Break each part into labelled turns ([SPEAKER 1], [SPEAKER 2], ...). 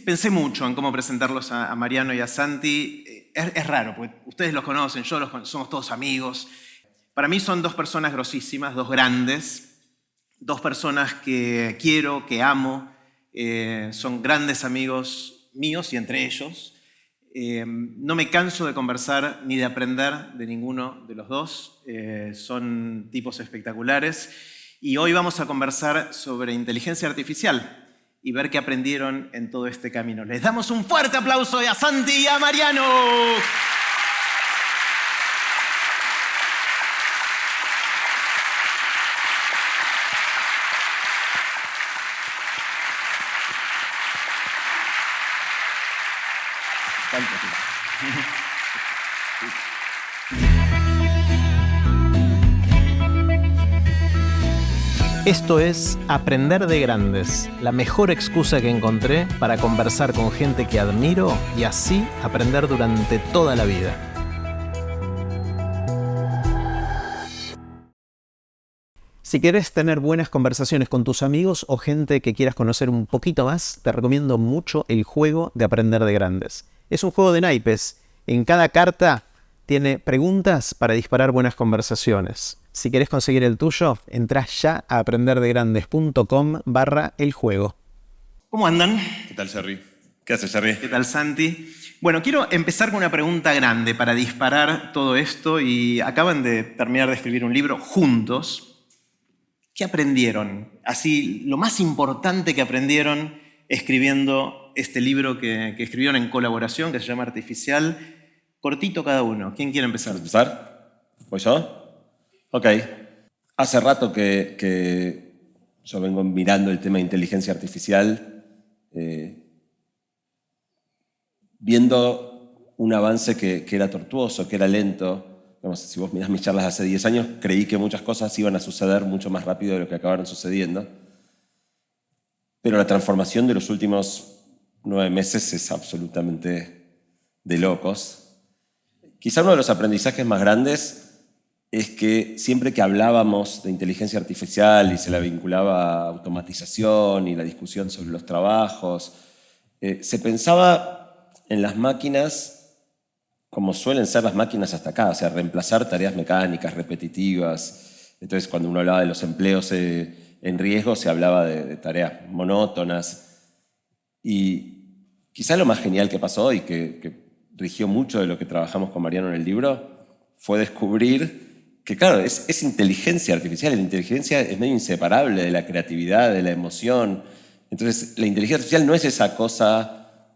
[SPEAKER 1] pensé mucho en cómo presentarlos a Mariano y a Santi. Es raro, porque ustedes los conocen, somos todos amigos. Para mí son dos personas grosísimas, dos grandes, dos personas que quiero, que amo. Son grandes amigos míos y entre ellos. No me canso de conversar ni de aprender de ninguno de los dos. Son tipos espectaculares. Y hoy vamos a conversar sobre inteligencia artificial y ver qué aprendieron en todo este camino. Les damos un fuerte aplauso a Santi y a Mariano. Esto es Aprender de Grandes, la mejor excusa que encontré para conversar con gente que admiro y así aprender durante toda la vida. Si querés tener buenas conversaciones con tus amigos o gente que quieras conocer un poquito más, te recomiendo mucho el juego de Aprender de Grandes. Es un juego de naipes. En cada carta tiene preguntas para disparar buenas conversaciones. Si querés conseguir el tuyo, entrá ya a aprenderdegrandes.com/el juego. ¿Cómo andan?
[SPEAKER 2] ¿Qué tal, Jerry? ¿Qué haces, Jerry?
[SPEAKER 1] ¿Qué tal, Santi? Bueno, quiero empezar con una pregunta grande para disparar todo esto. Y acaban de terminar de escribir un libro juntos. ¿Qué aprendieron? Así, lo más importante que aprendieron escribiendo este libro que escribieron en colaboración, que se llama Artificial. Cortito cada uno. ¿Quién quiere empezar?
[SPEAKER 2] ¿Empezar? ¿Voy yo? Ok. Hace rato que yo vengo mirando el tema de inteligencia artificial, viendo un avance que era tortuoso, que era lento. Digamos, si vos mirás mis charlas de hace 10 años, creí que muchas cosas iban a suceder mucho más rápido de lo que acabaron sucediendo. Pero la transformación de los últimos 9 meses es absolutamente de locos. Quizá uno de los aprendizajes más grandes es que siempre que hablábamos de inteligencia artificial y se la vinculaba a automatización y la discusión sobre los trabajos, se pensaba en las máquinas como suelen ser las máquinas hasta acá, o sea, reemplazar tareas mecánicas, repetitivas. Entonces, cuando uno hablaba de los empleos en riesgo, se hablaba de tareas monótonas. Y quizá lo más genial que pasó y que rigió mucho de lo que trabajamos con Mariano en el libro fue descubrir que, claro, es inteligencia artificial. La inteligencia es medio inseparable de la creatividad, de la emoción. Entonces, la inteligencia artificial no es esa cosa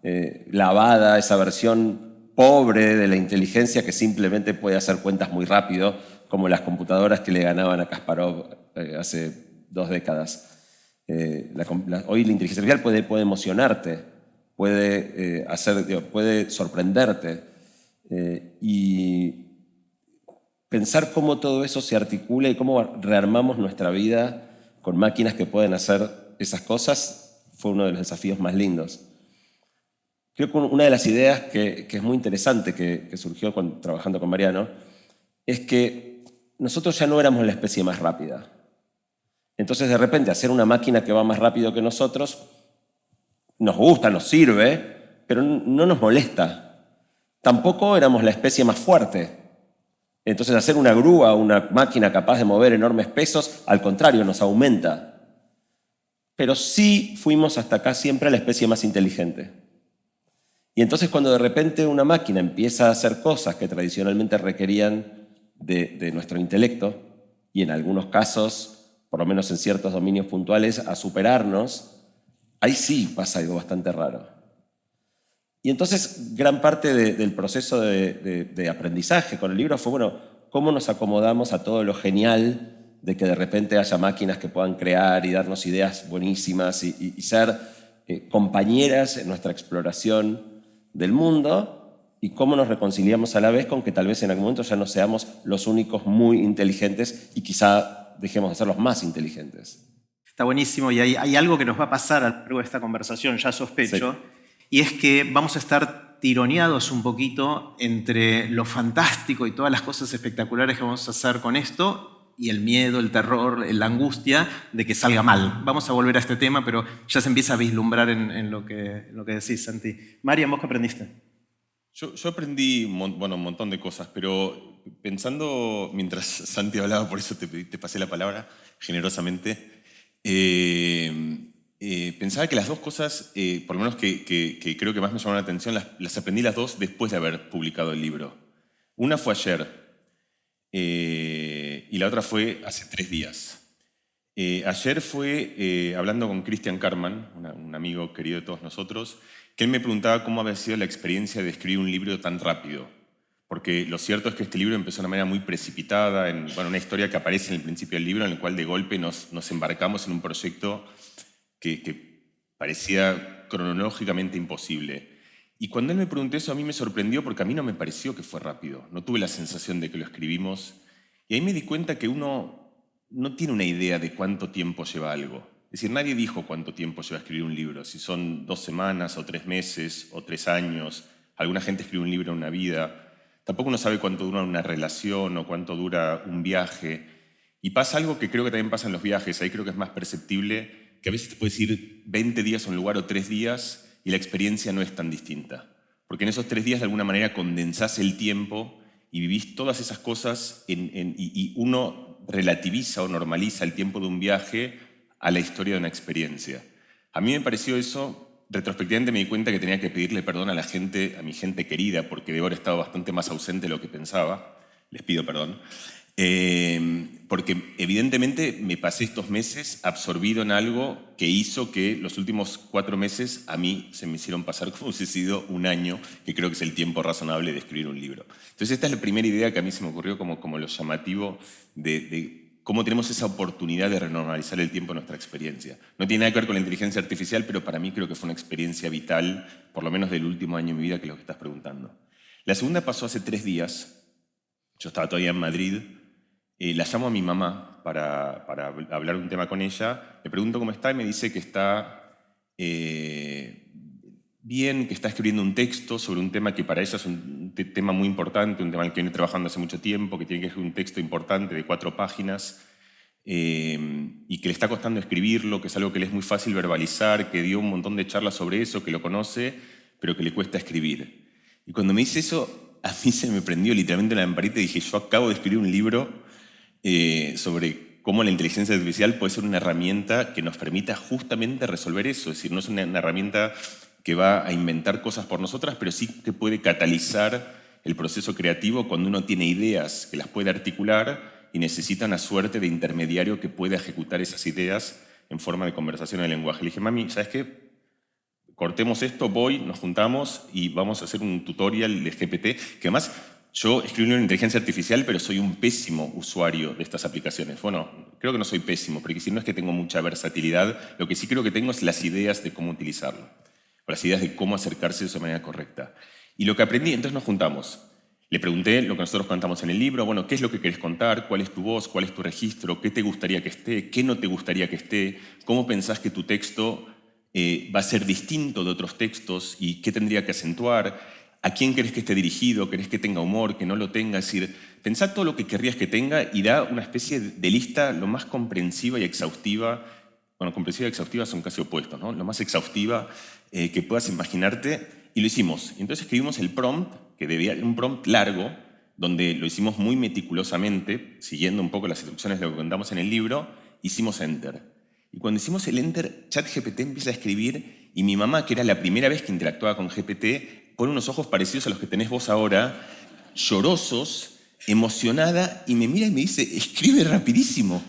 [SPEAKER 2] lavada, esa versión pobre de la inteligencia que simplemente puede hacer cuentas muy rápido, como las computadoras que le ganaban a Kasparov hace 2 décadas. Hoy la inteligencia artificial puede emocionarte, puede sorprenderte. Y pensar cómo todo eso se articula y cómo rearmamos nuestra vida con máquinas que pueden hacer esas cosas fue uno de los desafíos más lindos. Creo que una de las ideas que es muy interesante que surgió trabajando con Mariano es que nosotros ya no éramos la especie más rápida. Entonces, de repente, hacer una máquina que va más rápido que nosotros nos gusta, nos sirve, pero no nos molesta. Tampoco éramos la especie más fuerte. Entonces, hacer una grúa, una máquina capaz de mover enormes pesos, al contrario, nos aumenta. Pero sí fuimos hasta acá siempre la especie más inteligente. Y entonces, cuando de repente una máquina empieza a hacer cosas que tradicionalmente requerían de nuestro intelecto, y en algunos casos, por lo menos en ciertos dominios puntuales, a superarnos, ahí sí pasa algo bastante raro. Y entonces, gran parte del proceso de aprendizaje con el libro fue, bueno, cómo nos acomodamos a todo lo genial de que de repente haya máquinas que puedan crear y darnos ideas buenísimas y ser compañeras en nuestra exploración del mundo, y cómo nos reconciliamos a la vez con que tal vez en algún momento ya no seamos los únicos muy inteligentes y quizá dejemos de ser los más inteligentes.
[SPEAKER 1] Está buenísimo, y hay algo que nos va a pasar a lo largo de esta conversación, ya sospecho. Sí. Y es que vamos a estar tironeados un poquito entre lo fantástico y todas las cosas espectaculares que vamos a hacer con esto y el miedo, el terror, la angustia de que salga mal. Vamos a volver a este tema, pero ya se empieza a vislumbrar en lo que decís, Santi. Marian, ¿vos qué aprendiste?
[SPEAKER 3] Yo aprendí un montón de cosas, pero pensando, mientras Santi hablaba, por eso te pasé la palabra generosamente, pensaba que las dos cosas, por lo menos que creo que más me llamaron la atención, las aprendí las dos después de haber publicado el libro. Una fue ayer y la otra fue hace 3 días. Ayer fue hablando con Christian Karman, un amigo querido de todos nosotros, que él me preguntaba cómo había sido la experiencia de escribir un libro tan rápido. Porque lo cierto es que este libro empezó de una manera muy precipitada, en una historia que aparece en el principio del libro, en el cual de golpe nos embarcamos en un proyecto que parecía cronológicamente imposible. Y cuando él me preguntó eso, a mí me sorprendió porque a mí no me pareció que fue rápido. No tuve la sensación de que lo escribimos. Y ahí me di cuenta que uno no tiene una idea de cuánto tiempo lleva algo. Es decir, nadie dijo cuánto tiempo lleva a escribir un libro, si son 2 semanas o 3 meses o 3 años. Alguna gente escribe un libro en una vida. Tampoco uno sabe cuánto dura una relación o cuánto dura un viaje. Y pasa algo que creo que también pasa en los viajes, ahí creo que es más perceptible, que a veces te puedes ir 20 días a un lugar o 3 días y la experiencia no es tan distinta. Porque en esos 3 días de alguna manera condensás el tiempo y vivís todas esas cosas y uno relativiza o normaliza el tiempo de un viaje a la historia de una experiencia. A mí me pareció eso, retrospectivamente me di cuenta que tenía que pedirle perdón a mi gente querida, porque debo haber estado bastante más ausente de lo que pensaba. Les pido perdón. Porque evidentemente me pasé estos meses absorbido en algo que hizo que los últimos 4 meses a mí se me hicieron pasar como si hubiese sido un año, que creo que es el tiempo razonable de escribir un libro. Entonces esta es la primera idea que a mí se me ocurrió como lo llamativo de cómo tenemos esa oportunidad de renormalizar el tiempo de nuestra experiencia. No tiene nada que ver con la inteligencia artificial, pero para mí creo que fue una experiencia vital, por lo menos del último año de mi vida, que es lo que estás preguntando. La segunda pasó hace 3 días. Yo estaba todavía en Madrid. La llamo a mi mamá para hablar de un tema con ella. Le pregunto cómo está y me dice que está bien, que está escribiendo un texto sobre un tema que para ella es un tema muy importante, un tema en el que viene trabajando hace mucho tiempo, que tiene que escribir un texto importante de 4 páginas y que le está costando escribirlo, que es algo que le es muy fácil verbalizar, que dio un montón de charlas sobre eso, que lo conoce, pero que le cuesta escribir. Y cuando me dice eso, a mí se me prendió literalmente la lamparita y dije, yo acabo de escribir un libro sobre cómo la inteligencia artificial puede ser una herramienta que nos permita justamente resolver eso. Es decir, no es una herramienta que va a inventar cosas por nosotras, pero sí que puede catalizar el proceso creativo cuando uno tiene ideas que las puede articular y necesita una suerte de intermediario que pueda ejecutar esas ideas en forma de conversación en el lenguaje. Le dije, mami, ¿sabes qué? Cortemos esto, nos juntamos y vamos a hacer un tutorial de GPT, que además yo escribí una inteligencia artificial, pero soy un pésimo usuario de estas aplicaciones. Bueno, creo que no soy pésimo, porque si no es que tengo mucha versatilidad, lo que sí creo que tengo es las ideas de cómo utilizarlo, o las ideas de cómo acercarse de esa manera correcta. Y lo que aprendí, entonces nos juntamos. Le pregunté lo que nosotros contamos en el libro, bueno, ¿qué es lo que querés contar? ¿Cuál es tu voz? ¿Cuál es tu registro? ¿Qué te gustaría que esté? ¿Qué no te gustaría que esté? ¿Cómo pensás que tu texto va a ser distinto de otros textos y qué tendría que acentuar? ¿A quién querés que esté dirigido? ¿Querés que tenga humor? ¿Que no lo tenga? Es decir, pensá todo lo que querrías que tenga y da una especie de lista lo más comprensiva y exhaustiva. Bueno, comprensiva y exhaustiva son casi opuestos, ¿no? Lo más exhaustiva que puedas imaginarte, y lo hicimos. Entonces escribimos el prompt, que debía ser un prompt largo, donde lo hicimos muy meticulosamente, siguiendo un poco las instrucciones de lo que contamos en el libro, hicimos Enter. Y cuando hicimos el Enter, ChatGPT empieza a escribir, y mi mamá, que era la primera vez que interactuaba con GPT, pone unos ojos parecidos a los que tenés vos ahora, llorosos, emocionada, y me mira y me dice, escribe rapidísimo.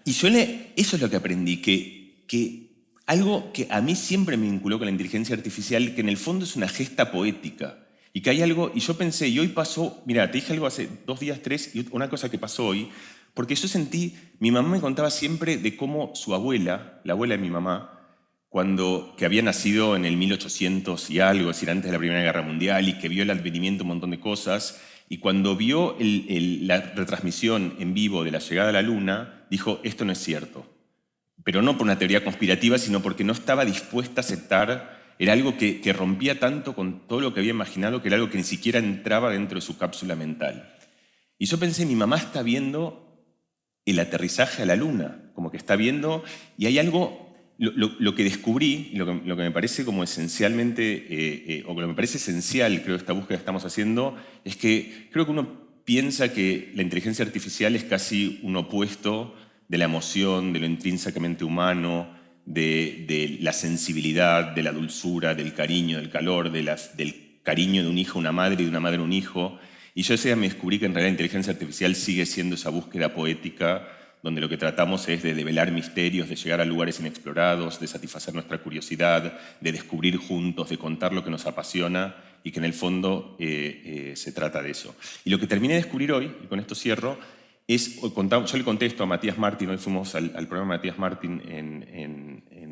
[SPEAKER 3] Y eso es lo que aprendí, que algo que a mí siempre me vinculó con la inteligencia artificial, que en el fondo es una gesta poética, y que hay algo, y yo pensé, y hoy pasó, mira, te dije algo hace 2 días, 3, y una cosa que pasó hoy, porque yo sentí, mi mamá me contaba siempre de cómo su abuela, la abuela de mi mamá, que había nacido en el 1800 y algo, es decir, antes de la Primera Guerra Mundial, y que vio el advenimiento de un montón de cosas, y cuando vio la retransmisión en vivo de la llegada a la Luna, dijo, esto no es cierto. Pero no por una teoría conspirativa, sino porque no estaba dispuesta a aceptar, era algo que rompía tanto con todo lo que había imaginado, que era algo que ni siquiera entraba dentro de su cápsula mental. Y yo pensé, mi mamá está viendo el aterrizaje a la luna, como que está viendo, y hay algo, lo que descubrí, lo que me parece como esencialmente, o lo que me parece esencial, creo, esta búsqueda que estamos haciendo, es que creo que uno piensa que la inteligencia artificial es casi un opuesto de la emoción, de lo intrínsecamente humano, de la sensibilidad, de la dulzura, del cariño, del calor, del cariño de un hijo a una madre y de una madre a un hijo. Y yo ese día me descubrí que en realidad la inteligencia artificial sigue siendo esa búsqueda poética donde lo que tratamos es de develar misterios, de llegar a lugares inexplorados, de satisfacer nuestra curiosidad, de descubrir juntos, de contar lo que nos apasiona y que en el fondo se trata de eso. Y lo que terminé de descubrir hoy, y con esto cierro, es, yo le contesto a Matías Martín, hoy fuimos al programa de Matías Martín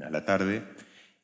[SPEAKER 3] a la tarde,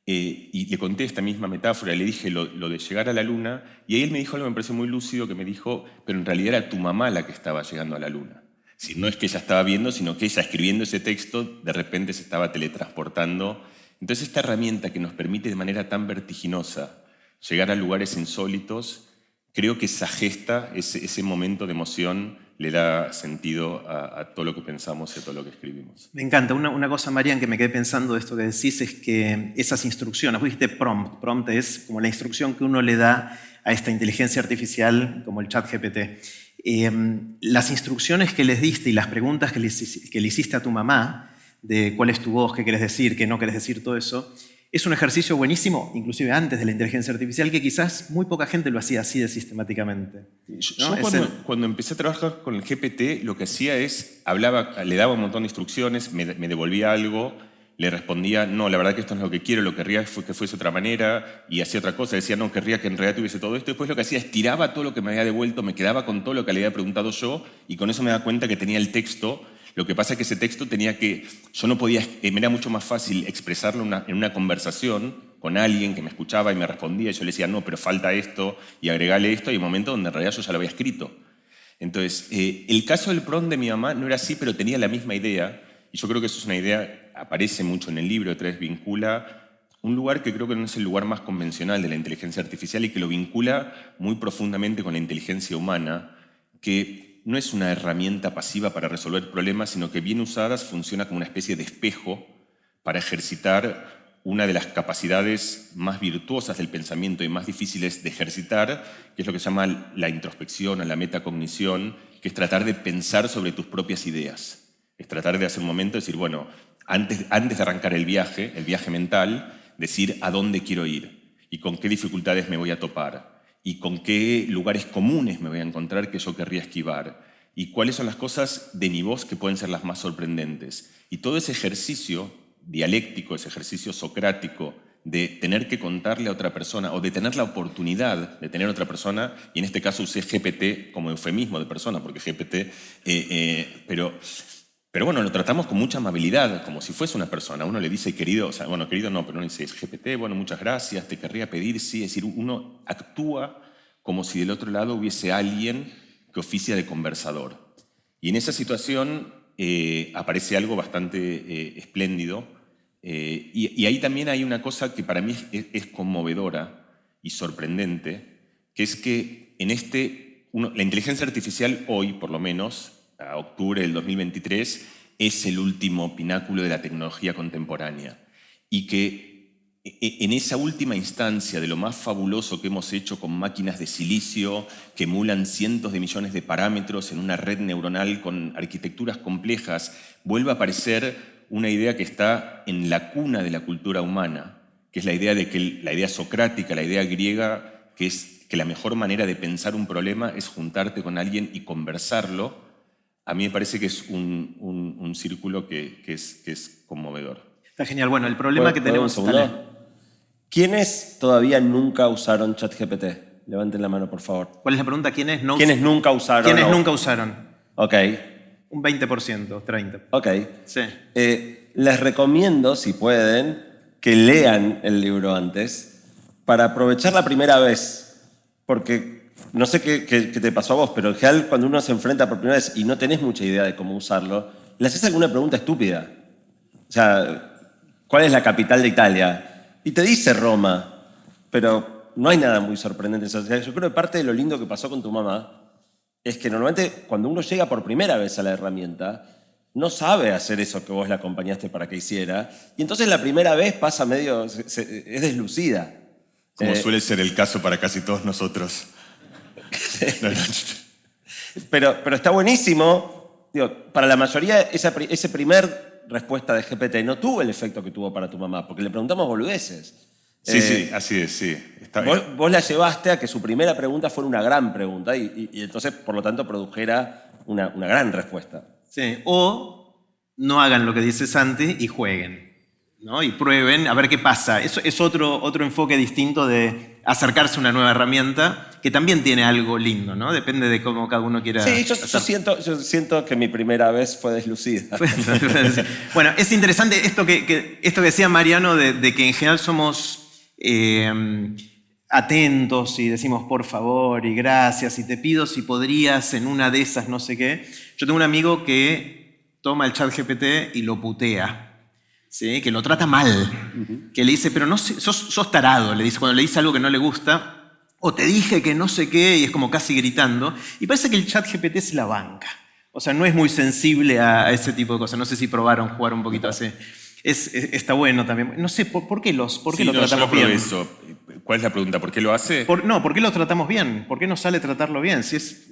[SPEAKER 3] y le conté esta misma metáfora, le dije lo de llegar a la luna, y ahí él me dijo algo que me pareció muy lúcido, que me dijo, pero en realidad era tu mamá la que estaba llegando a la luna. Si no es que ella estaba viendo, sino que ella escribiendo ese texto de repente se estaba teletransportando. Entonces esta herramienta que nos permite de manera tan vertiginosa llegar a lugares insólitos, creo que esa gesta, ese momento de emoción, le da sentido a todo lo que pensamos y a todo lo que escribimos.
[SPEAKER 1] Me encanta. Una cosa, Marian, que me quedé pensando de esto que decís es que esas instrucciones, vos dijiste prompt. Prompt es como la instrucción que uno le da a esta inteligencia artificial, como el ChatGPT. Las instrucciones que les diste y las preguntas que le hiciste a tu mamá, de cuál es tu voz, qué querés decir, qué no querés decir, todo eso, es un ejercicio buenísimo, inclusive antes de la inteligencia artificial, que quizás muy poca gente lo hacía así de sistemáticamente.
[SPEAKER 3] Yo cuando empecé a trabajar con el GPT, lo que hacía es, le daba un montón de instrucciones, me devolvía algo, le respondía, no, la verdad que esto no es lo que quiero, lo querría que fuese de otra manera, y hacía otra cosa, decía, no, querría que en realidad tuviese todo esto. Después lo que hacía es tiraba todo lo que me había devuelto, me quedaba con todo lo que le había preguntado yo, y con eso me daba cuenta que tenía el texto. Lo que pasa es que ese texto yo no podía, me era mucho más fácil expresarlo en una conversación con alguien que me escuchaba y me respondía, y yo le decía, no, pero falta esto, y agregale esto, y hay un momento donde en realidad yo ya lo había escrito. Entonces, el caso del prompt de mi mamá no era así, pero tenía la misma idea, y yo creo que eso es una idea, aparece mucho en el libro, otra vez vincula un lugar que creo que no es el lugar más convencional de la inteligencia artificial y que lo vincula muy profundamente con la inteligencia humana, que no es una herramienta pasiva para resolver problemas, sino que bien usadas funciona como una especie de espejo para ejercitar una de las capacidades más virtuosas del pensamiento y más difíciles de ejercitar, que es lo que se llama la introspección o la metacognición, que es tratar de pensar sobre tus propias ideas. Es tratar de hacer un momento, decir, bueno, antes de arrancar el viaje mental, decir a dónde quiero ir y con qué dificultades me voy a topar y con qué lugares comunes me voy a encontrar que yo querría esquivar y cuáles son las cosas de mi voz que pueden ser las más sorprendentes. Y todo ese ejercicio dialéctico, ese ejercicio socrático de tener que contarle a otra persona o de tener la oportunidad de tener otra persona, y en este caso usé GPT como eufemismo de persona, porque GPT, pero bueno, lo tratamos con mucha amabilidad, como si fuese una persona. Uno le dice querido, o sea, bueno, querido no, pero uno dice GPT, bueno, muchas gracias, te querría pedir, sí. Es decir, uno actúa como si del otro lado hubiese alguien que oficia de conversador. Y en esa situación aparece algo bastante espléndido. Y ahí también hay una cosa que para mí es conmovedora y sorprendente, que es que la inteligencia artificial hoy, por lo menos, a octubre del 2023, es el último pináculo de la tecnología contemporánea. Y que en esa última instancia de lo más fabuloso que hemos hecho con máquinas de silicio que emulan cientos de millones de parámetros en una red neuronal con arquitecturas complejas, vuelve a aparecer una idea que está en la cuna de la cultura humana, que es la idea la idea socrática, la idea griega, que es que la mejor manera de pensar un problema es juntarte con alguien y conversarlo. A mí me parece que es un círculo que es conmovedor.
[SPEAKER 1] Está genial. Bueno, el problema que tenemos...
[SPEAKER 2] ¿Quiénes todavía nunca usaron ChatGPT? Levanten la mano, por favor.
[SPEAKER 1] ¿Cuál es la pregunta? ¿Quiénes
[SPEAKER 2] nunca usaron?
[SPEAKER 1] ¿Quiénes nunca usaron?
[SPEAKER 2] Ok.
[SPEAKER 1] Un 20%, 30%.
[SPEAKER 2] Ok.
[SPEAKER 1] Sí.
[SPEAKER 2] Les recomiendo, si pueden, que lean el libro antes para aprovechar la primera vez. Porque no sé qué te pasó a vos, pero en general cuando uno se enfrenta por primera vez y no tenés mucha idea de cómo usarlo, le haces alguna pregunta estúpida. O sea, ¿cuál es la capital de Italia? Y te dice Roma, pero no hay nada muy sorprendente. O sea, yo creo que parte de lo lindo que pasó con tu mamá es que normalmente cuando uno llega por primera vez a la herramienta, no sabe hacer eso que vos le acompañaste para que hiciera, y entonces la primera vez pasa medio, es deslucida.
[SPEAKER 3] Como suele ser el caso para casi todos nosotros. No, no.
[SPEAKER 2] Pero está buenísimo. Digo, para la mayoría, ese primer respuesta de GPT no tuvo el efecto que tuvo para tu mamá, porque le preguntamos boludeces.
[SPEAKER 3] Sí, así es, sí.
[SPEAKER 2] Vos la llevaste a que su primera pregunta fuera una gran pregunta y entonces, por lo tanto, produjera una gran respuesta.
[SPEAKER 1] Sí, o no hagan lo que dice Santi y jueguen, ¿no? Y prueben a ver qué pasa. Eso es otro enfoque distinto de acercarse a una nueva herramienta que también tiene algo lindo, ¿no? Depende de cómo cada uno quiera.
[SPEAKER 2] Sí, yo siento que mi primera vez fue deslucida.
[SPEAKER 1] Bueno, es interesante esto que decía Mariano de que en general somos atentos y decimos por favor y gracias y te pido si podrías en una de esas no sé qué. Yo tengo un amigo que toma el ChatGPT y lo putea, ¿sí? Que lo trata mal, que le dice, pero no sé, sos tarado, le dice cuando le dice algo que no le gusta, o te dije que no sé qué, y es como casi gritando, y parece que el ChatGPT se la banca. O sea, no es muy sensible a ese tipo de cosas. No sé si probaron jugar un poquito así. Está bueno también. No sé, ¿por qué lo tratamos bien?
[SPEAKER 3] Eso. ¿Cuál es la pregunta? ¿Por qué lo hace?
[SPEAKER 1] ¿Por qué lo tratamos bien? ¿Por qué no sale tratarlo bien?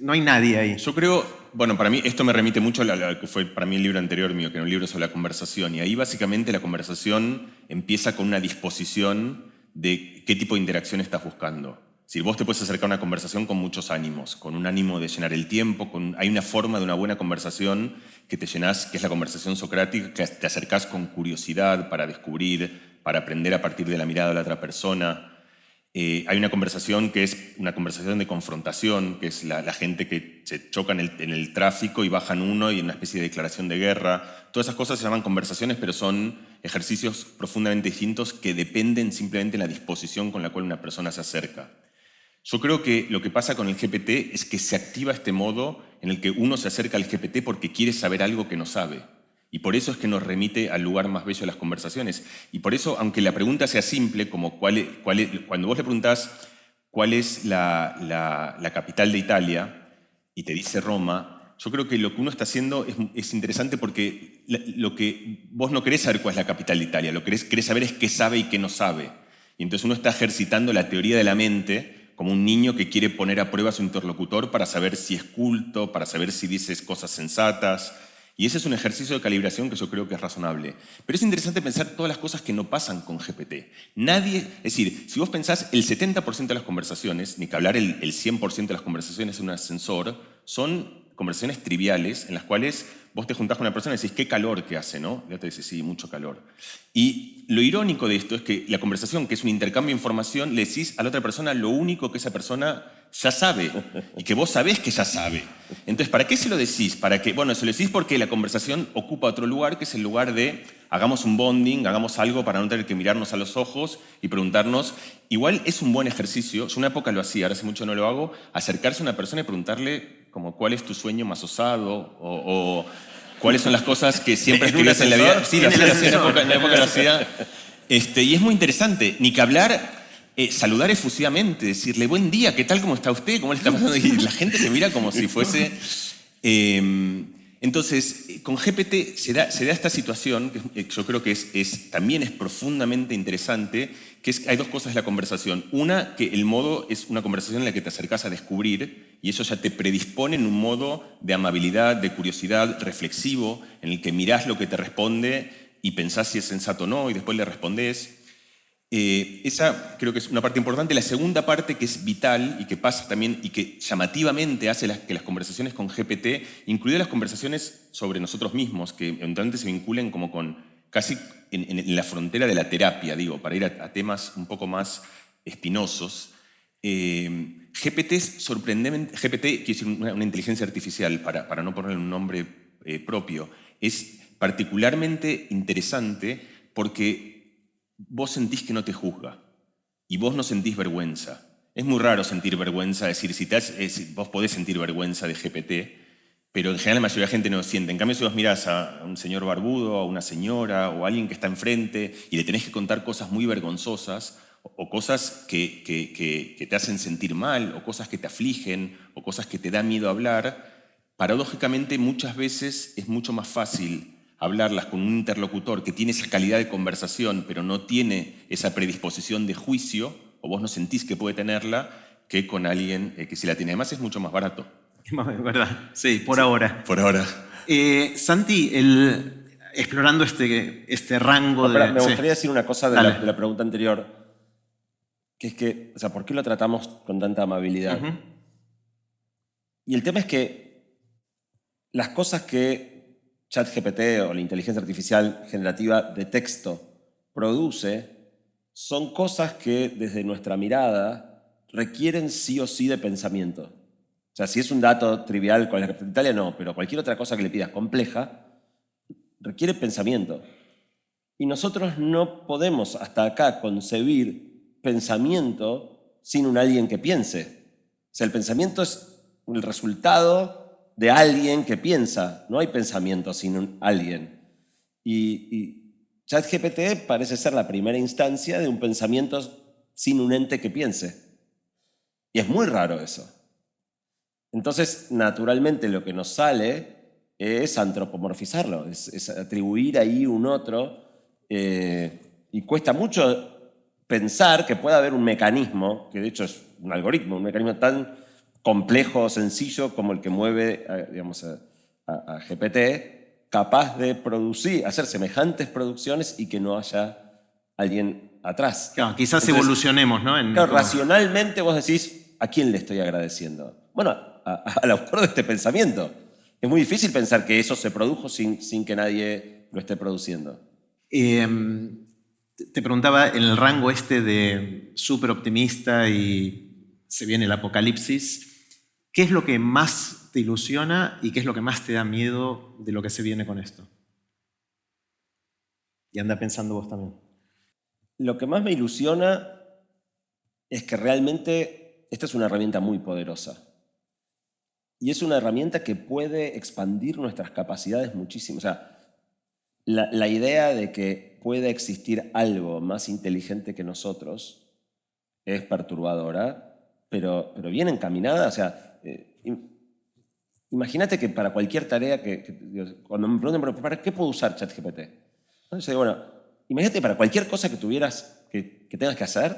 [SPEAKER 1] No hay nadie ahí.
[SPEAKER 3] Yo creo, bueno, para mí esto me remite mucho a lo que fue para mí el libro anterior mío, que era un libro sobre la conversación. Y ahí básicamente la conversación empieza con una disposición de qué tipo de interacción estás buscando. Si vos te puedes acercar a una conversación con muchos ánimos, con un ánimo de llenar el tiempo, hay una forma de una buena conversación que te llenás, que es la conversación socrática, que te acercás con curiosidad para descubrir, para aprender a partir de la mirada de la otra persona. Hay una conversación que es una conversación de confrontación, que es la gente que se choca en el tráfico y bajan uno y en una especie de declaración de guerra. Todas esas cosas se llaman conversaciones, pero son ejercicios profundamente distintos que dependen simplemente de la disposición con la cual una persona se acerca. Yo creo que lo que pasa con el GPT es que se activa este modo en el que uno se acerca al GPT porque quiere saber algo que no sabe. Y por eso es que nos remite al lugar más bello de las conversaciones. Y por eso, aunque la pregunta sea simple, como cuando vos le preguntás cuál es la capital de Italia y te dice Roma, yo creo que lo que uno está haciendo es interesante porque lo que vos no querés saber cuál es la capital de Italia, lo que querés saber es qué sabe y qué no sabe. Y entonces uno está ejercitando la teoría de la mente como un niño que quiere poner a prueba a su interlocutor para saber si es culto, para saber si dices cosas sensatas. Y ese es un ejercicio de calibración que yo creo que es razonable. Pero es interesante pensar todas las cosas que no pasan con GPT. Es decir, si vos pensás, el 70% de las conversaciones, ni que hablar el 100% de las conversaciones en un ascensor, son conversaciones triviales en las cuales vos te juntás con una persona y decís, qué calor que hace, ¿no? Ya te dice, sí, mucho calor. Y lo irónico de esto es que la conversación, que es un intercambio de información, le decís a la otra persona lo único que esa persona ya sabe y que vos sabés que ya sabe. Entonces, ¿para qué se lo decís? Bueno, se lo decís porque la conversación ocupa otro lugar, que es el lugar de hagamos un bonding, hagamos algo para no tener que mirarnos a los ojos y preguntarnos. Igual es un buen ejercicio, yo una época lo hacía, ahora hace mucho no lo hago, acercarse a una persona y preguntarle como cuál es tu sueño más osado o cuáles son las cosas que siempre escribías en la vida. Sí, lo hacía, en la época lo hacía. Y es muy interesante, ni que hablar, saludar efusivamente, decirle buen día, ¿qué tal, cómo está usted? ¿Cómo le está pasando? Y la gente se mira como si fuese... Entonces, con GPT se da esta situación, que yo creo que también es profundamente interesante, que hay dos cosas de la conversación. Una, que el modo es una conversación en la que te acercas a descubrir, y eso ya te predispone en un modo de amabilidad, de curiosidad, reflexivo, en el que mirás lo que te responde y pensás si es sensato o no, y después le respondés. Esa creo que es una parte importante. La segunda parte, que es vital y que pasa también y que llamativamente hace que las conversaciones con GPT, incluidas las conversaciones sobre nosotros mismos, que eventualmente se vinculen como con casi en la frontera de la terapia, digo, para ir a temas un poco más espinosos. GPT es sorprendentemente, GPT quiere decir una inteligencia artificial, para no ponerle un nombre propio, es particularmente interesante porque vos sentís que no te juzga y vos no sentís vergüenza. Es muy raro sentir vergüenza, es decir, vos podés sentir vergüenza de GPT, pero en general la mayoría de la gente no lo siente. En cambio, si vos mirás a un señor barbudo, a una señora o a alguien que está enfrente y le tenés que contar cosas muy vergonzosas, o cosas que te hacen sentir mal, o cosas que te afligen, o cosas que te da miedo hablar, paradójicamente muchas veces es mucho más fácil hablarlas con un interlocutor que tiene esa calidad de conversación, pero no tiene esa predisposición de juicio, o vos no sentís que puede tenerla, que con alguien que sí la tiene. Además es mucho más barato.
[SPEAKER 1] ¿Verdad? Sí, por ahora.
[SPEAKER 3] Por ahora.
[SPEAKER 1] Santi, explorando este rango
[SPEAKER 2] Me
[SPEAKER 1] de...
[SPEAKER 2] gustaría decir una cosa de
[SPEAKER 1] Dale.
[SPEAKER 2] la pregunta anterior, que es que, o sea, ¿por qué lo tratamos con tanta amabilidad?
[SPEAKER 1] Ujú.
[SPEAKER 2] Y el tema es que las cosas que ChatGPT o la inteligencia artificial generativa de texto produce son cosas que desde nuestra mirada requieren sí o sí de pensamiento. O sea, si es un dato trivial con la capital de Italia, no, pero cualquier otra cosa que le pidas compleja requiere pensamiento. Y nosotros no podemos hasta acá concebir pensamiento sin un alguien que piense. O sea, el pensamiento es el resultado de alguien que piensa. No hay pensamiento sin un alguien. Y ChatGPT parece ser la primera instancia de un pensamiento sin un ente que piense. Y es muy raro eso. Entonces, naturalmente, lo que nos sale es antropomorfizarlo, es atribuir ahí un otro. Y cuesta mucho pensar que pueda haber un mecanismo, que de hecho es un algoritmo, un mecanismo tan complejo o sencillo como el que mueve a GPT, capaz de producir, hacer semejantes producciones y que no haya alguien atrás.
[SPEAKER 1] Claro, quizás
[SPEAKER 2] Entonces,
[SPEAKER 1] evolucionemos, ¿no?
[SPEAKER 2] Claro, racionalmente vos decís, ¿a quién le estoy agradeciendo? Bueno, al autor de este pensamiento. Es muy difícil pensar que eso se produjo sin que nadie lo esté produciendo.
[SPEAKER 1] Te preguntaba, en el rango de súper optimista y se viene el apocalipsis, ¿qué es lo que más te ilusiona y qué es lo que más te da miedo de lo que se viene con esto? Y anda pensando vos también.
[SPEAKER 2] Lo que más me ilusiona es que realmente esta es una herramienta muy poderosa. Y es una herramienta que puede expandir nuestras capacidades muchísimo. O sea, la idea de que pueda existir algo más inteligente que nosotros es perturbadora, pero bien encaminada. O sea, imagínate que para cualquier tarea cuando me preguntan, ¿para qué puedo usar ChatGPT? Entonces, bueno, imagínate para cualquier cosa que tuvieras, que tengas que hacer,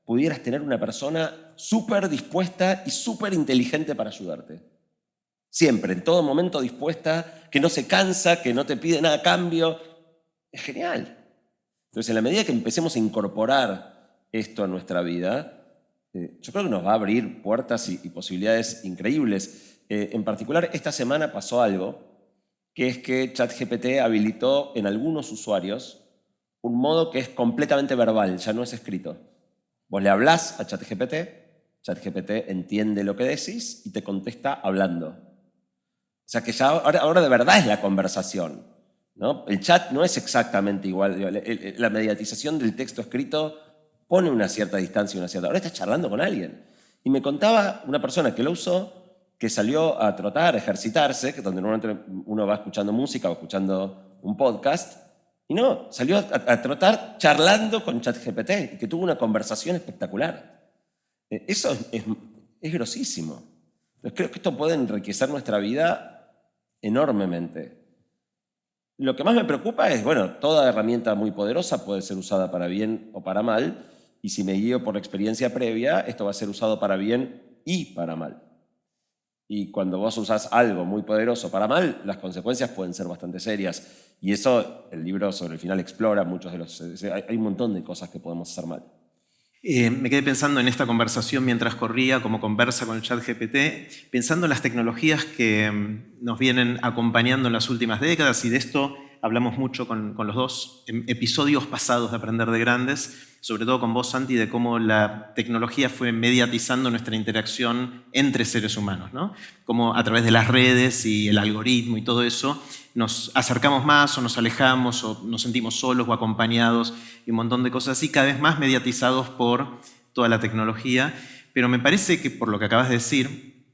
[SPEAKER 2] pudieras tener una persona súper dispuesta y súper inteligente para ayudarte. Siempre, en todo momento dispuesta, que no se cansa, que no te pide nada a cambio. Es genial. Entonces, en la medida que empecemos a incorporar esto a nuestra vida, yo creo que nos va a abrir puertas y posibilidades increíbles. En particular, esta semana pasó algo, que es que ChatGPT habilitó en algunos usuarios un modo que es completamente verbal, ya no es escrito. Vos le hablás a ChatGPT, ChatGPT entiende lo que decís y te contesta hablando. O sea que ya ahora de verdad es la conversación, ¿no? El chat no es exactamente igual. La mediatización del texto escrito pone una cierta distancia, Ahora estás charlando con alguien. Y me contaba una persona que lo usó, que salió a trotar, a ejercitarse, que donde normalmente uno va escuchando música o escuchando un podcast, y no, salió a trotar charlando con ChatGPT, y que tuvo una conversación espectacular. Eso es grosísimo. Creo que esto puede enriquecer nuestra vida enormemente. Lo que más me preocupa es, bueno, toda herramienta muy poderosa puede ser usada para bien o para mal, y si me guío por la experiencia previa, esto va a ser usado para bien y para mal. Y cuando vos usás algo muy poderoso para mal, las consecuencias pueden ser bastante serias. Y eso, el libro sobre el final explora muchos de los... Hay un montón de cosas que podemos hacer mal.
[SPEAKER 1] Me quedé pensando en esta conversación mientras corría, como conversa con el ChatGPT, pensando en las tecnologías que nos vienen acompañando en las últimas décadas, y de esto hablamos mucho con los dos episodios pasados de Aprender de Grandes, sobre todo con vos, Santi, de cómo la tecnología fue mediatizando nuestra interacción entre seres humanos, ¿no? Cómo a través de las redes y el algoritmo y todo eso nos acercamos más o nos alejamos o nos sentimos solos o acompañados y un montón de cosas así, cada vez más mediatizados por toda la tecnología. Pero me parece que, por lo que acabas de decir,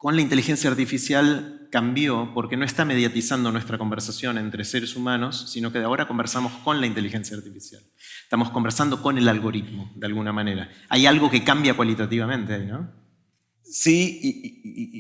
[SPEAKER 1] con la inteligencia artificial cambió porque no está mediatizando nuestra conversación entre seres humanos, sino que de ahora conversamos con la inteligencia artificial. Estamos conversando con el algoritmo, de alguna manera. Hay algo que cambia cualitativamente ahí, ¿no?
[SPEAKER 2] Sí,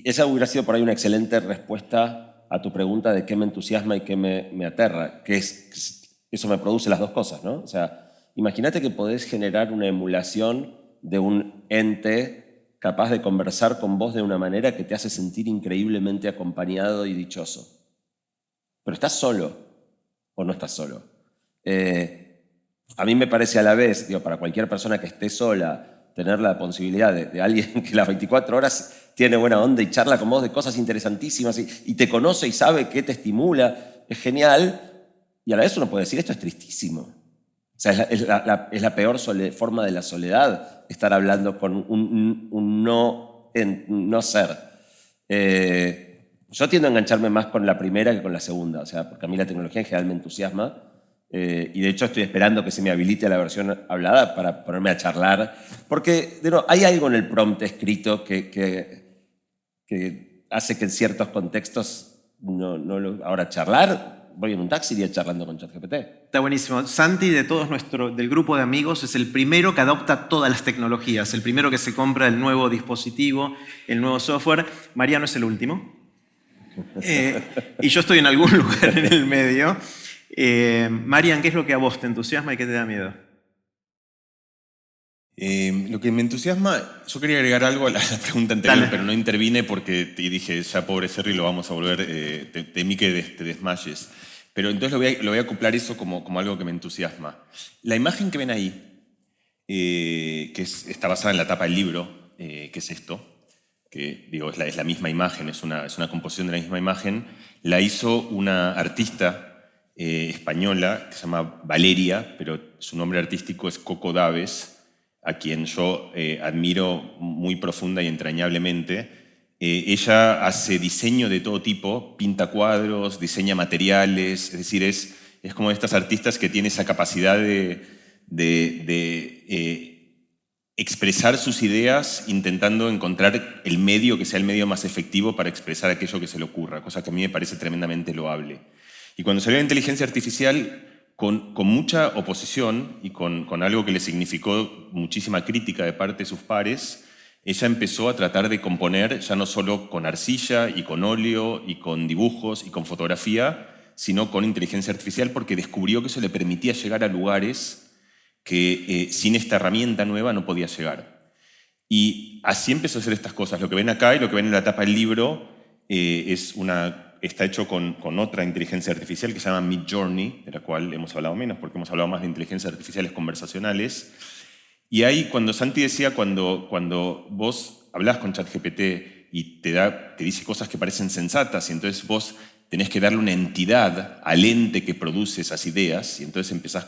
[SPEAKER 2] y esa hubiera sido por ahí una excelente respuesta a tu pregunta de qué me entusiasma y qué me aterra, que eso me produce las dos cosas, ¿no? O sea, imagínate que podés generar una emulación de un ente capaz de conversar con vos de una manera que te hace sentir increíblemente acompañado y dichoso. Pero ¿estás solo o no estás solo? A mí me parece a la vez, digo, para cualquier persona que esté sola, tener la posibilidad de alguien que las 24 horas tiene buena onda y charla con vos de cosas interesantísimas y te conoce y sabe qué te estimula, es genial. Y a la vez uno puede decir, esto es tristísimo. O sea, es la peor forma de la soledad, estar hablando con un no ser. Yo tiendo a engancharme más con la primera que con la segunda, o sea, porque a mí la tecnología en general me entusiasma. Y de hecho estoy esperando que se me habilite la versión hablada para ponerme a charlar. Porque hay algo en el prompt escrito que hace que en ciertos contextos ahora charlar, voy en un taxi y charlando con ChatGPT.
[SPEAKER 1] Está buenísimo. Santi, del grupo de amigos, es el primero que adopta todas las tecnologías, el primero que se compra el nuevo dispositivo, el nuevo software. Mariano es el último. Y yo estoy en algún lugar en el medio. Marian, ¿qué es lo que a vos te entusiasma y qué te da miedo?
[SPEAKER 3] Lo que me entusiasma, yo quería agregar algo a la pregunta anterior,
[SPEAKER 1] Dale.
[SPEAKER 3] pero no intervine porque te dije, ya pobre Serri, lo vamos a volver, temí que te desmayes. Pero entonces lo voy a acoplar eso como algo que me entusiasma. La imagen que ven ahí, que está basada en la tapa del libro, que es esto, que digo, es la misma imagen, es una composición de la misma imagen, la hizo una artista española que se llama Valeria, pero su nombre artístico es Coco Daves, a quien yo admiro muy profunda y entrañablemente. Ella hace diseño de todo tipo, pinta cuadros, diseña materiales, es decir, es como estas artistas que tienen esa capacidad de expresar sus ideas intentando encontrar el medio que sea el medio más efectivo para expresar aquello que se le ocurra, cosa que a mí me parece tremendamente loable. Y cuando salió la inteligencia artificial, con mucha oposición y con algo que le significó muchísima crítica de parte de sus pares, ella empezó a tratar de componer ya no solo con arcilla y con óleo y con dibujos y con fotografía, sino con inteligencia artificial porque descubrió que eso le permitía llegar a lugares que sin esta herramienta nueva no podía llegar. Y así empezó a hacer estas cosas. Lo que ven acá y lo que ven en la tapa del libro está hecho con otra inteligencia artificial que se llama Midjourney, de la cual hemos hablado menos porque hemos hablado más de inteligencias artificiales conversacionales. Y ahí, cuando Santi decía, cuando vos hablás con ChatGPT y te dice cosas que parecen sensatas, y entonces vos tenés que darle una entidad al ente que produce esas ideas, y entonces empezás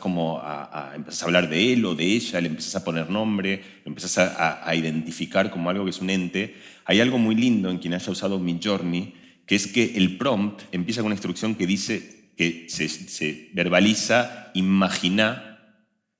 [SPEAKER 3] empezás a hablar de él o de ella, le empezás a poner nombre, lo empezás a identificar como algo que es un ente. Hay algo muy lindo en quien haya usado Midjourney, que es que el prompt empieza con una instrucción que dice, que se verbaliza, imagina,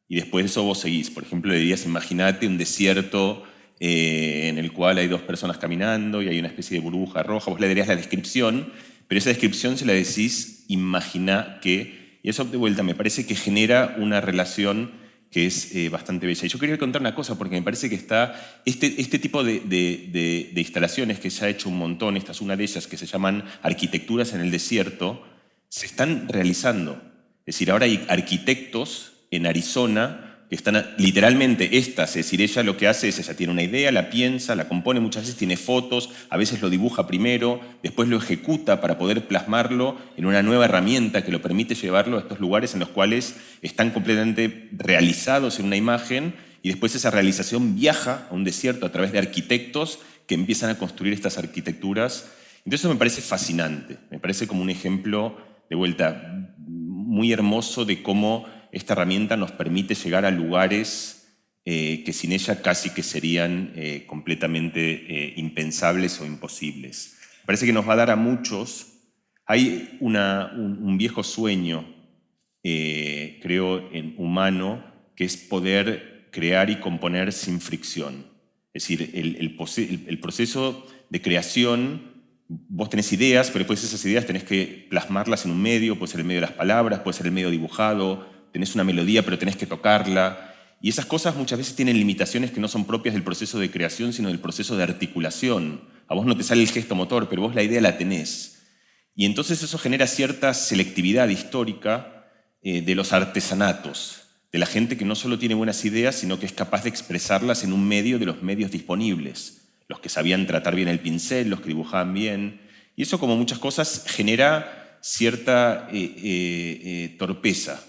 [SPEAKER 3] y después de eso vos seguís. Por ejemplo, le dirías, imagínate un desierto en el cual hay dos personas caminando y hay una especie de burbuja roja. Vos le darías la descripción, pero esa descripción se la decís, imagina que... Y eso, de vuelta, me parece que genera una relación que es bastante bella. Y yo quería contar una cosa, porque me parece que está este tipo de instalaciones que se ha hecho un montón, esta es una de ellas, que se llaman arquitecturas en el desierto, se están realizando. Es decir, ahora hay arquitectos en Arizona que están literalmente estas, es decir, ella lo que hace es, ella tiene una idea, la piensa, la compone, muchas veces tiene fotos, a veces lo dibuja primero, después lo ejecuta para poder plasmarlo en una nueva herramienta que lo permite llevarlo a estos lugares en los cuales están completamente realizados en una imagen y después esa realización viaja a un desierto a través de arquitectos que empiezan a construir estas arquitecturas. Entonces eso me parece fascinante, me parece como un ejemplo, de vuelta, muy hermoso de cómo esta herramienta nos permite llegar a lugares que sin ella casi que serían completamente impensables o imposibles. Parece que nos va a dar a muchos. Hay un viejo sueño, creo, humano, que es poder crear y componer sin fricción. Es decir, el proceso de creación. Vos tenés ideas, pero después esas ideas tenés que plasmarlas en un medio, puede ser el medio de las palabras, puede ser el medio dibujado, tenés una melodía, pero tenés que tocarla. Y esas cosas muchas veces tienen limitaciones que no son propias del proceso de creación, sino del proceso de articulación. A vos no te sale el gesto motor, pero vos la idea la tenés. Y entonces eso genera cierta selectividad histórica de los artesanatos, de la gente que no solo tiene buenas ideas, sino que es capaz de expresarlas en un medio de los medios disponibles. Los que sabían tratar bien el pincel, los que dibujaban bien. Y eso, como muchas cosas, genera cierta torpeza.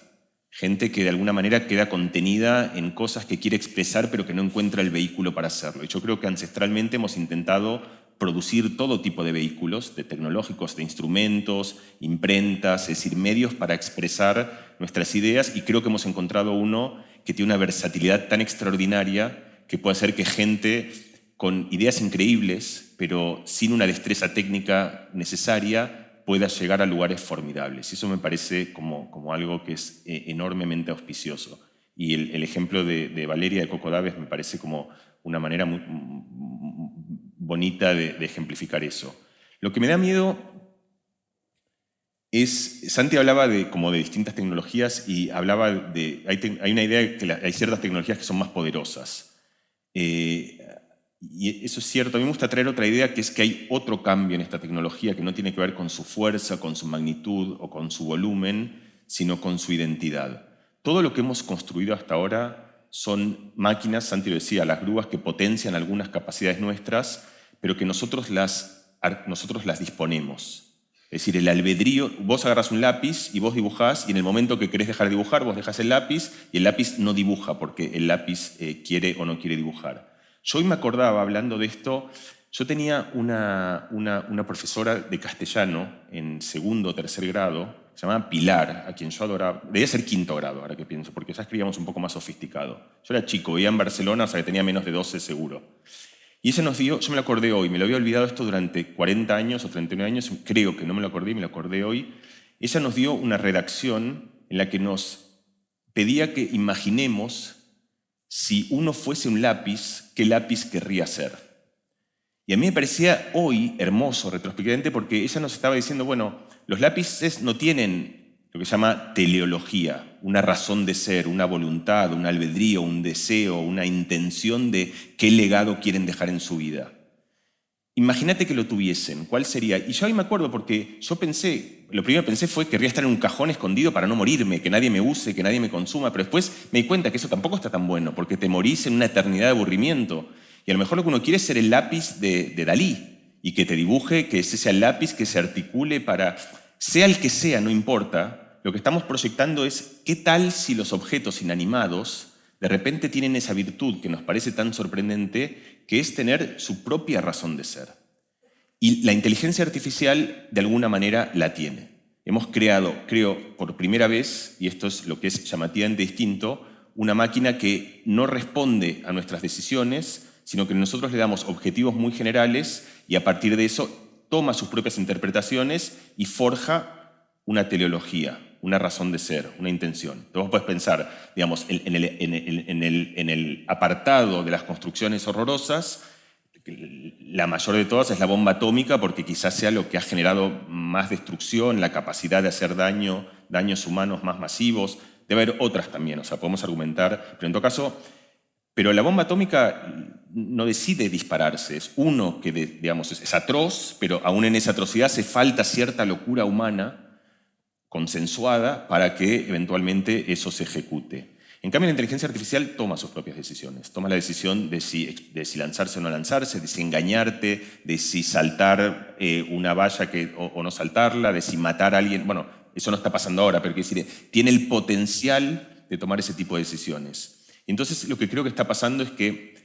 [SPEAKER 3] Gente que de alguna manera queda contenida en cosas que quiere expresar pero que no encuentra el vehículo para hacerlo. Y yo creo que ancestralmente hemos intentado producir todo tipo de vehículos, de tecnológicos, de instrumentos, imprentas, es decir, medios para expresar nuestras ideas, y creo que hemos encontrado uno que tiene una versatilidad tan extraordinaria que puede hacer que gente con ideas increíbles, pero sin una destreza técnica necesaria, pueda llegar a lugares formidables. Y eso me parece como algo que es enormemente auspicioso. Y el ejemplo de Valeria de Coco Daves me parece como una manera muy bonita de ejemplificar eso. Lo que me da miedo es, Santi hablaba de distintas tecnologías y hablaba de, hay una idea de que hay ciertas tecnologías que son más poderosas. Y eso es cierto. A mí me gusta traer otra idea, que es que hay otro cambio en esta tecnología que no tiene que ver con su fuerza, con su magnitud o con su volumen, sino con su identidad. Todo lo que hemos construido hasta ahora son máquinas, Santi lo decía, las grúas que potencian algunas capacidades nuestras, pero que nosotros las disponemos. Es decir, el albedrío, vos agarras un lápiz y vos dibujás, y en el momento que querés dejar de dibujar, vos dejás el lápiz, y el lápiz no dibuja porque el lápiz quiere o no quiere dibujar. Yo hoy me acordaba, hablando de esto, yo tenía una profesora de castellano en segundo o tercer grado, se llamaba Pilar, a quien yo adoraba. Debía ser quinto grado, ahora que pienso, porque ya escribíamos un poco más sofisticado. Yo era chico, vivía en Barcelona, o sea que tenía menos de 12 seguro. Y ella nos dio, yo me lo acordé hoy, me lo había olvidado esto durante 40 años o 39 años, creo que no me lo acordé, me lo acordé hoy. Ella nos dio una redacción en la que nos pedía que imaginemos, si uno fuese un lápiz, ¿qué lápiz querría ser? Y a mí me parecía hoy hermoso, retrospectivamente, porque ella nos estaba diciendo, bueno, los lápices no tienen lo que se llama teleología, una razón de ser, una voluntad, un albedrío, un deseo, una intención de qué legado quieren dejar en su vida. Imagínate que lo tuviesen, ¿cuál sería? Y yo ahí me acuerdo porque yo pensé, lo primero que pensé fue que querría estar en un cajón escondido para no morirme, que nadie me use, que nadie me consuma, pero después me di cuenta que eso tampoco está tan bueno, porque te morís en una eternidad de aburrimiento. Y a lo mejor lo que uno quiere es ser el lápiz de Dalí, y que te dibuje, que ese sea el lápiz que se articule para, sea el que sea, no importa. Lo que estamos proyectando es qué tal si los objetos inanimados de repente tienen esa virtud que nos parece tan sorprendente, que es tener su propia razón de ser. Y la inteligencia artificial de alguna manera la tiene. Hemos creado, creo, por primera vez, y esto es lo que es llamativamente distinto, una máquina que no responde a nuestras decisiones, sino que nosotros le damos objetivos muy generales y a partir de eso toma sus propias interpretaciones y forja una teleología, una razón de ser, una intención. Entonces vos podés pensar, digamos, en el apartado de las construcciones horrorosas, la mayor de todas es la bomba atómica, porque quizás sea lo que ha generado más destrucción, la capacidad de hacer daños humanos más masivos. Debe haber otras también, o sea, podemos argumentar, pero en todo caso, pero la bomba atómica no decide dispararse, es uno que, digamos, es atroz, pero aún en esa atrocidad hace falta cierta locura humana consensuada para que eventualmente eso se ejecute. En cambio, la inteligencia artificial toma sus propias decisiones. Toma la decisión de si lanzarse o no lanzarse, de si engañarte, de si saltar una valla o no saltarla, de si matar a alguien. Bueno, eso no está pasando ahora, pero quiero decir, tiene el potencial de tomar ese tipo de decisiones. Entonces, lo que creo que está pasando es que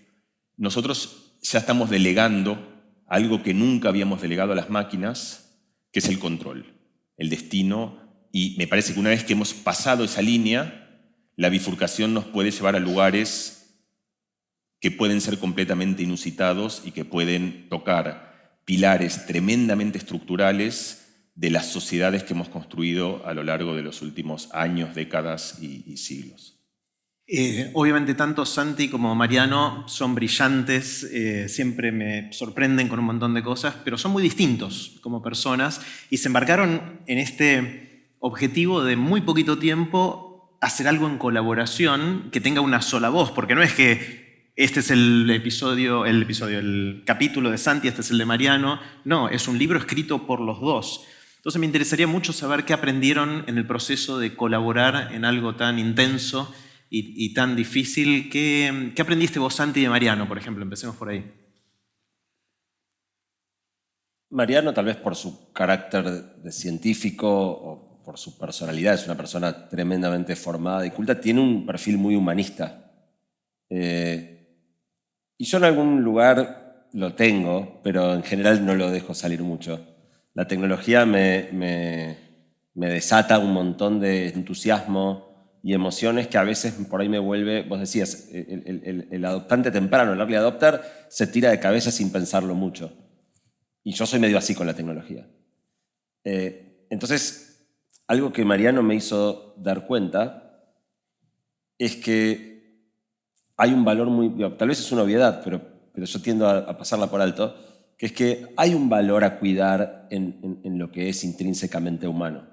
[SPEAKER 3] nosotros ya estamos delegando algo que nunca habíamos delegado a las máquinas, que es el control, el destino. Y me parece que una vez que hemos pasado esa línea, la bifurcación nos puede llevar a lugares que pueden ser completamente inusitados y que pueden tocar pilares tremendamente estructurales de las sociedades que hemos construido a lo largo de los últimos años, décadas y siglos.
[SPEAKER 1] Obviamente tanto Santi como Mariano son brillantes, siempre me sorprenden con un montón de cosas, pero son muy distintos como personas y se embarcaron en este objetivo de muy poquito tiempo hacer algo en colaboración que tenga una sola voz, porque no es que este es el capítulo de Santi, este es el de Mariano, no, es un libro escrito por los dos. Entonces me interesaría mucho saber qué aprendieron en el proceso de colaborar en algo tan intenso y tan difícil. ¿Qué aprendiste vos, Santi, de Mariano, por ejemplo? Empecemos por ahí.
[SPEAKER 2] Mariano, tal vez por su carácter de científico o por su personalidad, es una persona tremendamente formada y culta, tiene un perfil muy humanista. Y yo en algún lugar lo tengo, pero en general no lo dejo salir mucho. La tecnología me desata un montón de entusiasmo y emociones que a veces por ahí me vuelve, vos decías, el adoptante temprano, el early adopter, se tira de cabeza sin pensarlo mucho. Y yo soy medio así con la tecnología. Entonces, algo que Mariano me hizo dar cuenta es que hay un valor muy, tal vez es una obviedad, pero yo tiendo a pasarla por alto, que es que hay un valor a cuidar en lo que es intrínsecamente humano.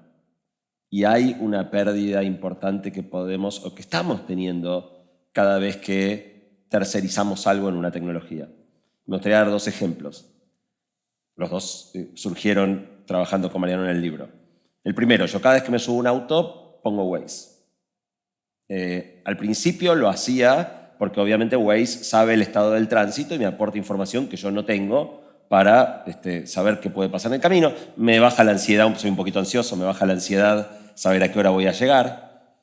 [SPEAKER 2] Y hay una pérdida importante que podemos o que estamos teniendo cada vez que tercerizamos algo en una tecnología. Me gustaría dar 2 ejemplos. Los dos surgieron trabajando con Mariano en el libro. El primero, yo cada vez que me subo a un auto pongo Waze. Al principio lo hacía porque obviamente Waze sabe el estado del tránsito y me aporta información que yo no tengo para saber qué puede pasar en el camino. Me baja la ansiedad, soy un poquito ansioso, me baja la ansiedad saber a qué hora voy a llegar.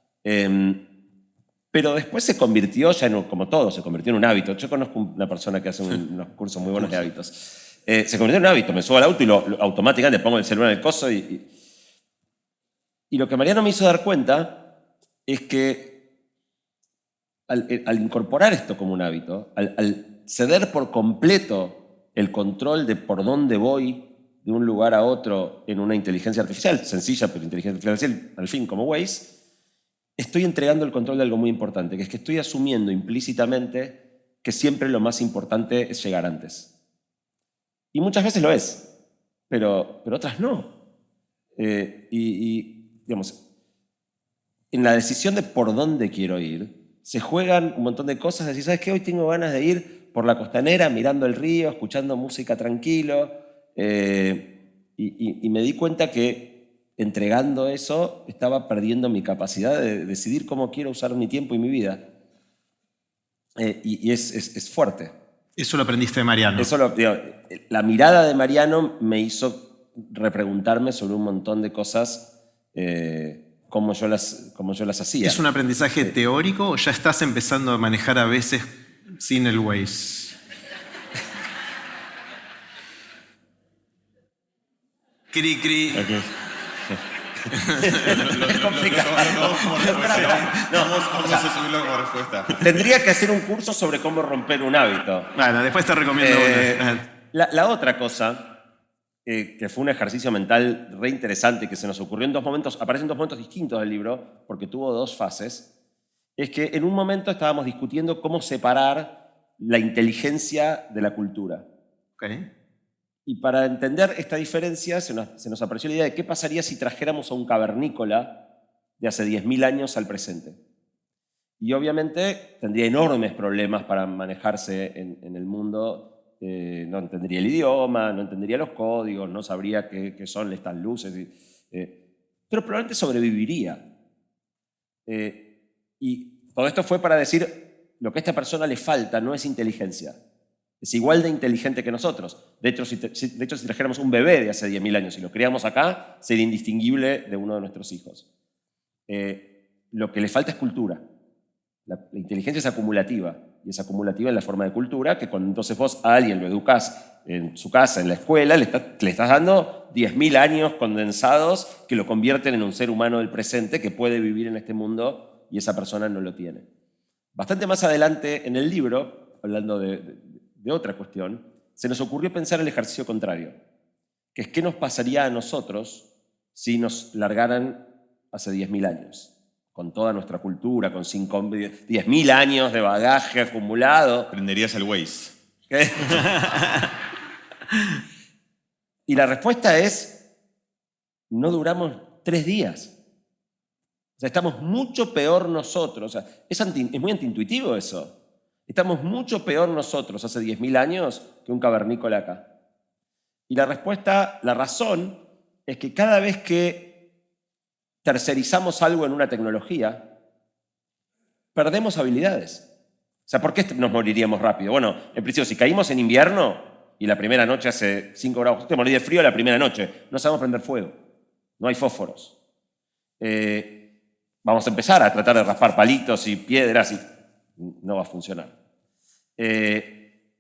[SPEAKER 2] Pero después se convirtió, ya como todo, se convirtió en un hábito. Yo conozco una persona que hace unos cursos muy buenos de hábitos. Se convirtió en un hábito, me subo al auto y automáticamente pongo el celular en el coso y lo que Mariano me hizo dar cuenta es que al incorporar esto como un hábito, al ceder por completo el control de por dónde voy de un lugar a otro en una inteligencia artificial, sencilla pero inteligencia artificial, al fin como Waze, estoy entregando el control de algo muy importante, que es que estoy asumiendo implícitamente que siempre lo más importante es llegar antes. Y muchas veces lo es, pero otras no. Digamos, en la decisión de por dónde quiero ir, se juegan un montón de cosas. Decir, ¿sabes qué? Hoy tengo ganas de ir por la costanera, mirando el río, escuchando música tranquilo. Y me di cuenta que entregando eso estaba perdiendo mi capacidad de decidir cómo quiero usar mi tiempo y mi vida. Y es fuerte.
[SPEAKER 1] Eso lo aprendiste de Mariano.
[SPEAKER 2] La mirada de Mariano me hizo repreguntarme sobre un montón de cosas como yo las hacía.
[SPEAKER 1] ¿Es un aprendizaje teórico o ya estás empezando a manejar a veces sin el Waze? Cri, cri.
[SPEAKER 3] Okay.
[SPEAKER 2] Es complicado.
[SPEAKER 3] Vamos a subirlo como respuesta.
[SPEAKER 2] Tendría que hacer un curso sobre cómo romper un hábito.
[SPEAKER 1] Bueno, después te recomiendo uno.
[SPEAKER 2] La otra cosa, que fue un ejercicio mental re interesante que se nos ocurrió en 2 momentos, aparecen 2 momentos distintos del libro, porque tuvo 2 fases, es que en un momento estábamos discutiendo cómo separar la inteligencia de la cultura.
[SPEAKER 1] Okay.
[SPEAKER 2] Y para entender esta diferencia se nos apareció la idea de qué pasaría si trajéramos a un cavernícola de hace 10.000 años al presente. Y obviamente tendría enormes problemas para manejarse en el mundo. No entendería el idioma, no entendería los códigos, no sabría qué son estas luces. Pero probablemente sobreviviría. Y todo esto fue para decir, lo que a esta persona le falta no es inteligencia. Es igual de inteligente que nosotros. De hecho, si trajéramos un bebé de hace 10.000 años y lo criamos acá, sería indistinguible de uno de nuestros hijos. Lo que le falta es cultura. La inteligencia es acumulativa, y es acumulativa en la forma de cultura, que cuando entonces vos a alguien lo educás en su casa, en la escuela, le estás dando 10.000 años condensados que lo convierten en un ser humano del presente que puede vivir en este mundo y esa persona no lo tiene. Bastante más adelante en el libro, hablando de otra cuestión, se nos ocurrió pensar el ejercicio contrario, que es qué nos pasaría a nosotros si nos largaran hace 10.000 años. con toda nuestra cultura, con 10.000 años de bagaje acumulado.
[SPEAKER 3] Prenderías el Waze.
[SPEAKER 2] ¿Qué? Y la respuesta es, no duramos 3 días. O sea, estamos mucho peor nosotros. O sea, es muy antiintuitivo eso. Estamos mucho peor nosotros hace 10.000 años que un cavernícola acá. Y la respuesta, la razón, es que cada vez que tercerizamos algo en una tecnología, perdemos habilidades. O sea, ¿por qué nos moriríamos rápido? Bueno, en principio, si caímos en invierno y la primera noche hace 5 grados, te morís de frío la primera noche, no sabemos prender fuego, no hay fósforos. Vamos a empezar a tratar de raspar palitos y piedras y no va a funcionar.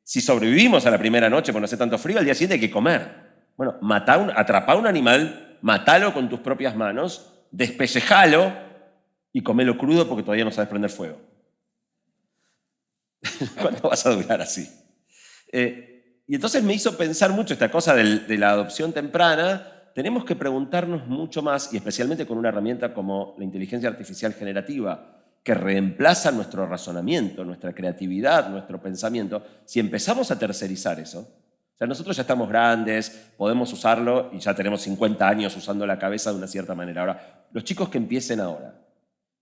[SPEAKER 2] Si sobrevivimos a la primera noche por no hacer tanto frío, al día siguiente hay que comer. Bueno, atrapá un animal, matalo con tus propias manos, despellejalo y comelo crudo porque todavía no sabes prender fuego. ¿Cuánto vas a durar así? Y entonces me hizo pensar mucho esta cosa de la adopción temprana. Tenemos que preguntarnos mucho más, y especialmente con una herramienta como la inteligencia artificial generativa, que reemplaza nuestro razonamiento, nuestra creatividad, nuestro pensamiento, si empezamos a tercerizar eso. O sea, nosotros ya estamos grandes, podemos usarlo y ya tenemos 50 años usando la cabeza de una cierta manera. Ahora, los chicos que empiecen ahora,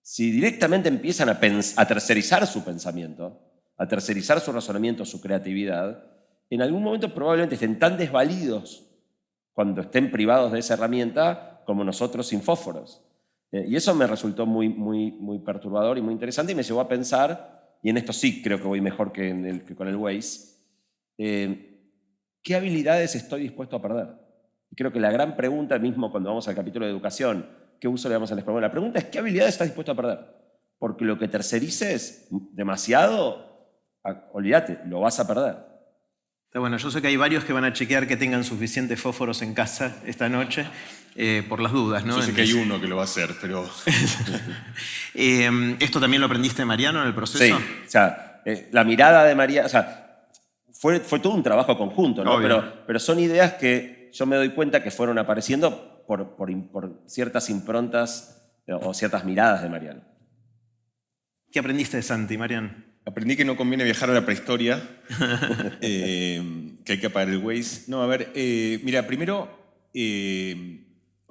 [SPEAKER 2] si directamente empiezan a tercerizar su pensamiento, a tercerizar su razonamiento, su creatividad, en algún momento probablemente estén tan desvalidos cuando estén privados de esa herramienta como nosotros sin fósforos. Y eso me resultó muy perturbador y muy interesante y me llevó a pensar, y en esto sí creo que voy mejor que con el Waze, ¿qué habilidades estoy dispuesto a perder? Y creo que la gran pregunta, mismo cuando vamos al capítulo de educación, ¿qué uso le damos a la escuela? La pregunta es, ¿qué habilidades estás dispuesto a perder? Porque lo que tercerices demasiado, olvídate, lo vas a perder.
[SPEAKER 1] Bueno, yo sé que hay varios que van a chequear que tengan suficientes fósforos en casa esta noche, por las dudas, ¿no?
[SPEAKER 3] Yo sé que hay uno que lo va a hacer, pero...
[SPEAKER 1] ¿Esto también lo aprendiste de Mariano en el proceso?
[SPEAKER 2] Sí, o sea, la mirada de Mariano, o sea, fue todo un trabajo conjunto, ¿no? Pero son ideas que yo me doy cuenta que fueron apareciendo por ciertas improntas o ciertas miradas de Mariano.
[SPEAKER 1] ¿Qué aprendiste de Santi, Mariano?
[SPEAKER 3] Aprendí que no conviene viajar a la prehistoria, que hay que apagar el Waze. No, a ver, mira, primero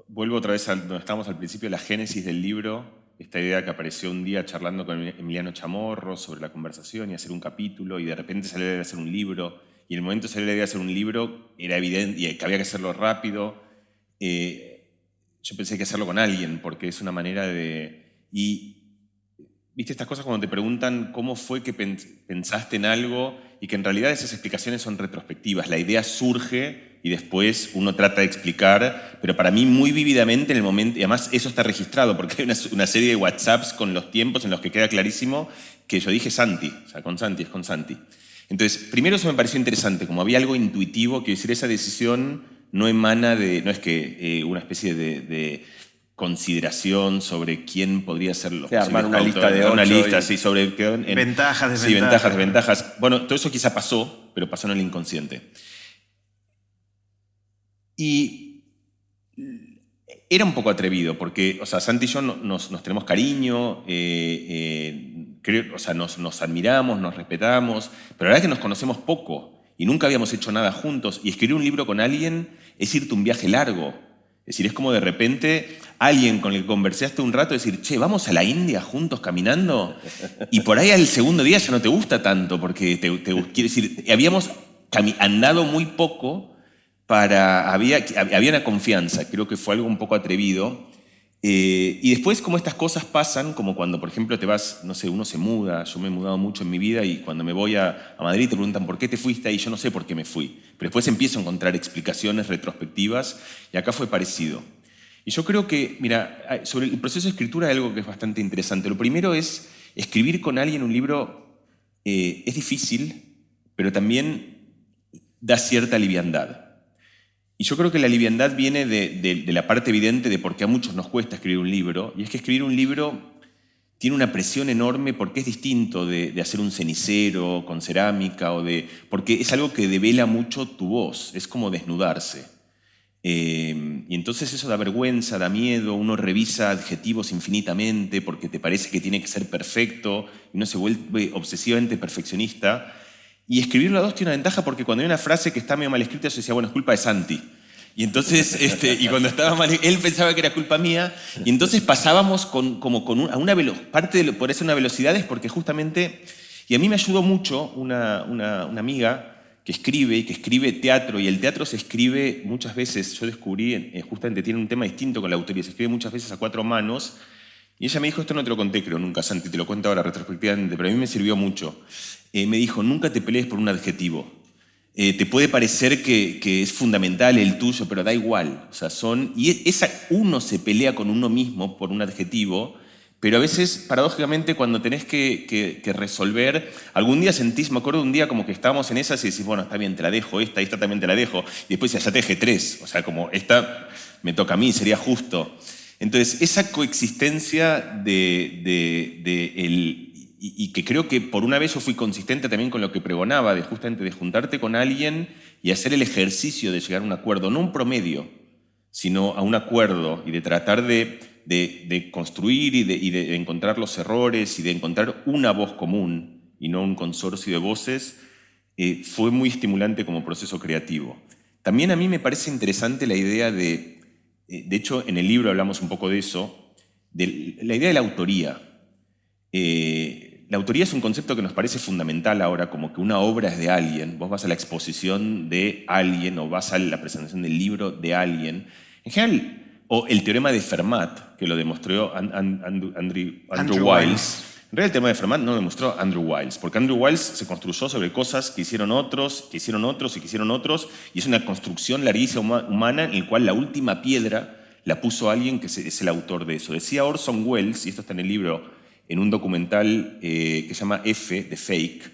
[SPEAKER 3] vuelvo otra vez a donde estábamos al principio, la génesis del libro, esta idea que apareció un día charlando con Emiliano Chamorro sobre la conversación y hacer un capítulo, y de repente salió la idea de hacer un libro, y en el momento de salir la idea de hacer un libro era evidente y que había que hacerlo rápido. Yo pensé que hacerlo con alguien, porque es una manera de... ¿Viste estas cosas cuando te preguntan cómo fue que pensaste en algo y que en realidad esas explicaciones son retrospectivas? La idea surge y después uno trata de explicar, pero para mí muy vívidamente en el momento, y además eso está registrado porque hay una serie de WhatsApps con los tiempos en los que queda clarísimo que yo dije Santi, o sea, con Santi, es con Santi. Entonces, primero eso me pareció interesante, como había algo intuitivo, que decir, esa decisión no emana de, no es que una especie de consideración sobre quién podría ser los
[SPEAKER 2] armar una lista de 8
[SPEAKER 3] una lista, sí, sobre
[SPEAKER 1] ventajas, desventajas.
[SPEAKER 3] Sí, ventajas, desventajas. Bueno, todo eso quizá pasó, pero pasó en el inconsciente. Y era un poco atrevido, porque, o sea, Santi y yo nos tenemos cariño, o sea, nos admiramos, nos respetamos, pero la verdad es que nos conocemos poco y nunca habíamos hecho nada juntos. Y escribir un libro con alguien es irte un viaje largo. Es decir, es como de repente alguien con el que conversaste un rato, decir, che, ¿vamos a la India juntos caminando? Y por ahí al segundo día ya no te gusta tanto, porque quiere decir, habíamos andado muy poco, había una confianza, creo que fue algo un poco atrevido. Y después, como estas cosas pasan, como cuando, por ejemplo, te vas, no sé, uno se muda, yo me he mudado mucho en mi vida y cuando me voy a Madrid te preguntan por qué te fuiste ahí, yo no sé por qué me fui, pero después empiezo a encontrar explicaciones retrospectivas y acá fue parecido. Y yo creo que, mira, sobre el proceso de escritura hay algo que es bastante interesante. Lo primero es, escribir con alguien un libro es difícil, pero también da cierta liviandad. Y yo creo que la liviandad viene de la parte evidente de por qué a muchos nos cuesta escribir un libro, y es que escribir un libro tiene una presión enorme porque es distinto de hacer un cenicero con cerámica, porque es algo que devela mucho tu voz, es como desnudarse. Y entonces eso da vergüenza, da miedo, uno revisa adjetivos infinitamente porque te parece que tiene que ser perfecto y uno se vuelve obsesivamente perfeccionista. Y escribirlo a dos tiene una ventaja porque cuando hay una frase que está medio mal escrita, yo decía, bueno, es culpa de Santi. Y entonces, y cuando estaba mal, él pensaba que era culpa mía, y entonces pasábamos a una velocidad, por eso una velocidad es porque justamente, y a mí me ayudó mucho una amiga que escribe teatro, y el teatro se escribe muchas veces, yo descubrí, justamente tiene un tema distinto con la autoría, se escribe muchas veces a 4 manos, y ella me dijo, esto no te lo conté creo nunca, Santi, te lo cuento ahora retrospectivamente, pero a mí me sirvió mucho. Me dijo, nunca te pelees por un adjetivo. Te puede parecer que es fundamental el tuyo, pero da igual. O sea, uno se pelea con uno mismo por un adjetivo, pero a veces, paradójicamente, cuando tenés que resolver, algún día sentís, me acuerdo de un día como que estábamos en esas y decís, bueno, está bien, te la dejo, esta también te la dejo, y después ya te dejé 3, o sea, como esta me toca a mí, sería justo. Entonces, esa coexistencia y que creo que por una vez yo fui consistente también con lo que pregonaba, justamente de juntarte con alguien y hacer el ejercicio de llegar a un acuerdo, no un promedio, sino a un acuerdo y de tratar de construir y de encontrar los errores y de encontrar una voz común y no un consorcio de voces, fue muy estimulante como proceso creativo. También a mí me parece interesante la idea de hecho en el libro hablamos un poco de eso, de la idea de la autoría. La autoría es un concepto que nos parece fundamental ahora, como que una obra es de alguien, vos vas a la exposición de alguien o vas a la presentación del libro de alguien. En general, o el teorema de Fermat, que lo demostró Andrew Wiles. En realidad el teorema de Fermat no lo demostró Andrew Wiles, porque Andrew Wiles se construyó sobre cosas que hicieron otros, que hicieron otros y que hicieron otros, y es una construcción larguísima humana en la cual la última piedra la puso alguien que es el autor de eso. Decía Orson Welles, y esto está en el libro, en un documental que se llama F, de Fake,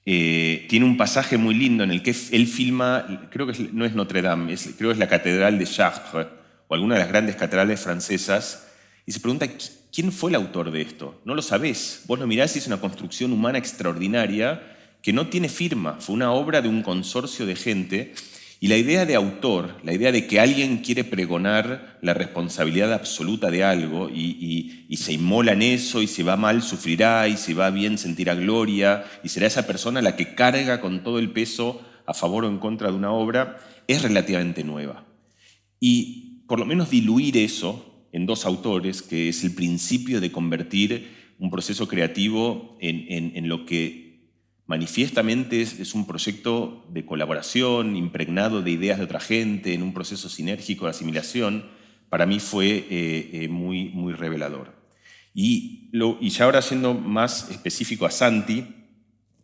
[SPEAKER 3] tiene un pasaje muy lindo en el que él filma, creo que no es Notre Dame, creo que es la Catedral de Chartres, o alguna de las grandes catedrales francesas, y se pregunta, ¿quién fue el autor de esto? No lo sabés. Vos lo mirás y es una construcción humana extraordinaria que no tiene firma. Fue una obra de un consorcio de gente. Y la idea de autor, la idea de que alguien quiere pregonar la responsabilidad absoluta de algo y se inmola en eso, y si va mal sufrirá, y si va bien sentirá gloria, y será esa persona la que carga con todo el peso a favor o en contra de una obra, es relativamente nueva. Y por lo menos diluir eso en 2 autores, que es el principio de convertir un proceso creativo en lo que manifiestamente es un proyecto de colaboración, impregnado de ideas de otra gente, en un proceso sinérgico de asimilación, para mí fue muy, muy revelador. Y ya ahora siendo más específico a Santi,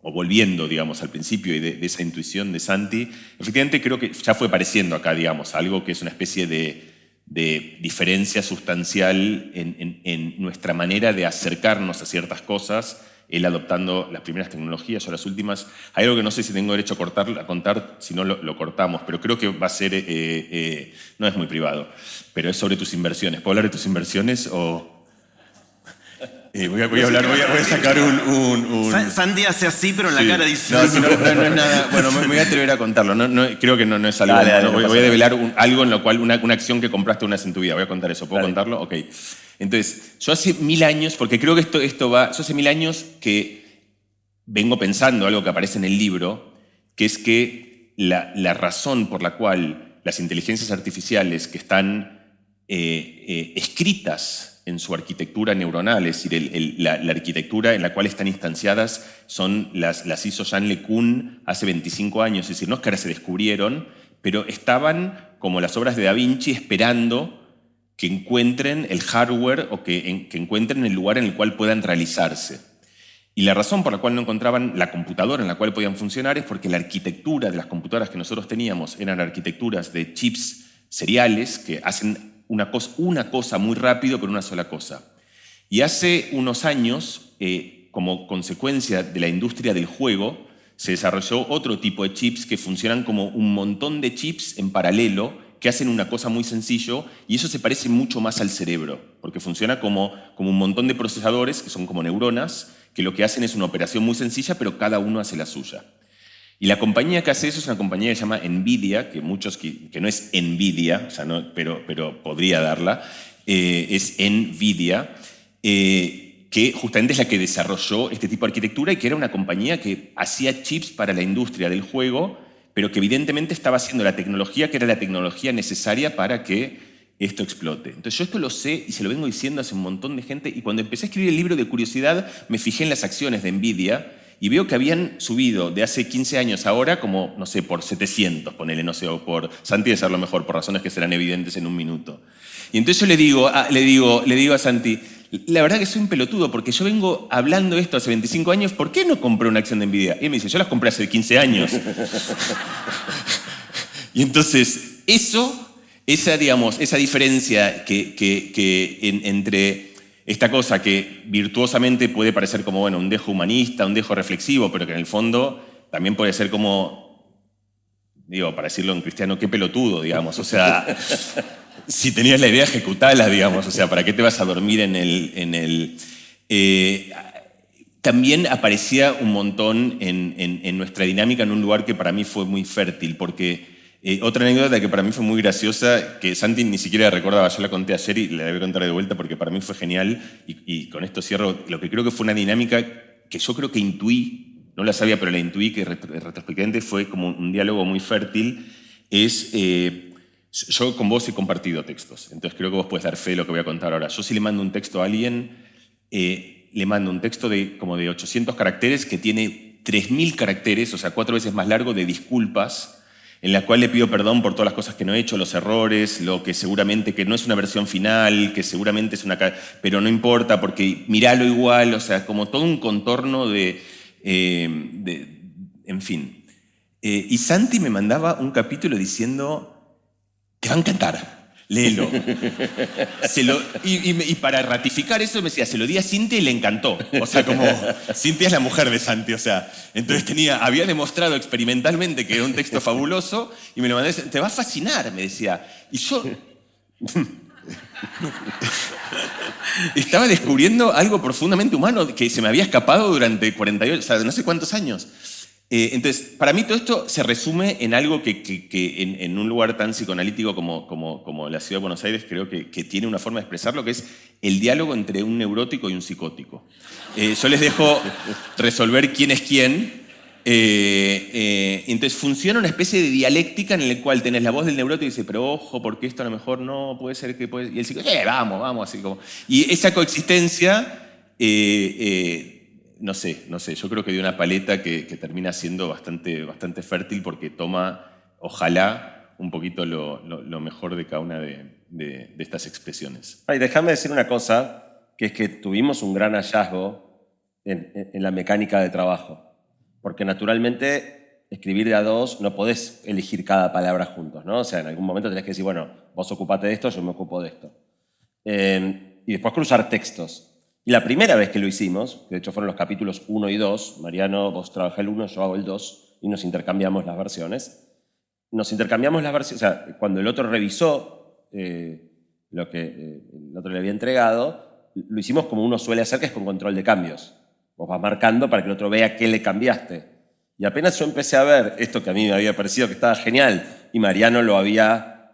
[SPEAKER 3] o volviendo, digamos, al principio y de esa intuición de Santi, efectivamente creo que ya fue pareciendo acá, digamos, algo que es una especie de diferencia sustancial en nuestra manera de acercarnos a ciertas cosas, él adoptando las primeras tecnologías, yo las últimas. Hay algo que no sé si tengo derecho a contar, si no lo cortamos, pero creo que va a ser, no es muy privado, pero es sobre tus inversiones. ¿Puedo hablar de tus inversiones o...? Voy a sacar un...
[SPEAKER 1] Santi hace así, pero en la cara dice...
[SPEAKER 3] No, no es nada... Bueno, me voy a atrever a contarlo. Creo que no es algo... Dale, voy a develar algo en lo cual... Una acción que compraste una vez en tu vida. Voy a contar eso. ¿Puedo contarlo? Ok. Entonces, yo hace 1000 años, porque creo que esto va... Yo hace 1000 años que vengo pensando algo que aparece en el libro, que es que la razón por la cual las inteligencias artificiales que están escritas en su arquitectura neuronal, es decir, la arquitectura en la cual están instanciadas las hizo Jean LeCun hace 25 años, es decir, no es que ahora se descubrieron, pero estaban como las obras de Da Vinci esperando que encuentren el hardware o que encuentren el lugar en el cual puedan realizarse. Y la razón por la cual no encontraban la computadora en la cual podían funcionar es porque la arquitectura de las computadoras que nosotros teníamos eran arquitecturas de chips seriales que hacen una cosa muy rápido por una sola cosa. Y hace unos años, como consecuencia de la industria del juego, se desarrolló otro tipo de chips que funcionan como un montón de chips en paralelo que hacen una cosa muy sencillo, y eso se parece mucho más al cerebro, porque funciona como un montón de procesadores, que son como neuronas, que lo que hacen es una operación muy sencilla, pero cada uno hace la suya. Y la compañía que hace eso es una compañía que se llama NVIDIA, que muchos, que no es NVIDIA, o sea, no, pero podría darla, es NVIDIA, que justamente es la que desarrolló este tipo de arquitectura y que era una compañía que hacía chips para la industria del juego, pero que evidentemente estaba haciendo la tecnología que era la tecnología necesaria para que esto explote. Entonces yo esto lo sé y se lo vengo diciendo hace un montón de gente, y cuando empecé a escribir el libro de curiosidad me fijé en las acciones de NVIDIA y veo que habían subido de hace 15 años ahora como, no sé, por 700, ponele, no sé, o por, Santi debe saberlo mejor, por razones que serán evidentes en un minuto. Y entonces yo le digo a Santi, la verdad que soy un pelotudo, porque yo vengo hablando esto hace 25 años, ¿por qué no compré una acción de NVIDIA? Y él me dice, yo las compré hace 15 años. Y entonces, esa diferencia entre esta cosa que virtuosamente puede parecer como, bueno, un dejo humanista, un dejo reflexivo, pero que en el fondo también puede ser como, digo, para decirlo en cristiano, qué pelotudo, digamos. O sea, si tenías la idea, ejecutala, digamos. O sea, ¿para qué te vas a dormir en el también aparecía un montón en nuestra dinámica en un lugar que para mí fue muy fértil, porque otra anécdota que para mí fue muy graciosa, que Santi ni siquiera recordaba, yo la conté ayer y la voy a contar de vuelta porque para mí fue genial, y con esto cierro, lo que creo que fue una dinámica que yo creo que intuí, no la sabía, pero la intuí, que retrospectivamente fue como un diálogo muy fértil, es, yo con vos he compartido textos, entonces creo que vos puedes dar fe de lo que voy a contar ahora. Yo si le mando un texto a alguien, le mando un texto como de 800 caracteres que tiene 3000 caracteres, o sea, 4 veces más largo, de disculpas, en la cual le pido perdón por todas las cosas que no he hecho, los errores, lo que seguramente que no es una versión final, que seguramente es una... pero no importa porque míralo igual, o sea, como todo un contorno en fin. Y Santi me mandaba un capítulo diciendo, te va a encantar, léelo. Y para ratificar eso me decía, se lo di a Cintia y le encantó. O sea, como Cintia es la mujer de Santi, o sea, entonces había demostrado experimentalmente que era un texto fabuloso y me lo mandé, te va a fascinar, me decía. Y yo estaba descubriendo algo profundamente humano que se me había escapado durante 48, o sea, no sé cuántos años. Entonces, para mí todo esto se resume en algo que en un lugar tan psicoanalítico como la ciudad de Buenos Aires creo que tiene una forma de expresarlo, que es el diálogo entre un neurótico y un psicótico. Yo les dejo resolver quién es quién. Entonces funciona una especie de dialéctica en la cual tenés la voz del neurótico y dice, pero ojo, porque esto a lo mejor no puede ser que puede... Y el psicótico, vamos, así como... Y esa coexistencia... No sé, yo creo que dio una paleta que termina siendo bastante fértil porque toma, ojalá, un poquito lo mejor de cada una de estas expresiones.
[SPEAKER 2] Y déjame decir una cosa, que es que tuvimos un gran hallazgo en la mecánica de trabajo, porque naturalmente escribir de a dos no podés elegir cada palabra juntos, ¿no? O sea, en algún momento tenés que decir, bueno, vos ocupate de esto, yo me ocupo de esto. Y después cruzar textos. Y la primera vez que lo hicimos, que de hecho fueron los capítulos 1 y 2, Mariano, vos trabajás el 1, yo hago el 2, y nos intercambiamos las versiones. O sea, cuando el otro revisó lo que el otro le había entregado, lo hicimos como uno suele hacer, que es con control de cambios. Vos vas marcando para que el otro vea qué le cambiaste. Y apenas yo empecé a ver esto que a mí me había parecido que estaba genial, y Mariano lo había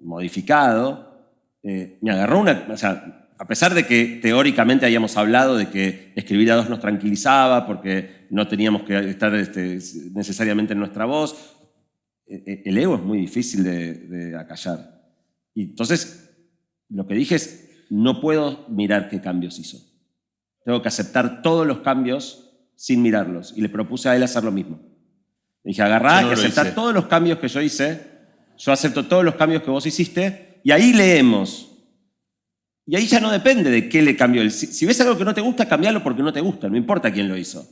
[SPEAKER 2] modificado, me agarró o sea, a pesar de que teóricamente habíamos hablado de que escribir a dos nos tranquilizaba porque no teníamos que estar necesariamente en nuestra voz, el ego es muy difícil de acallar. Y entonces lo que dije es, no puedo mirar qué cambios hizo. Tengo que aceptar todos los cambios sin mirarlos. Y le propuse a él hacer lo mismo. Le dije, agarrá y aceptar todos los cambios que yo hice, yo acepto todos los cambios que vos hiciste, y ahí leemos. Y ahí ya no depende de qué le cambió. Si ves algo que no te gusta, cambialo porque no te gusta, no importa quién lo hizo.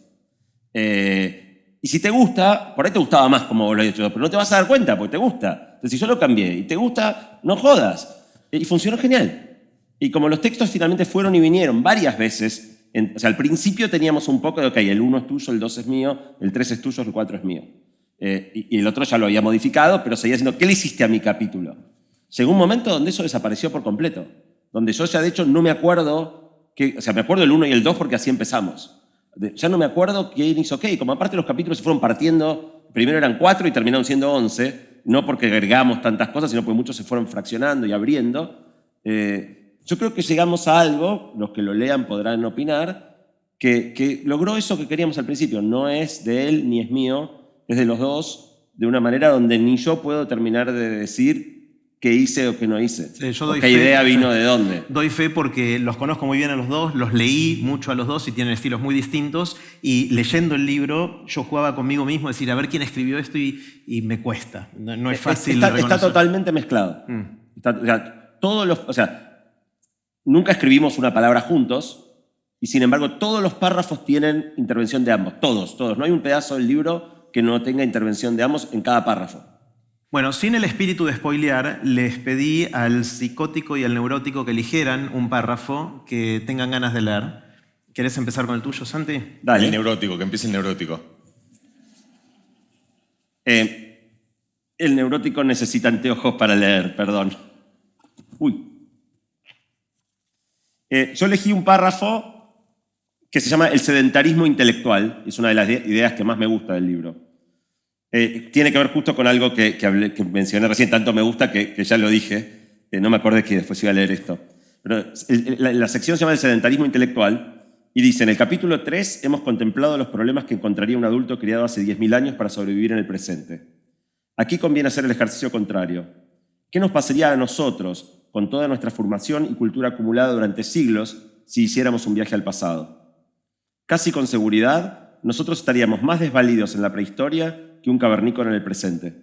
[SPEAKER 2] Y si te gusta, por ahí te gustaba más como vos lo has hecho, pero no te vas a dar cuenta porque te gusta. Entonces, si yo lo cambié y te gusta, no jodas. Y funcionó genial. Y como los textos finalmente fueron y vinieron varias veces, o sea, al principio teníamos un poco de, ok, el 1 es tuyo, el 2 es mío, el 3 es tuyo, el 4 es mío. Y el otro ya lo había modificado, pero seguía diciendo, ¿qué le hiciste a mi capítulo? Llegó un momento donde eso desapareció por completo. Donde yo ya de hecho no me acuerdo, o sea, me acuerdo el 1 y el 2 porque así empezamos. Ya no me acuerdo quién hizo qué. Como aparte los capítulos se fueron partiendo, primero eran 4 y terminaron siendo 11, no porque agregamos tantas cosas, sino porque muchos se fueron fraccionando y abriendo. Yo creo que llegamos a algo, los que lo lean podrán opinar, que logró eso que queríamos al principio. No es de él ni es mío, es de los dos, de una manera donde ni yo puedo terminar de decir qué hice o qué no hice.
[SPEAKER 1] Sí, yo
[SPEAKER 2] o
[SPEAKER 1] doy
[SPEAKER 2] qué
[SPEAKER 1] fe,
[SPEAKER 2] idea vino de dónde.
[SPEAKER 1] Doy fe porque los conozco muy bien a los dos, los leí mucho a los dos y tienen estilos muy distintos. Y leyendo el libro, yo jugaba conmigo mismo, decir, a ver quién escribió esto y me cuesta. No es fácil
[SPEAKER 2] Está totalmente mezclado. Nunca escribimos una palabra juntos y sin embargo todos los párrafos tienen intervención de ambos. Todos. No hay un pedazo del libro que no tenga intervención de ambos en cada párrafo.
[SPEAKER 1] Bueno, sin el espíritu de spoilear, les pedí al psicótico y al neurótico que eligieran un párrafo que tengan ganas de leer. ¿Querés empezar con el tuyo, Santi?
[SPEAKER 2] Dale.
[SPEAKER 3] El neurótico, que empiece el neurótico.
[SPEAKER 2] El neurótico necesita anteojos para leer, perdón. Yo elegí un párrafo que se llama El sedentarismo intelectual. Es una de las ideas que más me gusta del libro. Tiene que ver justo con algo que mencioné recién, tanto me gusta que ya lo dije. No me acordé que después iba a leer esto. Pero la sección se llama El sedentarismo intelectual y dice, en el capítulo 3 hemos contemplado los problemas que encontraría un adulto criado hace 10.000 años para sobrevivir en el presente. Aquí conviene hacer el ejercicio contrario. ¿Qué nos pasaría a nosotros con toda nuestra formación y cultura acumulada durante siglos si hiciéramos un viaje al pasado? Casi con seguridad, nosotros estaríamos más desvalidos en la prehistoria que un cavernícola en el presente.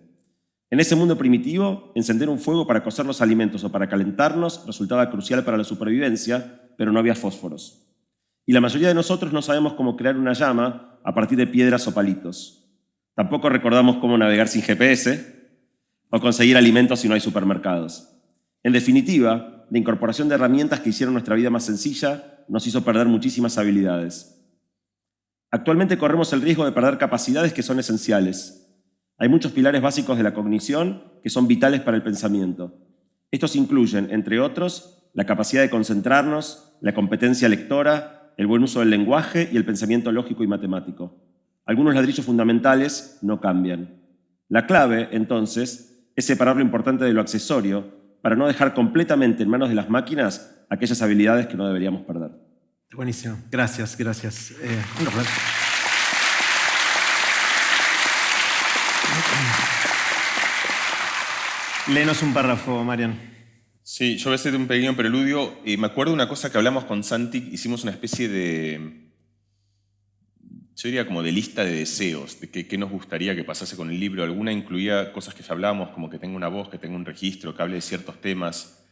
[SPEAKER 2] En ese mundo primitivo, encender un fuego para cocer los alimentos o para calentarnos resultaba crucial para la supervivencia, pero no había fósforos. Y la mayoría de nosotros no sabemos cómo crear una llama a partir de piedras o palitos. Tampoco recordamos cómo navegar sin GPS o conseguir alimentos si no hay supermercados. En definitiva, la incorporación de herramientas que hicieron nuestra vida más sencilla nos hizo perder muchísimas habilidades. Actualmente corremos el riesgo de perder capacidades que son esenciales. Hay muchos pilares básicos de la cognición que son vitales para el pensamiento. Estos incluyen, entre otros, la capacidad de concentrarnos, la competencia lectora, el buen uso del lenguaje y el pensamiento lógico y matemático. Algunos ladrillos fundamentales no cambian. La clave, entonces, es separar lo importante de lo accesorio para no dejar completamente en manos de las máquinas aquellas habilidades que no deberíamos perder.
[SPEAKER 1] Buenísimo. Gracias. Un aplauso. Léenos un párrafo, Marian.
[SPEAKER 3] Sí, yo voy a hacer un pequeño preludio. Me acuerdo de una cosa que hablamos con Santi, hicimos una especie de, yo diría como de lista de deseos, de qué nos gustaría que pasase con el libro. Alguna incluía cosas que ya hablábamos, como que tenga una voz, que tenga un registro, que hable de ciertos temas.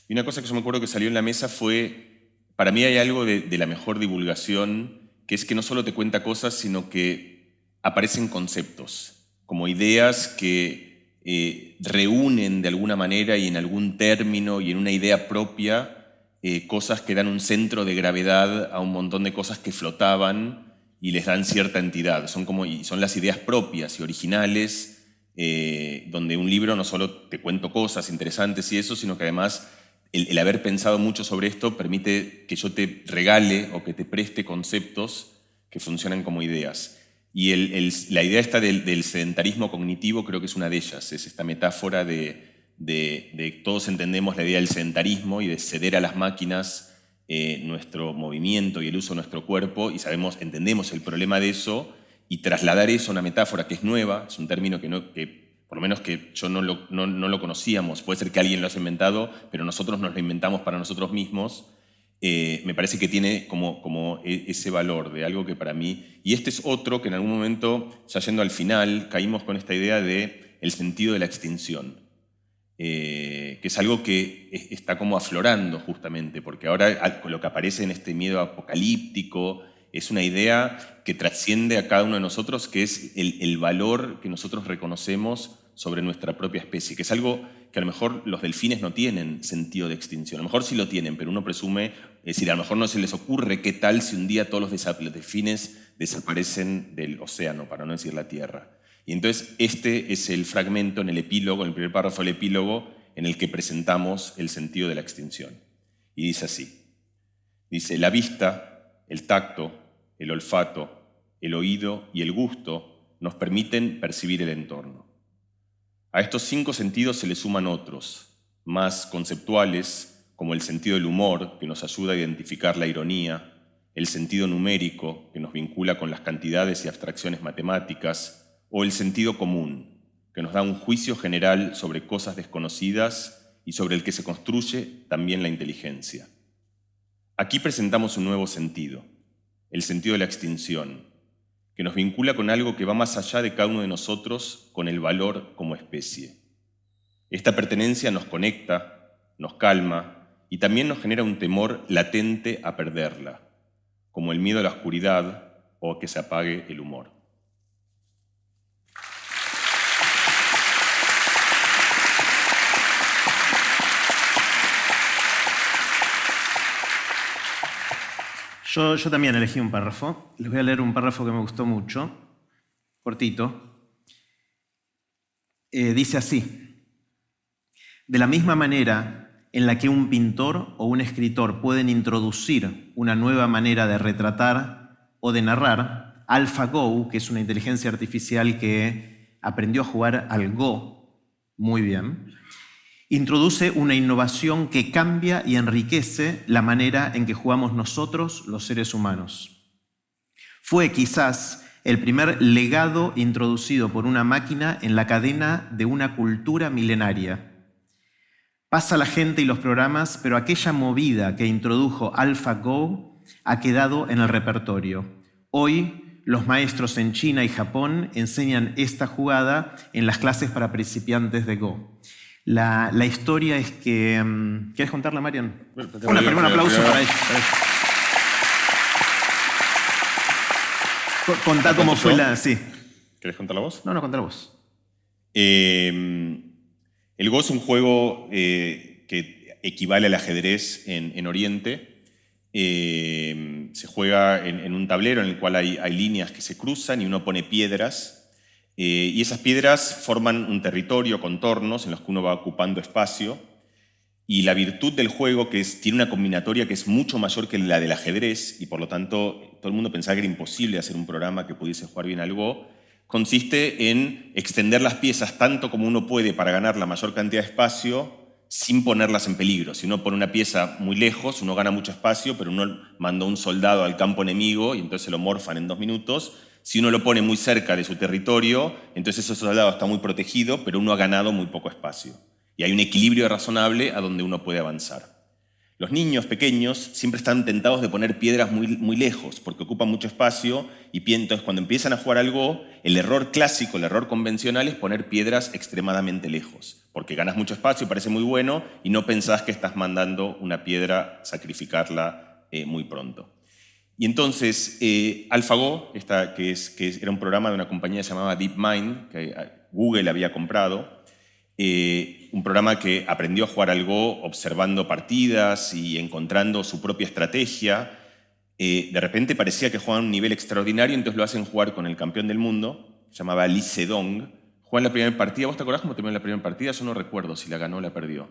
[SPEAKER 3] Y una cosa que yo me acuerdo que salió en la mesa fue, para mí hay algo de la mejor divulgación, que es que no solo te cuenta cosas, sino que aparecen conceptos, como ideas que reúnen de alguna manera y en algún término y en una idea propia cosas que dan un centro de gravedad a un montón de cosas que flotaban y les dan cierta entidad. Son las ideas propias y originales, donde un libro no solo te cuento cosas interesantes y eso, sino que además el haber pensado mucho sobre esto permite que yo te regale o que te preste conceptos que funcionan como ideas. Y la idea esta del sedentarismo cognitivo creo que es una de ellas. Es esta metáfora de todos entendemos la idea del sedentarismo y de ceder a las máquinas nuestro movimiento y el uso de nuestro cuerpo y entendemos el problema de eso y trasladar eso a una metáfora que es nueva, es un término que por lo menos que yo no lo conocíamos, puede ser que alguien lo haya inventado, pero nosotros nos lo inventamos para nosotros mismos, me parece que tiene como ese valor de algo que para mí... Y este es otro que en algún momento, ya yendo al final, caímos con esta idea de el sentido de la extinción, que es algo que está como aflorando justamente, porque ahora lo que aparece en este miedo apocalíptico es una idea que trasciende a cada uno de nosotros, que es el valor que nosotros reconocemos sobre nuestra propia especie, que es algo que a lo mejor los delfines no tienen sentido de extinción. A lo mejor sí lo tienen, pero uno presume, es decir, a lo mejor no se les ocurre qué tal si un día todos los delfines desaparecen del océano, para no decir la Tierra. Y entonces este es el fragmento en el epílogo, en el primer párrafo del epílogo, en el que presentamos el sentido de la extinción. Y dice así, dice, la vista, el tacto, el olfato, el oído y el gusto nos permiten percibir el entorno. A estos 5 sentidos se le suman otros, más conceptuales, como el sentido del humor, que nos ayuda a identificar la ironía, el sentido numérico, que nos vincula con las cantidades y abstracciones matemáticas, o el sentido común, que nos da un juicio general sobre cosas desconocidas y sobre el que se construye también la inteligencia. Aquí presentamos un nuevo sentido, el sentido de la extinción, que nos vincula con algo que va más allá de cada uno de nosotros, con el valor como especie. Esta pertenencia nos conecta, nos calma y también nos genera un temor latente a perderla, como el miedo a la oscuridad o a que se apague el humor.
[SPEAKER 1] Yo también elegí un párrafo. Les voy a leer un párrafo que me gustó mucho, cortito. Dice así: de la misma manera en la que un pintor o un escritor pueden introducir una nueva manera de retratar o de narrar, AlphaGo, que es una inteligencia artificial que aprendió a jugar al Go muy bien, introduce una innovación que cambia y enriquece la manera en que jugamos nosotros, los seres humanos. Fue quizás el primer legado introducido por una máquina en la cadena de una cultura milenaria. Pasa la gente y los programas, pero aquella movida que introdujo AlphaGo ha quedado en el repertorio. Hoy, los maestros en China y Japón enseñan esta jugada en las clases para principiantes de Go. La historia es que... ¿Quieres contarla, Marian? Primero un aplauso para ella. Contá cómo fue la... Sí.
[SPEAKER 3] ¿Querés contar la voz?
[SPEAKER 1] No, contá la voz.
[SPEAKER 3] El Go es un juego que equivale al ajedrez en Oriente. Se juega en un tablero en el cual hay líneas que se cruzan y uno pone piedras. Y esas piedras forman un territorio, contornos, en los que uno va ocupando espacio. Y la virtud del juego, que tiene una combinatoria que es mucho mayor que la del ajedrez, y por lo tanto todo el mundo pensaba que era imposible hacer un programa que pudiese jugar bien al Go, consiste en extender las piezas tanto como uno puede para ganar la mayor cantidad de espacio sin ponerlas en peligro. Si uno pone una pieza muy lejos, uno gana mucho espacio, pero uno manda un soldado al campo enemigo y entonces se lo morfan en 2 minutos. Si uno lo pone muy cerca de su territorio, entonces ese soldado está muy protegido, pero uno ha ganado muy poco espacio. Y hay un equilibrio razonable a donde uno puede avanzar. Los niños pequeños siempre están tentados de poner piedras muy lejos, porque ocupan mucho espacio, y entonces cuando empiezan a jugar al Go, el error clásico, el error convencional es poner piedras extremadamente lejos, porque ganas mucho espacio, parece muy bueno, y no pensás que estás mandando una piedra, sacrificarla muy pronto. Y entonces, AlphaGo, que era un programa de una compañía llamada DeepMind, que Google había comprado, un programa que aprendió a jugar al Go observando partidas y encontrando su propia estrategia. De repente parecía que jugaban a un nivel extraordinario, entonces lo hacen jugar con el campeón del mundo, se llamaba Lee Sedong. Juegan la primera partida. ¿Vos te acordás cómo terminó la primera partida? Yo no recuerdo si la ganó o la perdió.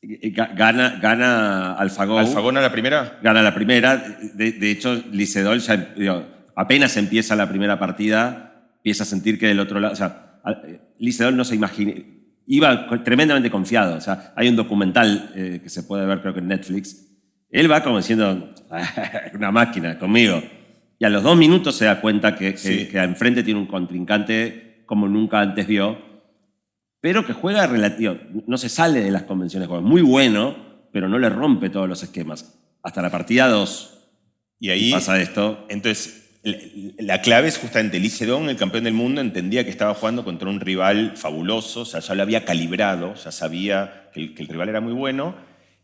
[SPEAKER 2] Gana AlphaGo.
[SPEAKER 3] ¿AlphaGo gana la primera?
[SPEAKER 2] Gana la primera. De hecho, Lee Sedol apenas empieza la primera partida, empieza a sentir que del otro lado... O sea, Lee Sedol no se imagina... Iba tremendamente confiado. O sea, hay un documental que se puede ver, creo que en Netflix. Él va como diciendo, una máquina, conmigo. Y a los 2 minutos se da cuenta que enfrente tiene un contrincante como nunca antes vio, pero que juega relativo, no se sale de las convenciones de juego. Muy bueno, pero no le rompe todos los esquemas. Hasta la partida 2
[SPEAKER 3] y ahí
[SPEAKER 2] pasa esto.
[SPEAKER 3] Entonces, la clave es justamente Lee Sedong, el campeón del mundo, entendía que estaba jugando contra un rival fabuloso, o sea, ya lo había calibrado, ya sabía que el rival era muy bueno,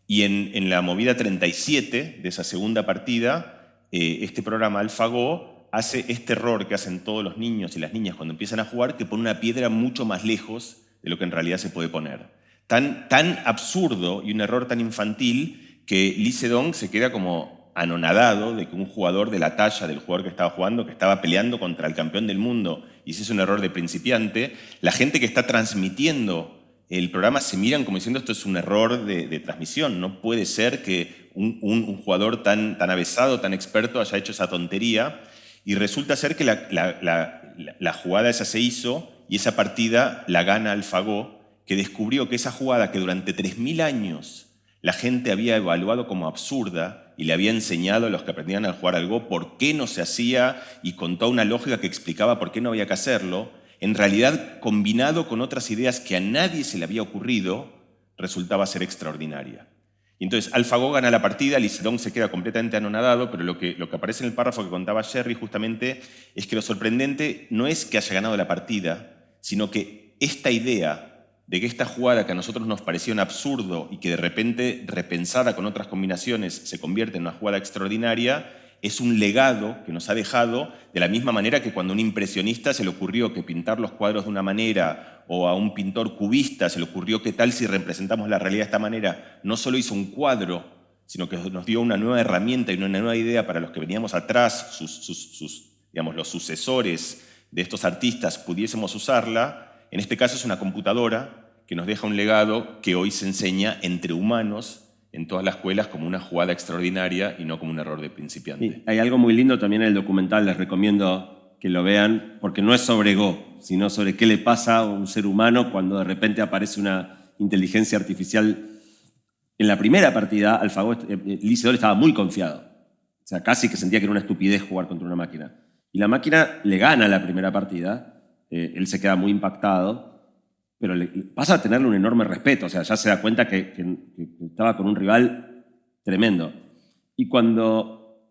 [SPEAKER 3] y en la movida 37 de esa segunda partida, este programa AlphaGo hace este error que hacen todos los niños y las niñas cuando empiezan a jugar, que pone una piedra mucho más lejos de lo que en realidad se puede poner. Tan absurdo y un error tan infantil que Lee Sedong se queda como anonadado de que un jugador de la talla del jugador que estaba jugando, que estaba peleando contra el campeón del mundo, hiciese un error de principiante. La gente que está transmitiendo el programa se miran como diciendo esto es un error de transmisión. No puede ser que un jugador tan avesado, tan experto haya hecho esa tontería. Y resulta ser que la jugada esa se hizo y esa partida la gana AlphaGo, que descubrió que esa jugada que durante 3000 años la gente había evaluado como absurda y le había enseñado a los que aprendían a jugar al Go por qué no se hacía y contó una lógica que explicaba por qué no había que hacerlo, en realidad combinado con otras ideas que a nadie se le había ocurrido, resultaba ser extraordinaria. Y entonces AlphaGo gana la partida, Lee Sedol se queda completamente anonadado, pero lo que aparece en el párrafo que contaba Jerry justamente es que lo sorprendente no es que haya ganado la partida, sino que esta idea de que esta jugada que a nosotros nos parecía un absurdo y que de repente, repensada con otras combinaciones, se convierte en una jugada extraordinaria, es un legado que nos ha dejado de la misma manera que cuando a un impresionista se le ocurrió que pintar los cuadros de una manera o a un pintor cubista se le ocurrió que tal si representamos la realidad de esta manera, no solo hizo un cuadro, sino que nos dio una nueva herramienta y una nueva idea para los que veníamos atrás, los sucesores de estos artistas, pudiésemos usarla. En este caso es una computadora que nos deja un legado que hoy se enseña entre humanos en todas las escuelas como una jugada extraordinaria y no como un error de principiante.
[SPEAKER 2] Sí, hay algo muy lindo también en el documental, les recomiendo que lo vean, porque no es sobre Go, sino sobre qué le pasa a un ser humano cuando de repente aparece una inteligencia artificial. En la primera partida, AlphaGo, Lee Sedol estaba muy confiado. O sea, casi que sentía que era una estupidez jugar contra una máquina. Y la máquina le gana la primera partida, él se queda muy impactado, pero le pasa a tenerle un enorme respeto, o sea, ya se da cuenta que estaba con un rival tremendo. Y cuando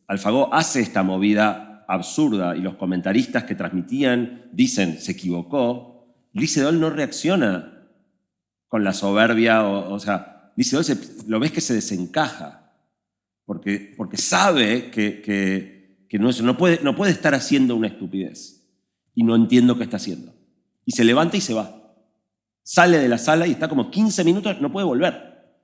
[SPEAKER 2] AlphaGo hace esta movida absurda y los comentaristas que transmitían dicen se equivocó, Lee Sedol no reacciona con la soberbia, o sea, Lee Sedol lo ves que se desencaja, porque sabe que no puede estar haciendo una estupidez y no entiendo qué está haciendo. Y se levanta y se va. Sale de la sala y está como 15 minutos, no puede volver.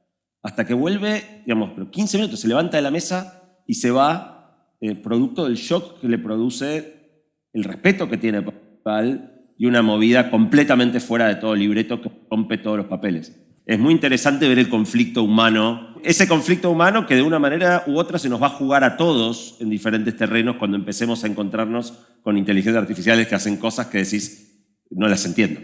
[SPEAKER 2] Hasta que vuelve, pero 15 minutos, se levanta de la mesa y se va, producto del shock que le produce el respeto que tiene Pal y una movida completamente fuera de todo libreto que rompe todos los papeles. Es muy interesante ver el conflicto humano, ese conflicto humano que de una manera u otra se nos va a jugar a todos en diferentes terrenos cuando empecemos a encontrarnos con inteligencias artificiales que hacen cosas que decís, no las entiendo.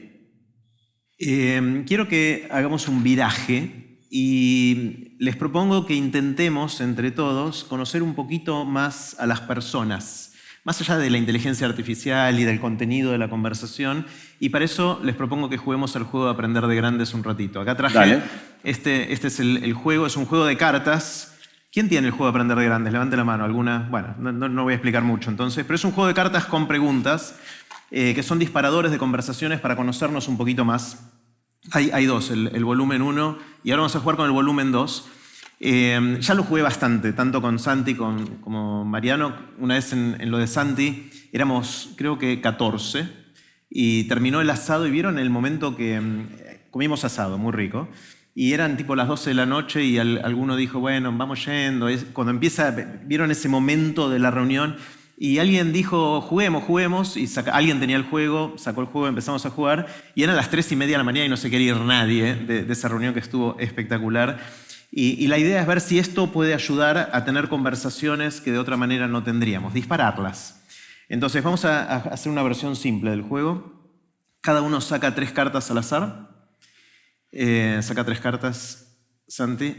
[SPEAKER 1] Quiero que hagamos un viraje y les propongo que intentemos entre todos conocer un poquito más a las personas, más allá de la inteligencia artificial y del contenido de la conversación, y para eso les propongo que juguemos al juego de Aprender de Grandes un ratito. Acá traje,
[SPEAKER 2] Dale.
[SPEAKER 1] Este es el juego, es un juego de cartas. ¿Quién tiene el juego de Aprender de Grandes? Levante la mano. ¿Alguna? Bueno, no voy a explicar mucho entonces, pero es un juego de cartas con preguntas que son disparadores de conversaciones para conocernos un poquito más. Hay dos, el volumen 1 y ahora vamos a jugar con el volumen 2. Ya lo jugué bastante, tanto con Santi como Mariano. Una vez en lo de Santi éramos creo que 14 y terminó el asado y vieron el momento que comimos asado, muy rico. Y eran tipo las 12 de la noche y alguno dijo, bueno, vamos yendo. Cuando empieza, vieron ese momento de la reunión y alguien dijo, juguemos, y alguien tenía el juego, sacó el juego, empezamos a jugar, y eran las 3:30 de la mañana y no se quería ir nadie de esa reunión que estuvo espectacular. Y la idea es ver si esto puede ayudar a tener conversaciones que de otra manera no tendríamos, dispararlas. Entonces vamos a hacer una versión simple del juego. Cada uno saca 3 cartas al azar. Saca 3 cartas, Santi.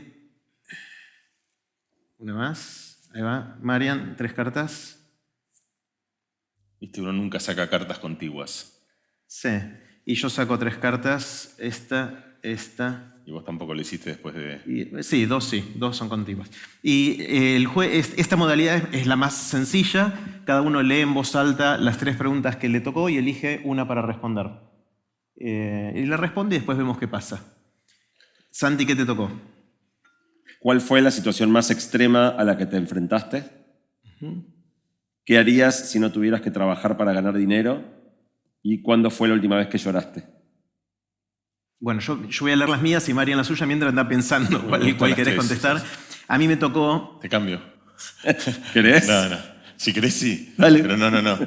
[SPEAKER 1] Una más, ahí va. Marian, 3 cartas.
[SPEAKER 3] Viste, uno nunca saca cartas contiguas.
[SPEAKER 1] Sí, y yo saco 3 cartas, esta.
[SPEAKER 3] Y vos tampoco lo hiciste después de...
[SPEAKER 1] Sí, 2 son contiguas. Y esta modalidad es la más sencilla. Cada uno lee en voz alta las 3 preguntas que le tocó y elige una para responder. Y la responde y después vemos qué pasa. Santi, ¿qué te tocó?
[SPEAKER 2] ¿Cuál fue la situación más extrema a la que te enfrentaste? ¿Qué harías si no tuvieras que trabajar para ganar dinero? ¿Y cuándo fue la última vez que lloraste?
[SPEAKER 1] Bueno, yo voy a leer las mías y Marian las suyas mientras anda pensando cuál querés contestar. A mí me tocó...
[SPEAKER 3] Te cambio.
[SPEAKER 2] ¿Querés?
[SPEAKER 3] No. Si querés, sí.
[SPEAKER 2] Dale.
[SPEAKER 3] Pero no.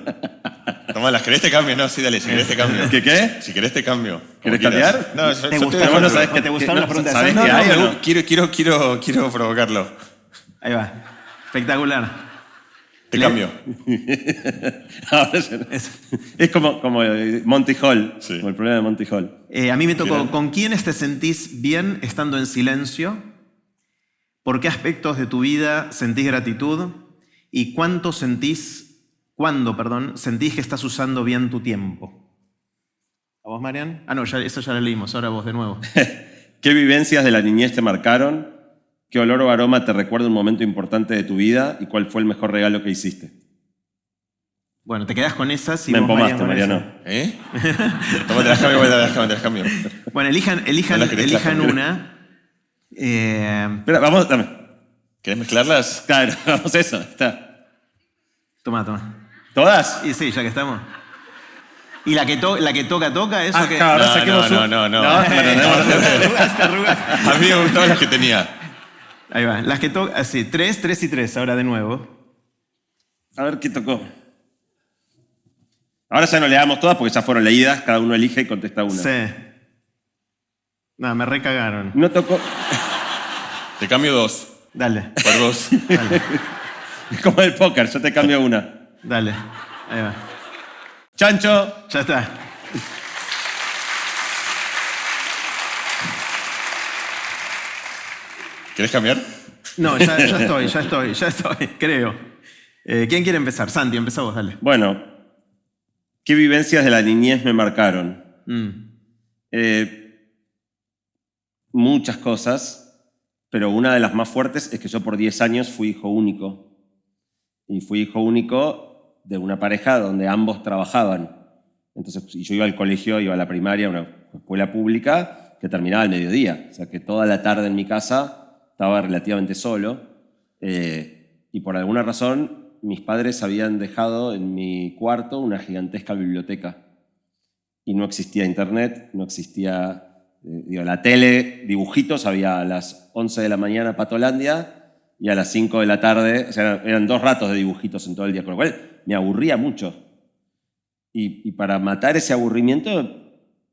[SPEAKER 3] Tomalas, ¿querés te cambio? No, sí, dale, si querés te cambio.
[SPEAKER 2] ¿Qué?
[SPEAKER 3] Si querés te cambio.
[SPEAKER 2] ¿Querés
[SPEAKER 3] Como quieras.
[SPEAKER 2] cambiar?
[SPEAKER 3] No,
[SPEAKER 1] ¿Te
[SPEAKER 3] yo
[SPEAKER 1] gustaron,
[SPEAKER 2] bueno, sabés que-
[SPEAKER 1] ¿te gustaron las preguntas de
[SPEAKER 2] ¿sabés
[SPEAKER 1] Santi?
[SPEAKER 2] qué hay o no?
[SPEAKER 3] Quiero provocarlo.
[SPEAKER 1] Ahí va. Espectacular.
[SPEAKER 3] Te cambio.
[SPEAKER 2] Ahora es como Monty Hall,
[SPEAKER 3] Sí.
[SPEAKER 2] como el problema de Monty Hall.
[SPEAKER 1] A mí me tocó,
[SPEAKER 3] Bien.
[SPEAKER 1] ¿con quiénes te sentís bien estando en silencio? ¿Por qué aspectos de tu vida sentís gratitud? ¿Y cuándo sentís que estás usando bien tu tiempo? ¿A vos, Marian? Ah, no, eso ya lo leímos, ahora vos de nuevo.
[SPEAKER 2] ¿Qué vivencias de la niñez te marcaron? ¿Qué olor o aroma te recuerda un momento importante de tu vida? ¿Y cuál fue el mejor regalo que hiciste?
[SPEAKER 1] Bueno, te quedás con esas y
[SPEAKER 2] Me
[SPEAKER 1] vos,
[SPEAKER 2] empomaste,
[SPEAKER 1] con
[SPEAKER 2] Mariano.
[SPEAKER 1] esa.
[SPEAKER 3] ¿Eh? Tómate las cambio, te las cambio.
[SPEAKER 1] Bueno, elijan
[SPEAKER 3] No las querés
[SPEAKER 1] elijan
[SPEAKER 3] claro.
[SPEAKER 1] una.
[SPEAKER 2] Espera, vamos, dame.
[SPEAKER 3] ¿Querés mezclarlas?
[SPEAKER 2] Claro, vamos a eso. Está.
[SPEAKER 1] Toma.
[SPEAKER 2] ¿Todas?
[SPEAKER 1] Y sí, ya que estamos. ¿Y la que toca, eso que...?
[SPEAKER 2] Ahora
[SPEAKER 3] No,
[SPEAKER 2] saquemos
[SPEAKER 3] no,
[SPEAKER 2] un-
[SPEAKER 3] no.
[SPEAKER 1] Te arrugaste.
[SPEAKER 3] A mí me gustaban las que tenía.
[SPEAKER 1] Ahí va. Las que tocan, así, 3 y 3, ahora de nuevo.
[SPEAKER 2] A ver qué tocó. Ahora ya no le damos todas porque ya fueron leídas, cada uno elige y contesta una.
[SPEAKER 1] Sí. No, me recagaron.
[SPEAKER 2] No tocó.
[SPEAKER 3] Te cambio 2.
[SPEAKER 1] Dale,
[SPEAKER 3] Por 2.
[SPEAKER 1] dale,
[SPEAKER 2] Es como el póker, yo te cambio una.
[SPEAKER 1] dale. Ahí va.
[SPEAKER 2] Chancho.
[SPEAKER 1] Ya está.
[SPEAKER 3] ¿Querés cambiar?
[SPEAKER 1] No, ya estoy, creo. ¿Quién quiere empezar? Santi, empezá vos, dale.
[SPEAKER 2] Bueno, ¿qué vivencias de la niñez me marcaron? Muchas cosas, pero una de las más fuertes es que yo por 10 años fui hijo único. Y fui hijo único de una pareja donde ambos trabajaban. Entonces, y yo iba al colegio, iba a la primaria, a una escuela pública que terminaba al mediodía. O sea que toda la tarde en mi casa estaba relativamente solo. Y por alguna razón, mis padres habían dejado en mi cuarto una gigantesca biblioteca. Y no existía internet, no existía la tele, dibujitos, había a las 11 de la mañana Patolandia y a las 5 de la tarde, o sea, eran 2 ratos de dibujitos en todo el día, con lo cual me aburría mucho. Y para matar ese aburrimiento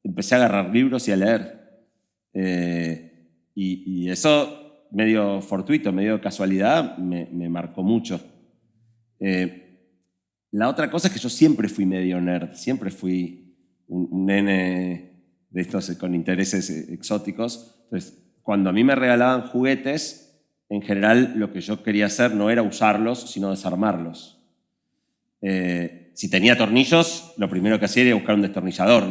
[SPEAKER 2] empecé a agarrar libros y a leer. Y eso, medio fortuito, medio casualidad, me marcó mucho. La otra cosa es que yo siempre fui medio nerd, siempre fui un nene de estos con intereses exóticos. Entonces, cuando a mí me regalaban juguetes, en general lo que yo quería hacer no era usarlos, sino desarmarlos. Si tenía tornillos, lo primero que hacía era buscar un destornillador,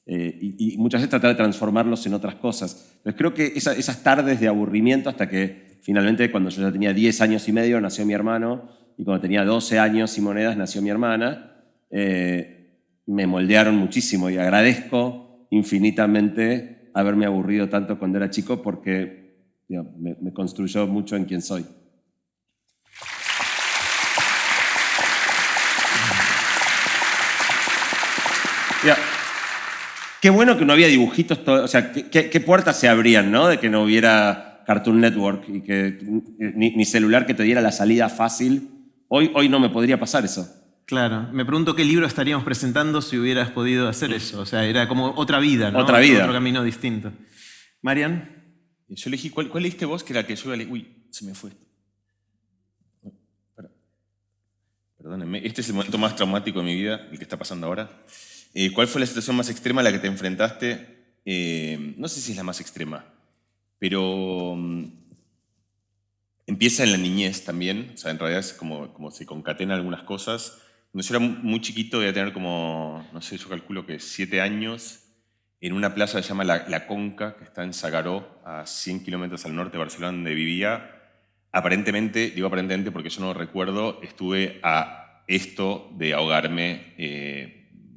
[SPEAKER 2] y muchas veces tratar de transformarlos en otras cosas. Entonces, creo que esas tardes de aburrimiento, hasta que finalmente cuando yo ya tenía 10 años y medio nació mi hermano, y cuando tenía 12 años y monedas nació mi hermana, me moldearon muchísimo y agradezco infinitamente haberme aburrido tanto cuando era chico porque me construyó mucho en quien soy. Qué bueno que no había dibujitos, o sea, qué puertas se abrían, ¿no? De que no hubiera Cartoon Network y que ni celular que te diera la salida fácil. Hoy no me podría pasar eso.
[SPEAKER 1] Claro, me pregunto qué libro estaríamos presentando si hubieras podido hacer eso. O sea, era como otra vida, ¿no?
[SPEAKER 2] Otra vida.
[SPEAKER 1] Otro camino distinto. Marian.
[SPEAKER 3] Yo elegí, ¿cuál leíste vos? Que era que yo iba a leer. Uy, se me fue. Perdónenme, este es el momento más traumático de mi vida, el que está pasando ahora. ¿Cuál fue la situación más extrema a la que te enfrentaste? No sé si es la más extrema, pero empieza en la niñez también. O sea, en realidad es como se concatenan algunas cosas. Cuando yo era muy chiquito, debía tener como, no sé, yo calculo que 7 años, en una plaza que se llama La Conca, que está en Sagaró, a 100 kilómetros al norte de Barcelona, donde vivía. Aparentemente, digo aparentemente porque yo no recuerdo, estuve a esto de ahogarme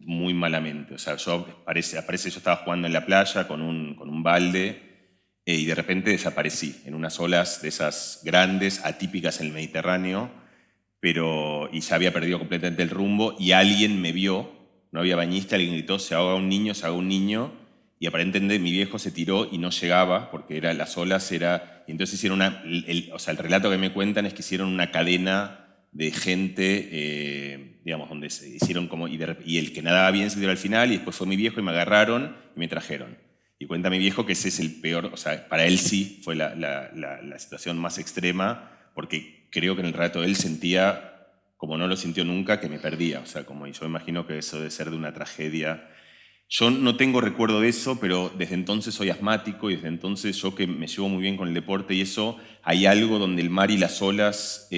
[SPEAKER 3] muy malamente. O sea, parece yo estaba jugando en la playa con un balde y de repente desaparecí en unas olas de esas grandes, atípicas en el Mediterráneo, y ya había perdido completamente el rumbo y alguien me vio, no había bañista, alguien gritó, se ahoga un niño, y aparentemente mi viejo se tiró y no llegaba porque las olas y entonces hicieron el relato que me cuentan es que hicieron una cadena de gente, digamos, donde se hicieron como... Y el que nadaba bien se dio al final, y después fue mi viejo y me agarraron y me trajeron. Y cuenta mi viejo que ese es el peor, o sea, para él sí fue la situación más extrema, porque creo que en el relato él sentía, como no lo sintió nunca, que me perdía. O sea, como yo imagino que eso debe ser de una tragedia. Yo no tengo recuerdo de eso, pero desde entonces soy asmático y desde entonces yo que me llevo muy bien con el deporte y eso, hay algo donde el mar y las olas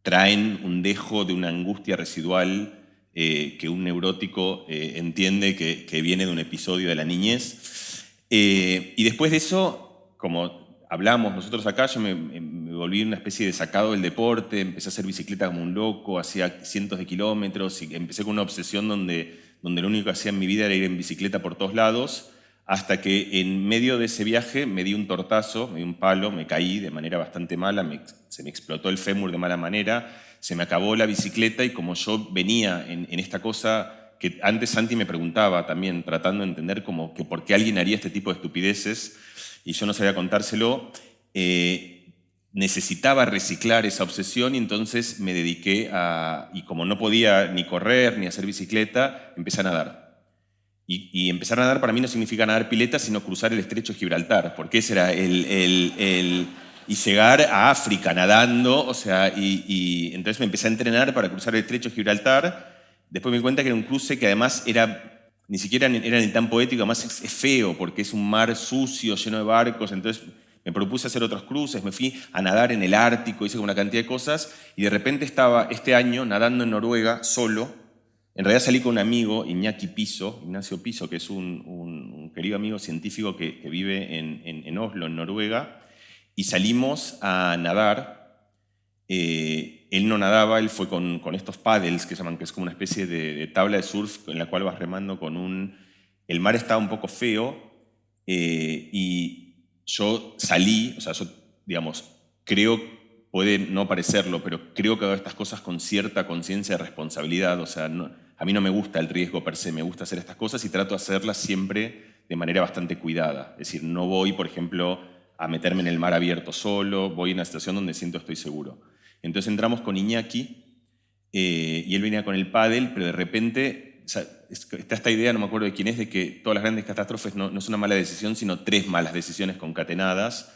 [SPEAKER 3] traen un dejo de una angustia residual que un neurótico entiende que viene de un episodio de la niñez. Y después de eso, como hablamos nosotros acá, yo me volví una especie de sacado del deporte, empecé a hacer bicicleta como un loco, hacía cientos de kilómetros y empecé con una obsesión donde lo único que hacía en mi vida era ir en bicicleta por todos lados, hasta que en medio de ese viaje me di un tortazo, me di un palo, me caí de manera bastante mala, se me explotó el fémur de mala manera, se me acabó la bicicleta y como yo venía en esta cosa que antes Santi me preguntaba también, tratando de entender como que por qué alguien haría este tipo de estupideces y yo no sabía contárselo, necesitaba reciclar esa obsesión y entonces me dediqué y como no podía ni correr ni hacer bicicleta, empecé a nadar. Y empezar a nadar para mí no significa nadar pileta, sino cruzar el estrecho de Gibraltar, porque ese era y llegar a África nadando, o sea, y entonces me empecé a entrenar para cruzar el estrecho de Gibraltar. Después me di cuenta que era un cruce que además ni siquiera era ni tan poético, además es feo, porque es un mar sucio, lleno de barcos, entonces me propuse hacer otros cruces, me fui a nadar en el Ártico, hice una cantidad de cosas, y de repente estaba este año nadando en Noruega, solo. En realidad salí con un amigo, Ignacio Piso, que es un querido amigo científico que vive en Oslo, en Noruega, y salimos a nadar. Él no nadaba, él fue con estos paddles que llaman, que es como una especie de tabla de surf en la cual vas remando El mar estaba un poco feo y yo salí, o sea, yo, digamos, puede no parecerlo, pero creo que hago estas cosas con cierta conciencia de responsabilidad, o sea, a mí no me gusta el riesgo per se, me gusta hacer estas cosas y trato de hacerlas siempre de manera bastante cuidada. Es decir, no voy, por ejemplo, a meterme en el mar abierto solo, voy a una situación donde siento estoy seguro. Entonces entramos con Iñaki y él venía con el pádel, pero de repente, o sea, está esta idea, no me acuerdo de quién es, de que todas las grandes catástrofes no es una mala decisión, sino 3 malas decisiones concatenadas.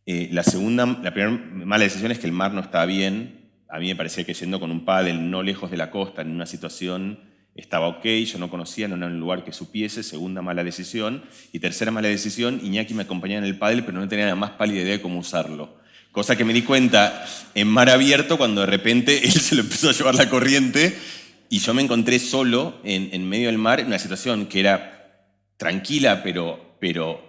[SPEAKER 3] La primera mala decisión es que el mar no estaba bien. A mí me parecía que yendo con un pádel no lejos de la costa, en una situación, estaba ok, yo no conocía, no era un lugar que supiese. Segunda mala decisión. Y tercera mala decisión, Iñaki me acompañaba en el pádel, pero no tenía la más pálida idea de cómo usarlo. Cosa que me di cuenta en mar abierto cuando de repente él se lo empezó a llevar la corriente y yo me encontré solo en medio del mar en una situación que era tranquila pero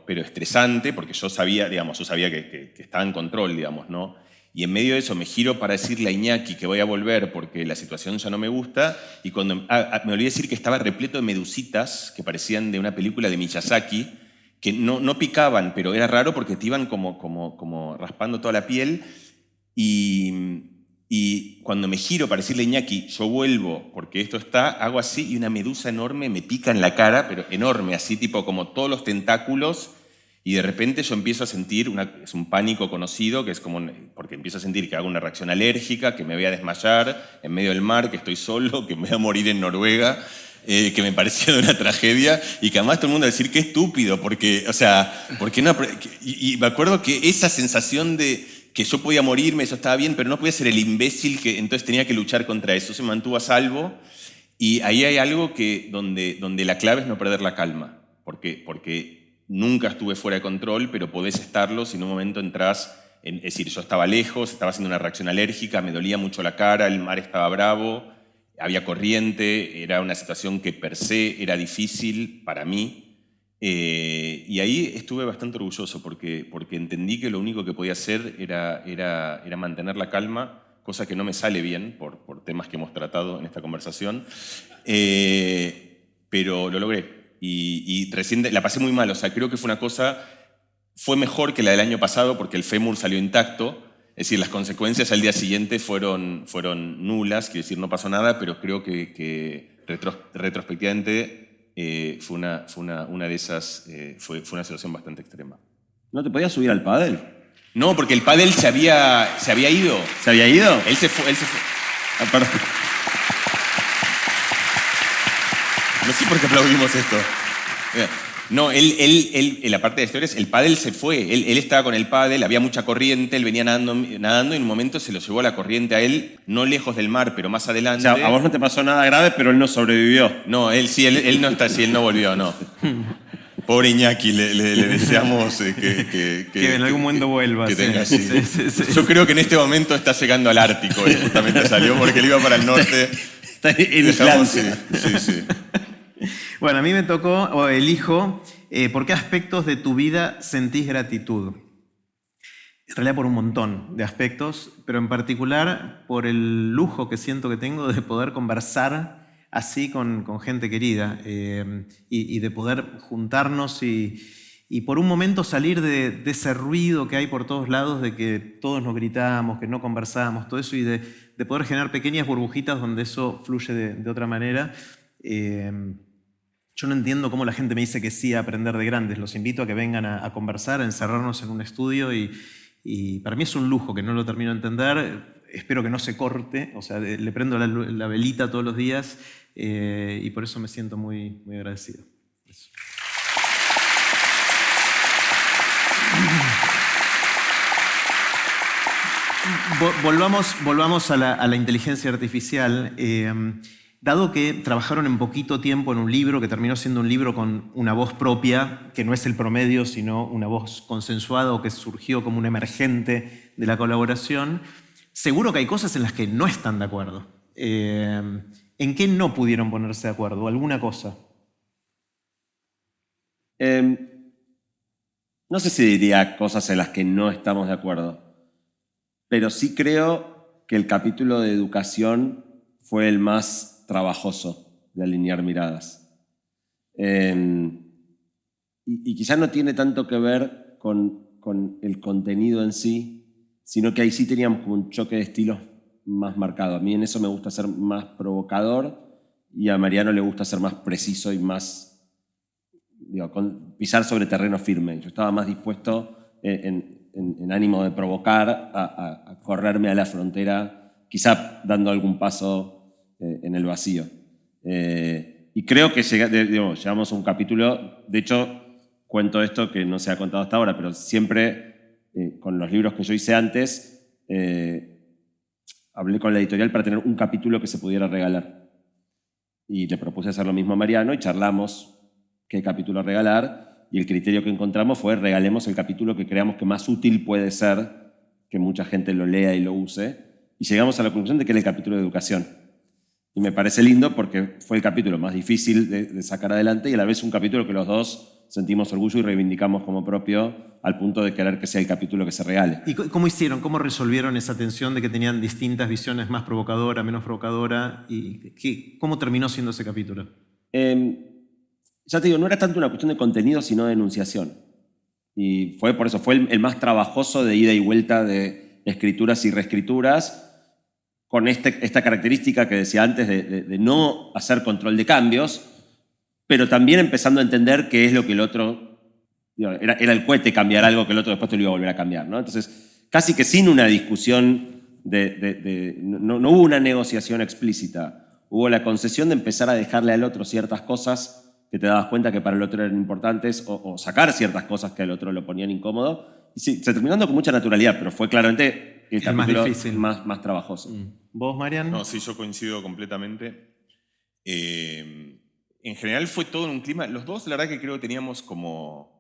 [SPEAKER 3] estresante, porque yo sabía que estaba en control, digamos, ¿no? Y en medio de eso me giro para decirle a Iñaki que voy a volver porque la situación ya no me gusta, y cuando me olvidé decir que estaba repleto de medusitas que parecían de una película de Miyazaki, que no picaban, pero era raro porque te iban como raspando toda la piel, y cuando me giro para decirle a Iñaki, yo vuelvo porque esto hago así y una medusa enorme me pica en la cara, pero enorme, así tipo como todos los tentáculos, y de repente yo empiezo a sentir, es un pánico conocido, que es como, porque empiezo a sentir que hago una reacción alérgica, que me voy a desmayar en medio del mar, que estoy solo, que me voy a morir en Noruega, que me parecía de una tragedia, y que además todo el mundo va a decir qué estúpido, porque, o sea, porque no, y me acuerdo que esa sensación de que yo podía morirme, eso estaba bien, pero no podía ser el imbécil que entonces tenía que luchar contra eso. Se mantuvo a salvo, y ahí hay algo donde la clave es no perder la calma, porque nunca estuve fuera de control, pero podés estarlo si en un momento entras, es decir, yo estaba lejos, estaba haciendo una reacción alérgica, me dolía mucho la cara, el mar estaba bravo, había corriente, era una situación que per se era difícil para mí. Y ahí estuve bastante orgulloso porque entendí que lo único que podía hacer era mantener la calma, cosa que no me sale bien por temas que hemos tratado en esta conversación, pero lo logré. Y recién la pasé muy mal, o sea, creo que fue mejor que la del año pasado porque el fémur salió intacto, es decir, las consecuencias al día siguiente fueron nulas, quiero decir, no pasó nada, pero creo que retrospectivamente fue una de esas, fue una situación bastante extrema.
[SPEAKER 2] ¿No te podías subir al pádel?
[SPEAKER 3] No, porque el pádel se había ido.
[SPEAKER 2] ¿Se había ido?
[SPEAKER 3] Él se fue.
[SPEAKER 2] Ah, perdón.
[SPEAKER 3] No sé por qué aplaudimos esto. No, la parte de la historia es, el pádel se fue. Él estaba con el pádel, había mucha corriente, él venía nadando y en un momento se lo llevó la corriente a él, no lejos del mar, pero más
[SPEAKER 2] O
[SPEAKER 3] adelante.
[SPEAKER 2] sea, a vos no te pasó nada grave, pero él no sobrevivió.
[SPEAKER 3] No, él no está así, él no volvió, no. Pobre Iñaki, le deseamos que
[SPEAKER 1] en algún momento vuelva.
[SPEAKER 3] Que
[SPEAKER 1] Sí.
[SPEAKER 3] tenga así.
[SPEAKER 1] Sí.
[SPEAKER 3] Yo creo que en este momento está llegando al Ártico, y justamente salió porque él iba para el norte.
[SPEAKER 2] Está en Islandia.
[SPEAKER 3] Sí.
[SPEAKER 1] Bueno, a mí me tocó, o elijo, ¿por qué aspectos de tu vida sentís gratitud? En realidad por un montón de aspectos, pero en particular por el lujo que siento que tengo de poder conversar así con gente querida y de poder juntarnos y por un momento salir de ese ruido que hay por todos lados, de que todos nos gritamos, que no conversamos, todo eso, y de poder generar pequeñas burbujitas donde eso fluye de otra manera. Yo no entiendo cómo la gente me dice que sí a aprender de grandes. Los invito a que vengan a conversar, a encerrarnos en un estudio y para mí es un lujo que no lo termino de entender. Espero que no se corte, o sea, le prendo la velita todos los días y por eso me siento muy, muy agradecido. Eso. Volvamos a la inteligencia artificial. Dado que trabajaron en poquito tiempo en un libro, que terminó siendo un libro con una voz propia, que no es el promedio, sino una voz consensuada o que surgió como un emergente de la colaboración, seguro que hay cosas en las que no están de acuerdo. ¿En qué no pudieron ponerse de acuerdo? ¿Alguna cosa?
[SPEAKER 2] No sé si diría cosas en las que no estamos de acuerdo, pero sí creo que el capítulo de educación fue el más trabajoso de alinear miradas. Y quizás no tiene tanto que ver con el contenido en sí, sino que ahí sí teníamos como un choque de estilos más marcado. A mí en eso me gusta ser más provocador y a Mariano le gusta ser más preciso y más, pisar sobre terreno firme. Yo estaba más dispuesto en ánimo de provocar a correrme a la frontera, quizá dando algún paso en el vacío. Y creo que llegamos a un capítulo, de hecho cuento esto que no se ha contado hasta ahora, pero siempre con los libros que yo hice antes, hablé con la editorial para tener un capítulo que se pudiera regalar. Y le propuse hacer lo mismo a Mariano y charlamos qué capítulo regalar y el criterio que encontramos fue regalemos el capítulo que creamos que más útil puede ser que mucha gente lo lea y lo use y llegamos a la conclusión de que era el capítulo de educación. Y me parece lindo porque fue el capítulo más difícil de sacar adelante y a la vez un capítulo que los dos sentimos orgullo y reivindicamos como propio al punto de querer que sea el capítulo que se regale.
[SPEAKER 1] ¿Y cómo hicieron? ¿Cómo resolvieron esa tensión de que tenían distintas visiones, más provocadora, menos provocadora? ¿Y cómo terminó siendo ese capítulo?
[SPEAKER 2] Ya te digo, no era tanto una cuestión de contenido, sino de enunciación. Y por eso fue el más trabajoso de ida y vuelta de escrituras y reescrituras, con esta característica que decía antes de no hacer control de cambios, pero también empezando a entender qué es lo que el otro... Era el cohete cambiar algo que el otro después te lo iba a volver a cambiar, ¿no? Entonces, casi que sin una discusión, no hubo una negociación explícita, hubo la concesión de empezar a dejarle al otro ciertas cosas que te dabas cuenta que para el otro eran importantes o sacar ciertas cosas que al otro lo ponían incómodo. Y sí, se terminó dando con mucha naturalidad, pero fue claramente el capítulo
[SPEAKER 1] más difícil.
[SPEAKER 2] Más trabajoso.
[SPEAKER 1] ¿Vos, Marian?
[SPEAKER 3] No, sí, yo coincido completamente. En general fue todo en un clima... Los dos, la verdad que creo que teníamos como...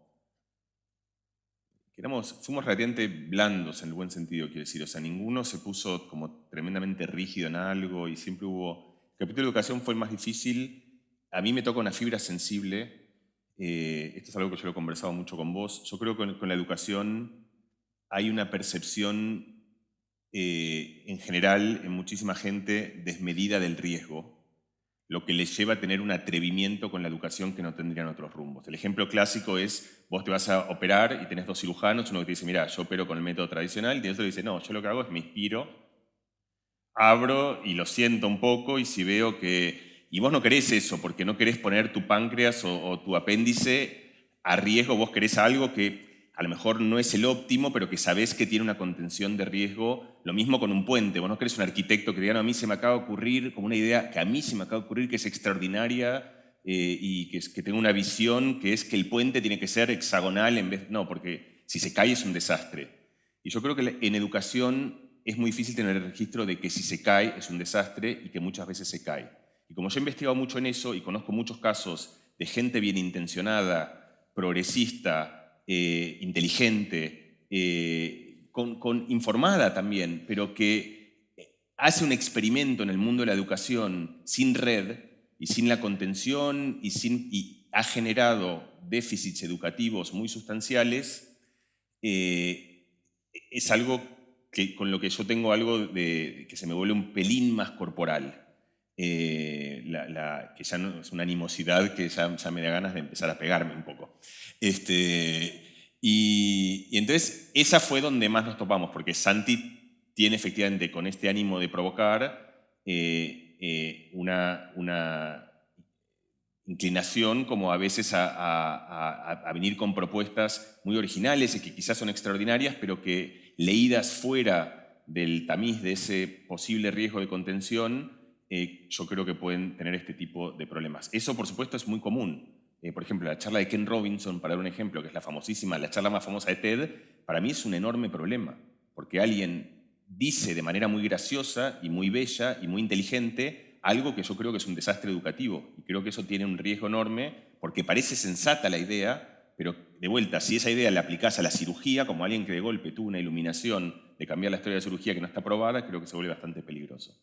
[SPEAKER 3] Fuimos relativamente blandos en el buen sentido, quiero decir. O sea, ninguno se puso como tremendamente rígido en algo y siempre hubo... El capítulo de educación fue el más difícil. A mí me toca una fibra sensible. Esto es algo que yo lo he conversado mucho con vos. Yo creo que con la educación hay una percepción en general, en muchísima gente, desmedida del riesgo, lo que les lleva a tener un atrevimiento con la educación que no tendrían otros rumbos. El ejemplo clásico es, vos te vas a operar y tenés dos cirujanos, uno que te dice, mira, yo opero con el método tradicional, y el otro dice, no, yo lo que hago es me inspiro, abro y lo siento un poco, y si veo que... Y vos no querés eso, porque no querés poner tu páncreas o tu apéndice a riesgo, vos querés algo que a lo mejor no es el óptimo, pero que sabés que tiene una contención de riesgo. Lo mismo con un puente. Vos no querés un arquitecto que diga, no, a mí se me acaba de ocurrir como una idea que a mí se me acaba de ocurrir que es extraordinaria y que tenga una visión que es que el puente tiene que ser hexagonal en vez... No, porque si se cae es un desastre. Y yo creo que en educación es muy difícil tener el registro de que si se cae es un desastre y que muchas veces se cae. Y como yo he investigado mucho en eso y conozco muchos casos de gente bien intencionada, progresista, inteligente, informada también, pero que hace un experimento en el mundo de la educación sin red y sin la contención y ha generado déficits educativos muy sustanciales, es algo con lo que yo tengo algo que se me vuelve un pelín más corporal. Que ya no es una animosidad que ya me da ganas de empezar a pegarme un poco. Y entonces esa fue donde más nos topamos, porque Santi tiene efectivamente con este ánimo de provocar una inclinación como a veces a venir con propuestas muy originales y que quizás son extraordinarias, pero que leídas fuera del tamiz de ese posible riesgo de contención, yo creo que pueden tener este tipo de problemas. Eso, por supuesto, es muy común. Por ejemplo, la charla de Ken Robinson, para dar un ejemplo, que es la charla más famosa de TED, para mí es un enorme problema, porque alguien dice de manera muy graciosa y muy bella y muy inteligente algo que yo creo que es un desastre educativo. Y creo que eso tiene un riesgo enorme, porque parece sensata la idea, pero de vuelta, si esa idea la aplicás a la cirugía, como alguien que de golpe tuvo una iluminación de cambiar la historia de la cirugía que no está probada, creo que se vuelve bastante peligroso.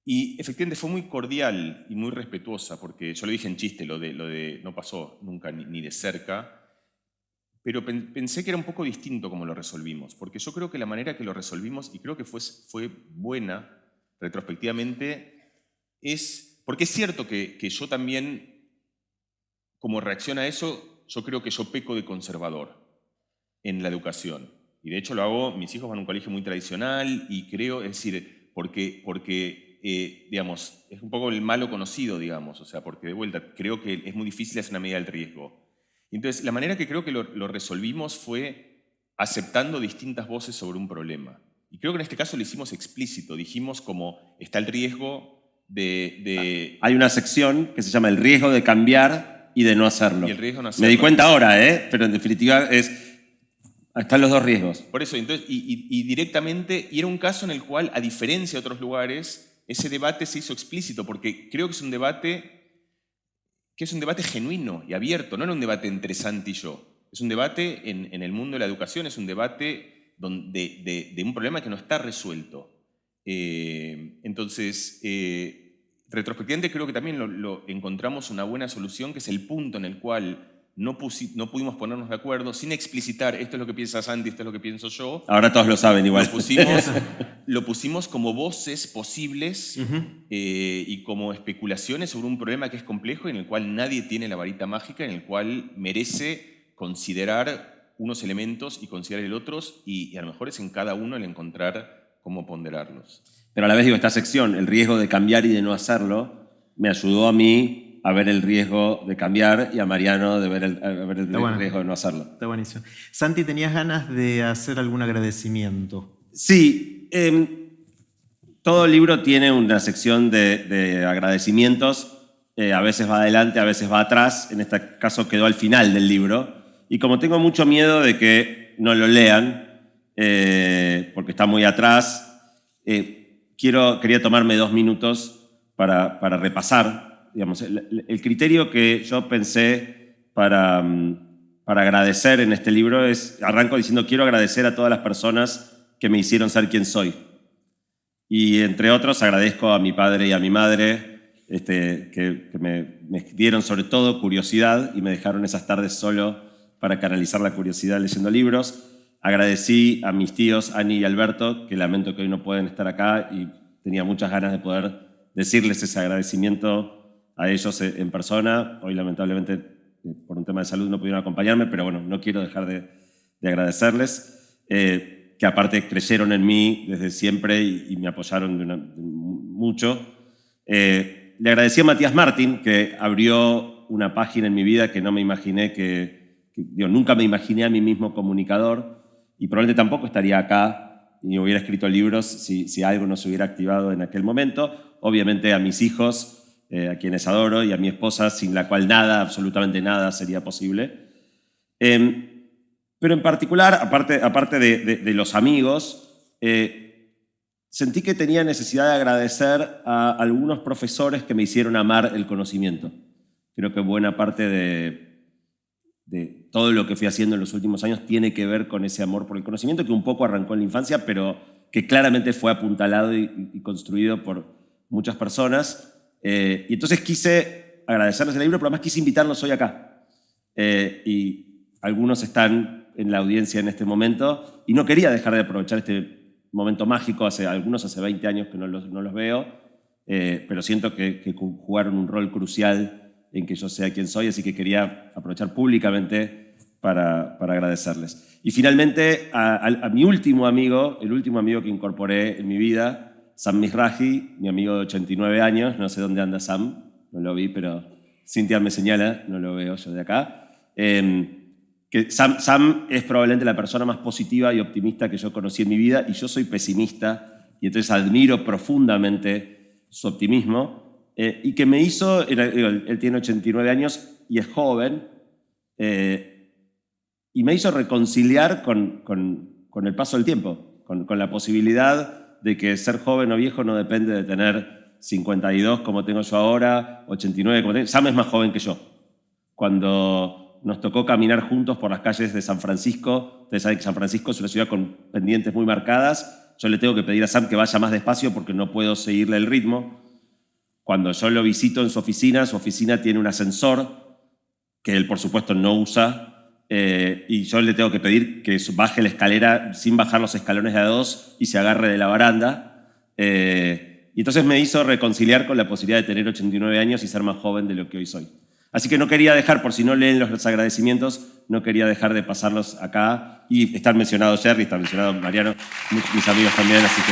[SPEAKER 3] Y efectivamente fue muy cordial y muy respetuosa, porque yo le dije en chiste, lo de no pasó nunca ni de cerca, pero pensé que era un poco distinto como lo resolvimos, porque yo creo que la manera que lo resolvimos, y creo que fue buena retrospectivamente, porque es cierto que yo también, como reacción a eso, yo creo que yo peco de conservador en la educación. Y de hecho lo hago, mis hijos van a un colegio muy tradicional y creo, es decir, porque digamos, es un poco el malo conocido, digamos, o sea, porque de vuelta creo que es muy difícil hacer una medida del riesgo. Entonces, la manera que creo que lo resolvimos fue aceptando distintas voces sobre un problema. Y creo que en este caso lo hicimos explícito, dijimos como está el riesgo de...
[SPEAKER 2] Hay una sección que se llama el riesgo de cambiar y de no hacerlo.
[SPEAKER 3] Y el riesgo de no hacerlo.
[SPEAKER 2] Me di cuenta ahora, pero en definitiva están los dos riesgos.
[SPEAKER 3] Por eso, entonces, y directamente, y era un caso en el cual, a diferencia de otros lugares, ese debate se hizo explícito, porque creo que es un debate genuino y abierto, no era un debate entre Santi y yo. Es un debate en el mundo de la educación, es un debate de un problema que no está resuelto. Entonces, retrospectivamente creo que también lo encontramos una buena solución, que es el punto en el cual no pudimos ponernos de acuerdo sin explicitar esto es lo que piensa Santi, esto es lo que pienso yo.
[SPEAKER 2] Ahora todos lo saben igual.
[SPEAKER 3] Lo pusimos como voces posibles y como especulaciones sobre un problema que es complejo y en el cual nadie tiene la varita mágica, en el cual merece considerar unos elementos y considerar el otros y a lo mejor es en cada uno el encontrar cómo ponderarlos.
[SPEAKER 2] Pero a la vez digo, esta sección, el riesgo de cambiar y de no hacerlo, me ayudó a mí a ver el riesgo de cambiar y a Mariano de ver el riesgo de no hacerlo.
[SPEAKER 1] Está buenísimo. Santi, ¿tenías ganas de hacer algún agradecimiento?
[SPEAKER 2] Sí. Todo el libro tiene una sección de agradecimientos. A veces va adelante, a veces va atrás. En este caso quedó al final del libro. Y como tengo mucho miedo de que no lo lean, porque está muy atrás, quería tomarme 2 minutos para repasar. Digamos, el criterio que yo pensé para agradecer en este libro arranco diciendo quiero agradecer a todas las personas que me hicieron ser quien soy. Y entre otros agradezco a mi padre y a mi madre que me dieron sobre todo curiosidad y me dejaron esas tardes solo para canalizar la curiosidad leyendo libros. Agradecí a mis tíos Ani y Alberto, que lamento que hoy no pueden estar acá y tenía muchas ganas de poder decirles ese agradecimiento a ellos en persona. Hoy lamentablemente por un tema de salud no pudieron acompañarme, pero bueno, no quiero dejar de agradecerles, que aparte creyeron en mí desde siempre y me apoyaron mucho. Le agradecí a Matías Martín, que abrió una página en mi vida que no me imaginé que nunca me imaginé a mí mismo comunicador y probablemente tampoco estaría acá y hubiera escrito libros si algo no se hubiera activado en aquel momento. Obviamente a mis hijos, a quienes adoro, y a mi esposa, sin la cual nada, absolutamente nada, sería posible. Pero en particular, aparte de los amigos, sentí que tenía necesidad de agradecer a algunos profesores que me hicieron amar el conocimiento. Creo que buena parte de todo lo que fui haciendo en los últimos años tiene que ver con ese amor por el conocimiento, que un poco arrancó en la infancia, pero que claramente fue apuntalado y construido por muchas personas. Y entonces quise agradecerles el libro, pero además quise invitarlos hoy acá. Y algunos están en la audiencia en este momento, y no quería dejar de aprovechar este momento mágico. Algunos hace 20 años que no los veo, pero siento que jugaron un rol crucial en que yo sea quien soy, así que quería aprovechar públicamente para agradecerles. Y finalmente a mi último amigo, el último amigo que incorporé en mi vida, Sam Mizrahi, mi amigo de 89 años, no sé dónde anda Sam, no lo vi, pero Cintia me señala, no lo veo yo de acá. Que Sam es probablemente la persona más positiva y optimista que yo conocí en mi vida, y yo soy pesimista, y entonces admiro profundamente su optimismo, y que me hizo, él tiene 89 años y es joven, y me hizo reconciliar con el paso del tiempo, con la posibilidad de que ser joven o viejo no depende de tener 52 como tengo yo ahora, 89 como tengo. Sam es más joven que yo. Cuando nos tocó caminar juntos por las calles de San Francisco, ustedes saben que San Francisco es una ciudad con pendientes muy marcadas, yo le tengo que pedir a Sam que vaya más despacio porque no puedo seguirle el ritmo. Cuando yo lo visito en su oficina tiene un ascensor que él por supuesto no usa, y yo le tengo que pedir que baje la escalera sin bajar los escalones de a dos y se agarre de la baranda. Y entonces me hizo reconciliar con la posibilidad de tener 89 años y ser más joven de lo que hoy soy. Así que no quería dejar, por si no leen los agradecimientos, no quería dejar de pasarlos acá. Y están mencionados Jerry, está mencionado Mariano, mis amigos también, así que...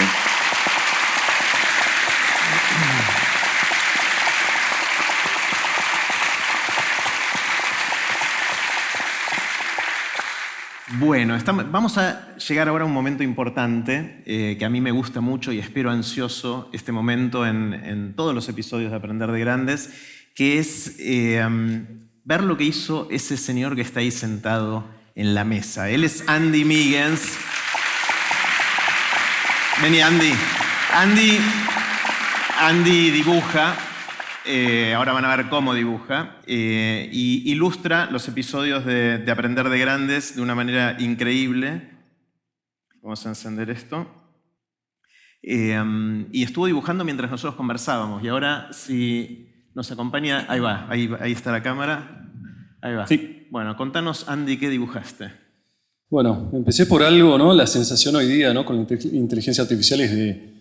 [SPEAKER 1] Bueno, vamos a llegar ahora a un momento importante que a mí me gusta mucho y espero ansioso este momento en todos los episodios de Aprender de Grandes, que es ver lo que hizo ese señor que está ahí sentado en la mesa. Él es Andy Miggins. Vení, Andy. Andy dibuja. Ahora van a ver cómo dibuja, y ilustra los episodios de Aprender de Grandes de una manera increíble. Vamos a encender esto. Y estuvo dibujando mientras nosotros conversábamos, y ahora si nos acompaña, ahí va, ahí está la cámara, ahí va.
[SPEAKER 2] Sí.
[SPEAKER 1] Bueno, contanos, Andy, ¿qué dibujaste?
[SPEAKER 4] Bueno, empecé por algo, ¿no? La sensación hoy día, ¿no? Con la inteligencia artificial es de...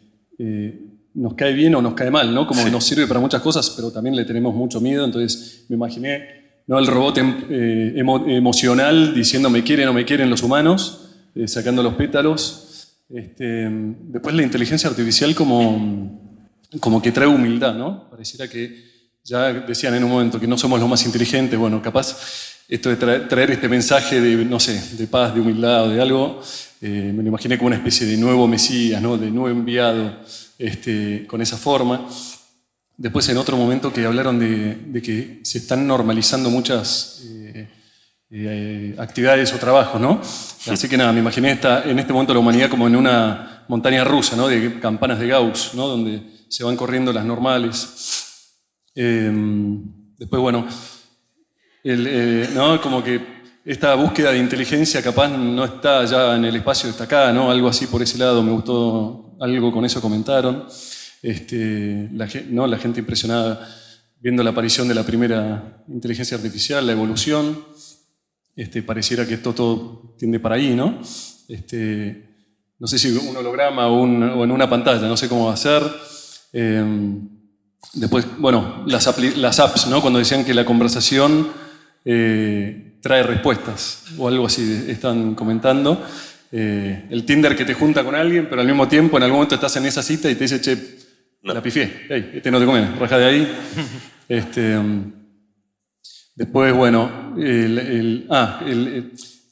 [SPEAKER 4] nos cae bien o nos cae mal, ¿no? Como nos sirve para muchas cosas, pero también le tenemos mucho miedo. Entonces me imaginé, ¿no? El robot emocional diciendo me quieren o me quieren los humanos, sacando los pétalos. Después la inteligencia artificial como que trae humildad, ¿no? Pareciera que ya decían en un momento que no somos los más inteligentes. Bueno, capaz esto de traer este mensaje de, no sé, de paz, de humildad o de algo, me lo imaginé como una especie de nuevo Mesías, ¿no? De nuevo enviado. Con esa forma. Después en otro momento que hablaron de que se están normalizando muchas actividades o trabajos, ¿no? Así que nada, me imaginé en este momento la humanidad como en una montaña rusa, ¿no? De campanas de Gauss, ¿no? Donde se van corriendo las normales. Después, bueno, ¿no? Como que esta búsqueda de inteligencia capaz no está ya en el espacio, está acá, ¿no? Algo así por ese lado, me gustó. Algo con eso comentaron. La gente impresionada viendo la aparición de la primera inteligencia artificial, la evolución. Pareciera que esto todo tiende para ahí, ¿no? No sé si un holograma o en una pantalla, no sé cómo va a ser. Después, bueno, las apps, ¿no? Cuando decían que la conversación trae respuestas o algo así, están comentando. El Tinder que te junta con alguien, pero al mismo tiempo en algún momento estás en esa cita y te dice, che, la pifié, hey, no te conviene, raja de ahí. Después, bueno,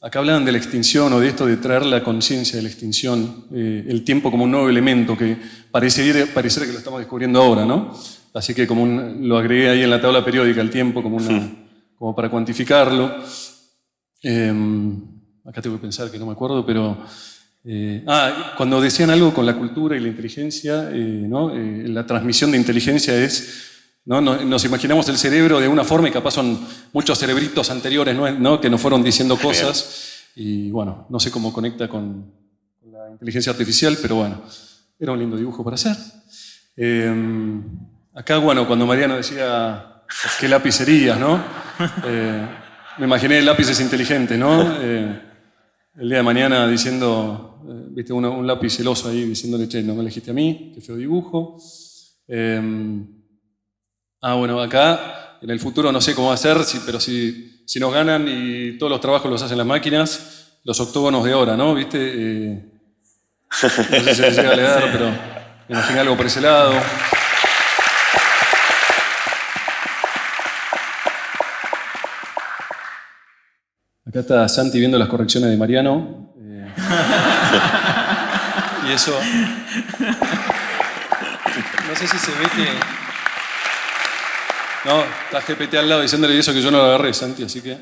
[SPEAKER 4] acá hablaban de la extinción o de esto de traer la conciencia de la extinción, el tiempo como un nuevo elemento que pareciera que lo estamos descubriendo ahora, ¿no? Así que lo agregué ahí en la tabla periódica, el tiempo como para cuantificarlo. Acá tengo que pensar que no me acuerdo, pero... cuando decían algo con la cultura y la inteligencia, ¿no? La transmisión de inteligencia es... ¿no? Nos imaginamos el cerebro de una forma y capaz son muchos cerebritos anteriores, ¿no? Que nos fueron diciendo cosas. Y bueno, no sé cómo conecta con la inteligencia artificial, pero bueno, era un lindo dibujo para hacer. Acá, bueno, cuando Mariano decía qué lapicerías, ¿no? Me imaginé lápices inteligentes, ¿no? El día de mañana diciendo, viste, un lápiz celoso ahí diciéndole, che, no me elegiste a mí, qué feo dibujo. Bueno, acá, en el futuro no sé cómo va a ser, pero si nos ganan y todos los trabajos los hacen las máquinas, los octógonos de hora, ¿no? ¿Viste? No sé si se llega a leer, pero me imaginé algo por ese lado. Acá está Santi viendo las correcciones de Mariano. Y eso... No sé si se ve que... No, está GPT al lado diciéndole eso que yo no lo agarré, Santi, así que...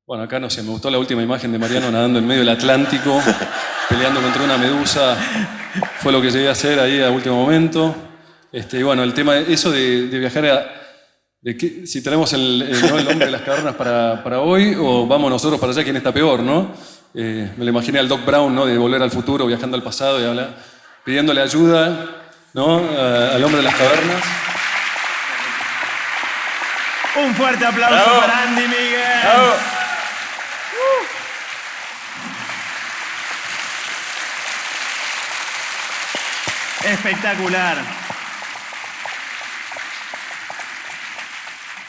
[SPEAKER 4] Bueno, acá no sé, me gustó la última imagen de Mariano nadando en medio del Atlántico, peleando contra una medusa. Fue lo que llegué a hacer ahí a último momento. Y bueno, el tema, eso de viajar si tenemos el hombre de las cavernas para hoy o vamos nosotros para allá, ¿quién está peor, no? Me lo imaginé al Doc Brown, ¿no? De Volver al Futuro, viajando al pasado y pidiéndole ayuda, ¿no? Al hombre de las cavernas.
[SPEAKER 1] Un fuerte aplauso
[SPEAKER 3] ¡Bravo!
[SPEAKER 1] para Andy Miguel.
[SPEAKER 3] ¡Bravo!
[SPEAKER 1] Espectacular.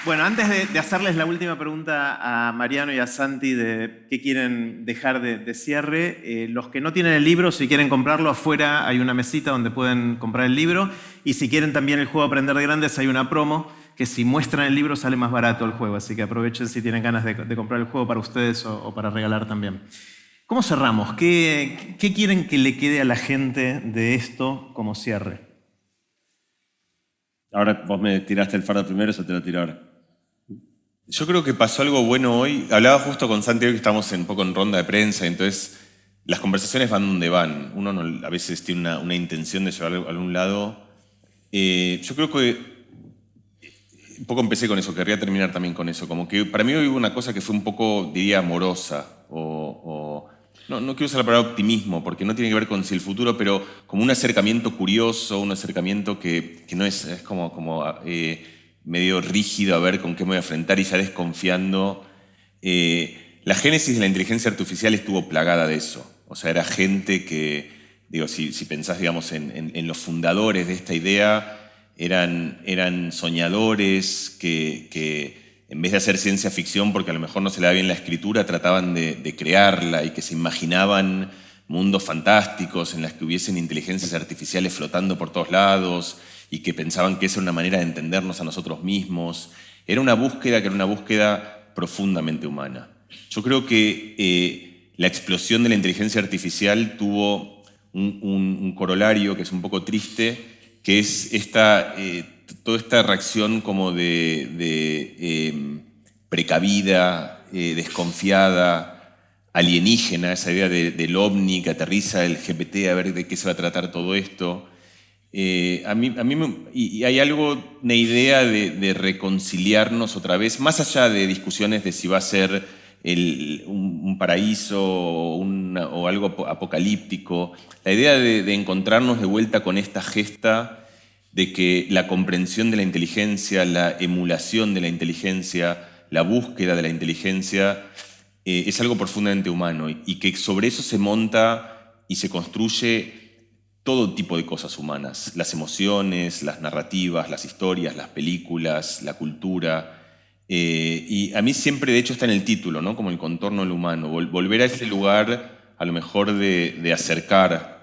[SPEAKER 1] Bueno, antes de hacerles la última pregunta a Mariano y a Santi de qué quieren dejar de cierre, los que no tienen el libro, si quieren comprarlo, afuera hay una mesita donde pueden comprar el libro. Y si quieren también el juego Aprender de Grandes, hay una promo que si muestran el libro sale más barato el juego. Así que aprovechen si tienen ganas de comprar el juego para ustedes o para regalar también. ¿Cómo cerramos? ¿Qué quieren que le quede a la gente de esto como cierre?
[SPEAKER 2] Ahora vos me tiraste el fardo primero, eso te lo tiro ahora.
[SPEAKER 3] Yo creo que pasó algo bueno hoy. Hablaba justo con Santiago que estamos un poco en ronda de prensa, entonces las conversaciones van donde van. Uno a veces tiene una intención de llevarlo a algún lado. Yo creo que un poco empecé con eso, querría terminar también con eso. Como que para mí hoy hubo una cosa que fue un poco, diría, amorosa. No quiero usar la palabra optimismo, porque no tiene que ver con si el futuro, pero como un acercamiento curioso, un acercamiento que no es como medio rígido a ver con qué me voy a enfrentar y ya desconfiando. La génesis de la inteligencia artificial estuvo plagada de eso. O sea, era gente que, digo, si pensás, digamos, en los fundadores de esta idea, eran soñadores que en vez de hacer ciencia ficción, porque a lo mejor no se le da bien la escritura, trataban de crearla y que se imaginaban mundos fantásticos en los que hubiesen inteligencias artificiales flotando por todos lados y que pensaban que esa era una manera de entendernos a nosotros mismos. Era una búsqueda que era una búsqueda profundamente humana. Yo creo que la explosión de la inteligencia artificial tuvo un corolario que es un poco triste, que es toda esta reacción como de precavida, desconfiada, alienígena, esa idea del ovni que aterriza el GPT a ver de qué se va a tratar todo esto. Y hay una idea de reconciliarnos otra vez, más allá de discusiones de si va a ser un paraíso o algo apocalíptico, la idea de encontrarnos de vuelta con esta gesta de que la comprensión de la inteligencia, la emulación de la inteligencia, la búsqueda de la inteligencia es algo profundamente humano y que sobre eso se monta y se construye todo tipo de cosas humanas, las emociones, las narrativas, las historias, las películas, la cultura. Y a mí siempre, de hecho, está en el título, ¿no? Como el contorno del humano, volver a ese lugar a lo mejor de acercar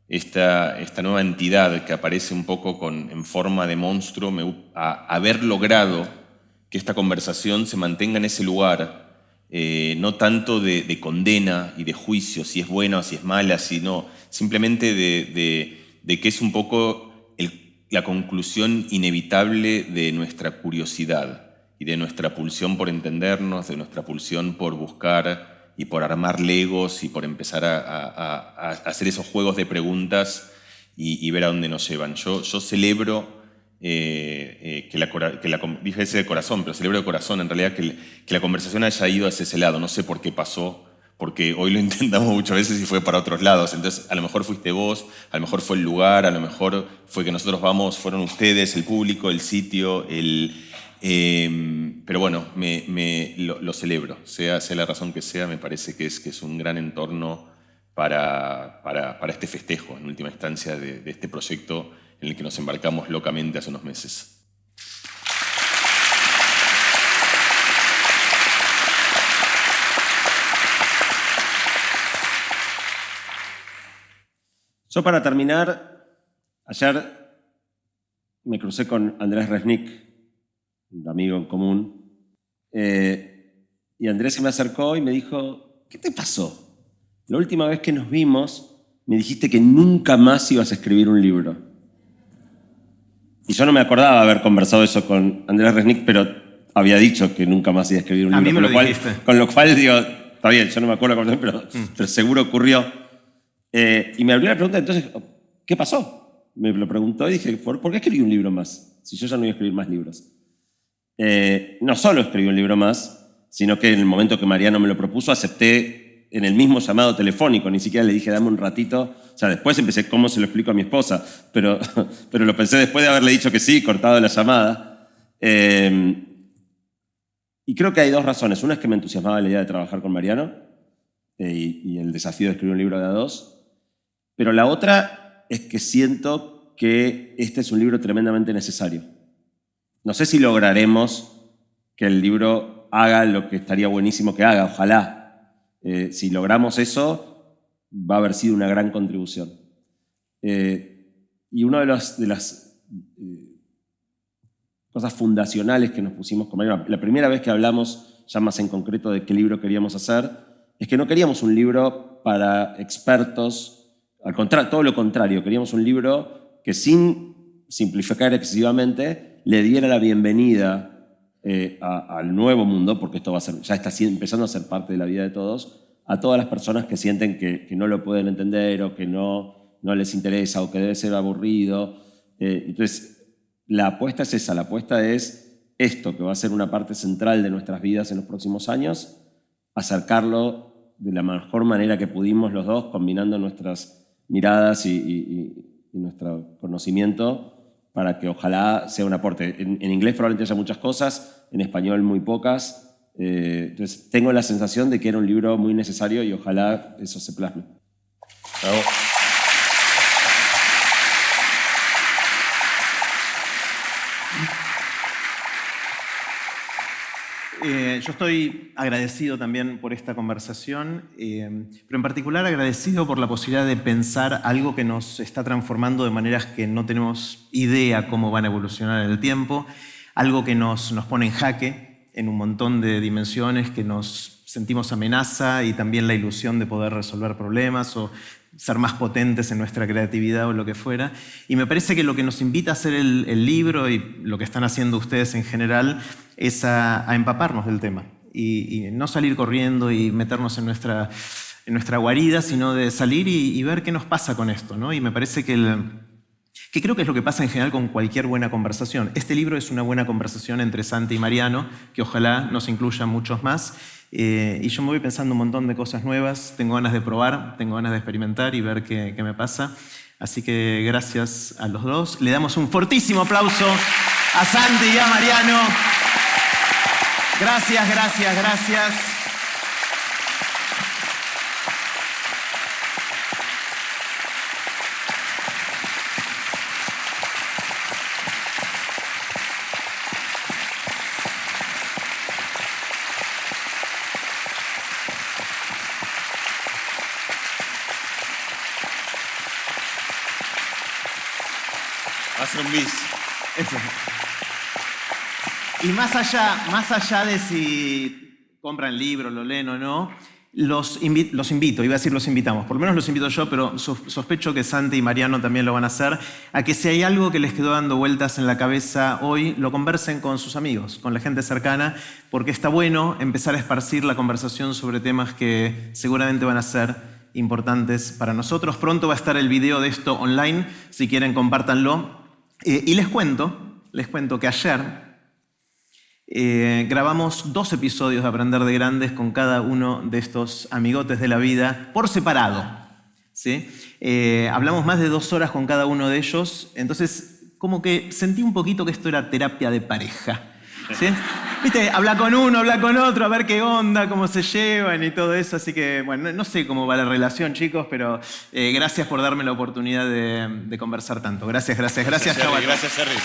[SPEAKER 3] esta nueva entidad que aparece un poco en forma de monstruo, a haber logrado que esta conversación se mantenga en ese lugar, no tanto de condena y de juicio, si es buena o si es mala, sino simplemente de que es un poco la conclusión inevitable de nuestra curiosidad y de nuestra pulsión por entendernos, de nuestra pulsión por buscar y por armar legos y por empezar a hacer esos juegos de preguntas y ver a dónde nos llevan. Yo celebro dije ese de corazón, pero celebro de corazón en realidad que la conversación haya ido hacia ese lado. No sé por qué pasó, porque hoy lo intentamos muchas veces y fue para otros lados. Entonces, a lo mejor fuiste vos, a lo mejor fue el lugar, a lo mejor fue que nosotros vamos, fueron ustedes, el público, el sitio, pero bueno, lo celebro, sea la razón que sea, me parece que es un gran entorno para este festejo, en última instancia, de este proyecto en el que nos embarcamos locamente hace unos meses.
[SPEAKER 2] Yo, para terminar, ayer me crucé con Andrés Resnick, un amigo en común, y Andrés se me acercó y me dijo: ¿qué te pasó? La última vez que nos vimos me dijiste que nunca más ibas a escribir un libro. Y yo no me acordaba haber conversado eso con Andrés Resnick, pero había dicho que nunca más iba a escribir un libro.
[SPEAKER 1] A mí me lo dijiste.
[SPEAKER 2] Con lo cual digo, está bien, yo no me acuerdo, pero seguro ocurrió. Y me abrió la pregunta, entonces, ¿qué pasó? Me lo preguntó y dije, ¿por qué escribí un libro más? Si yo ya no iba a escribir más libros. No solo escribí un libro más, sino que en el momento que Mariano me lo propuso, acepté en el mismo llamado telefónico. Ni siquiera le dije, dame un ratito. O sea, después empecé cómo se lo explico a mi esposa, pero lo pensé después de haberle dicho que sí, cortado la llamada. Y creo que hay dos razones. Una es que me entusiasmaba la idea de trabajar con Mariano y el desafío de escribir un libro de A2. Pero la otra es que siento que este es un libro tremendamente necesario. No sé si lograremos que el libro haga lo que estaría buenísimo que haga, ojalá. Si logramos eso, va a haber sido una gran contribución. Y una de las cosas fundacionales que nos pusimos con Mariano, la primera vez que hablamos ya más en concreto de qué libro queríamos hacer, es que no queríamos un libro para expertos, al contrario, todo lo contrario, queríamos un libro que, sin simplificar excesivamente, le diera la bienvenida al nuevo mundo, porque esto ya está empezando a ser parte de la vida de todos, a todas las personas que sienten que no lo pueden entender o que no les interesa o que debe ser aburrido. Entonces, la apuesta es esa, la apuesta es esto, que va a ser una parte central de nuestras vidas en los próximos años, acercarlo de la mejor manera que pudimos los dos, combinando nuestras miradas y nuestro conocimiento, para que ojalá sea un aporte. En inglés probablemente haya muchas cosas, en español muy pocas. Entonces tengo la sensación de que era un libro muy necesario y ojalá eso se plasme.
[SPEAKER 3] Bravo.
[SPEAKER 1] Yo estoy agradecido también por esta conversación, pero en particular agradecido por la posibilidad de pensar algo que nos está transformando de maneras que no tenemos idea cómo van a evolucionar en el tiempo, algo que nos pone en jaque en un montón de dimensiones, que nos sentimos amenaza y también la ilusión de poder resolver problemas o ser más potentes en nuestra creatividad o lo que fuera. Y me parece que lo que nos invita a hacer el libro y lo que están haciendo ustedes en general es a empaparnos del tema y no salir corriendo y meternos en nuestra guarida, sino de salir y ver qué nos pasa con esto, ¿no? Y me parece que creo que es lo que pasa en general con cualquier buena conversación. Este libro es una buena conversación entre Santi y Mariano, que ojalá nos incluyan muchos más. Y yo me voy pensando un montón de cosas nuevas, tengo ganas de probar, tengo ganas de experimentar y ver qué me pasa. Así que gracias a los dos. Le damos un fortísimo aplauso a Santi y a Mariano. Gracias, gracias, gracias.
[SPEAKER 3] Hacer un bis.
[SPEAKER 1] Eso. Y más allá de si compran el libro, lo leen o no, los invito, iba a decir los invitamos, por lo menos los invito yo, pero sospecho que Santi y Mariano también lo van a hacer, a que si hay algo que les quedó dando vueltas en la cabeza hoy, lo conversen con sus amigos, con la gente cercana, porque está bueno empezar a esparcir la conversación sobre temas que seguramente van a ser importantes para nosotros. Pronto va a estar el video de esto online, si quieren compártanlo. Y les cuento que ayer grabamos 2 episodios de Aprender de Grandes con cada uno de estos amigotes de la vida por separado, ¿sí? Hablamos más de 2 horas con cada uno de ellos, entonces como que sentí un poquito que esto era terapia de pareja, ¿sí? ¿Viste? Habla con uno, habla con otro, a ver qué onda, cómo se llevan y todo eso, así que bueno, no sé cómo va la relación, chicos, pero gracias por darme la oportunidad de conversar tanto. Gracias, chaval.
[SPEAKER 3] Gracias, Serri.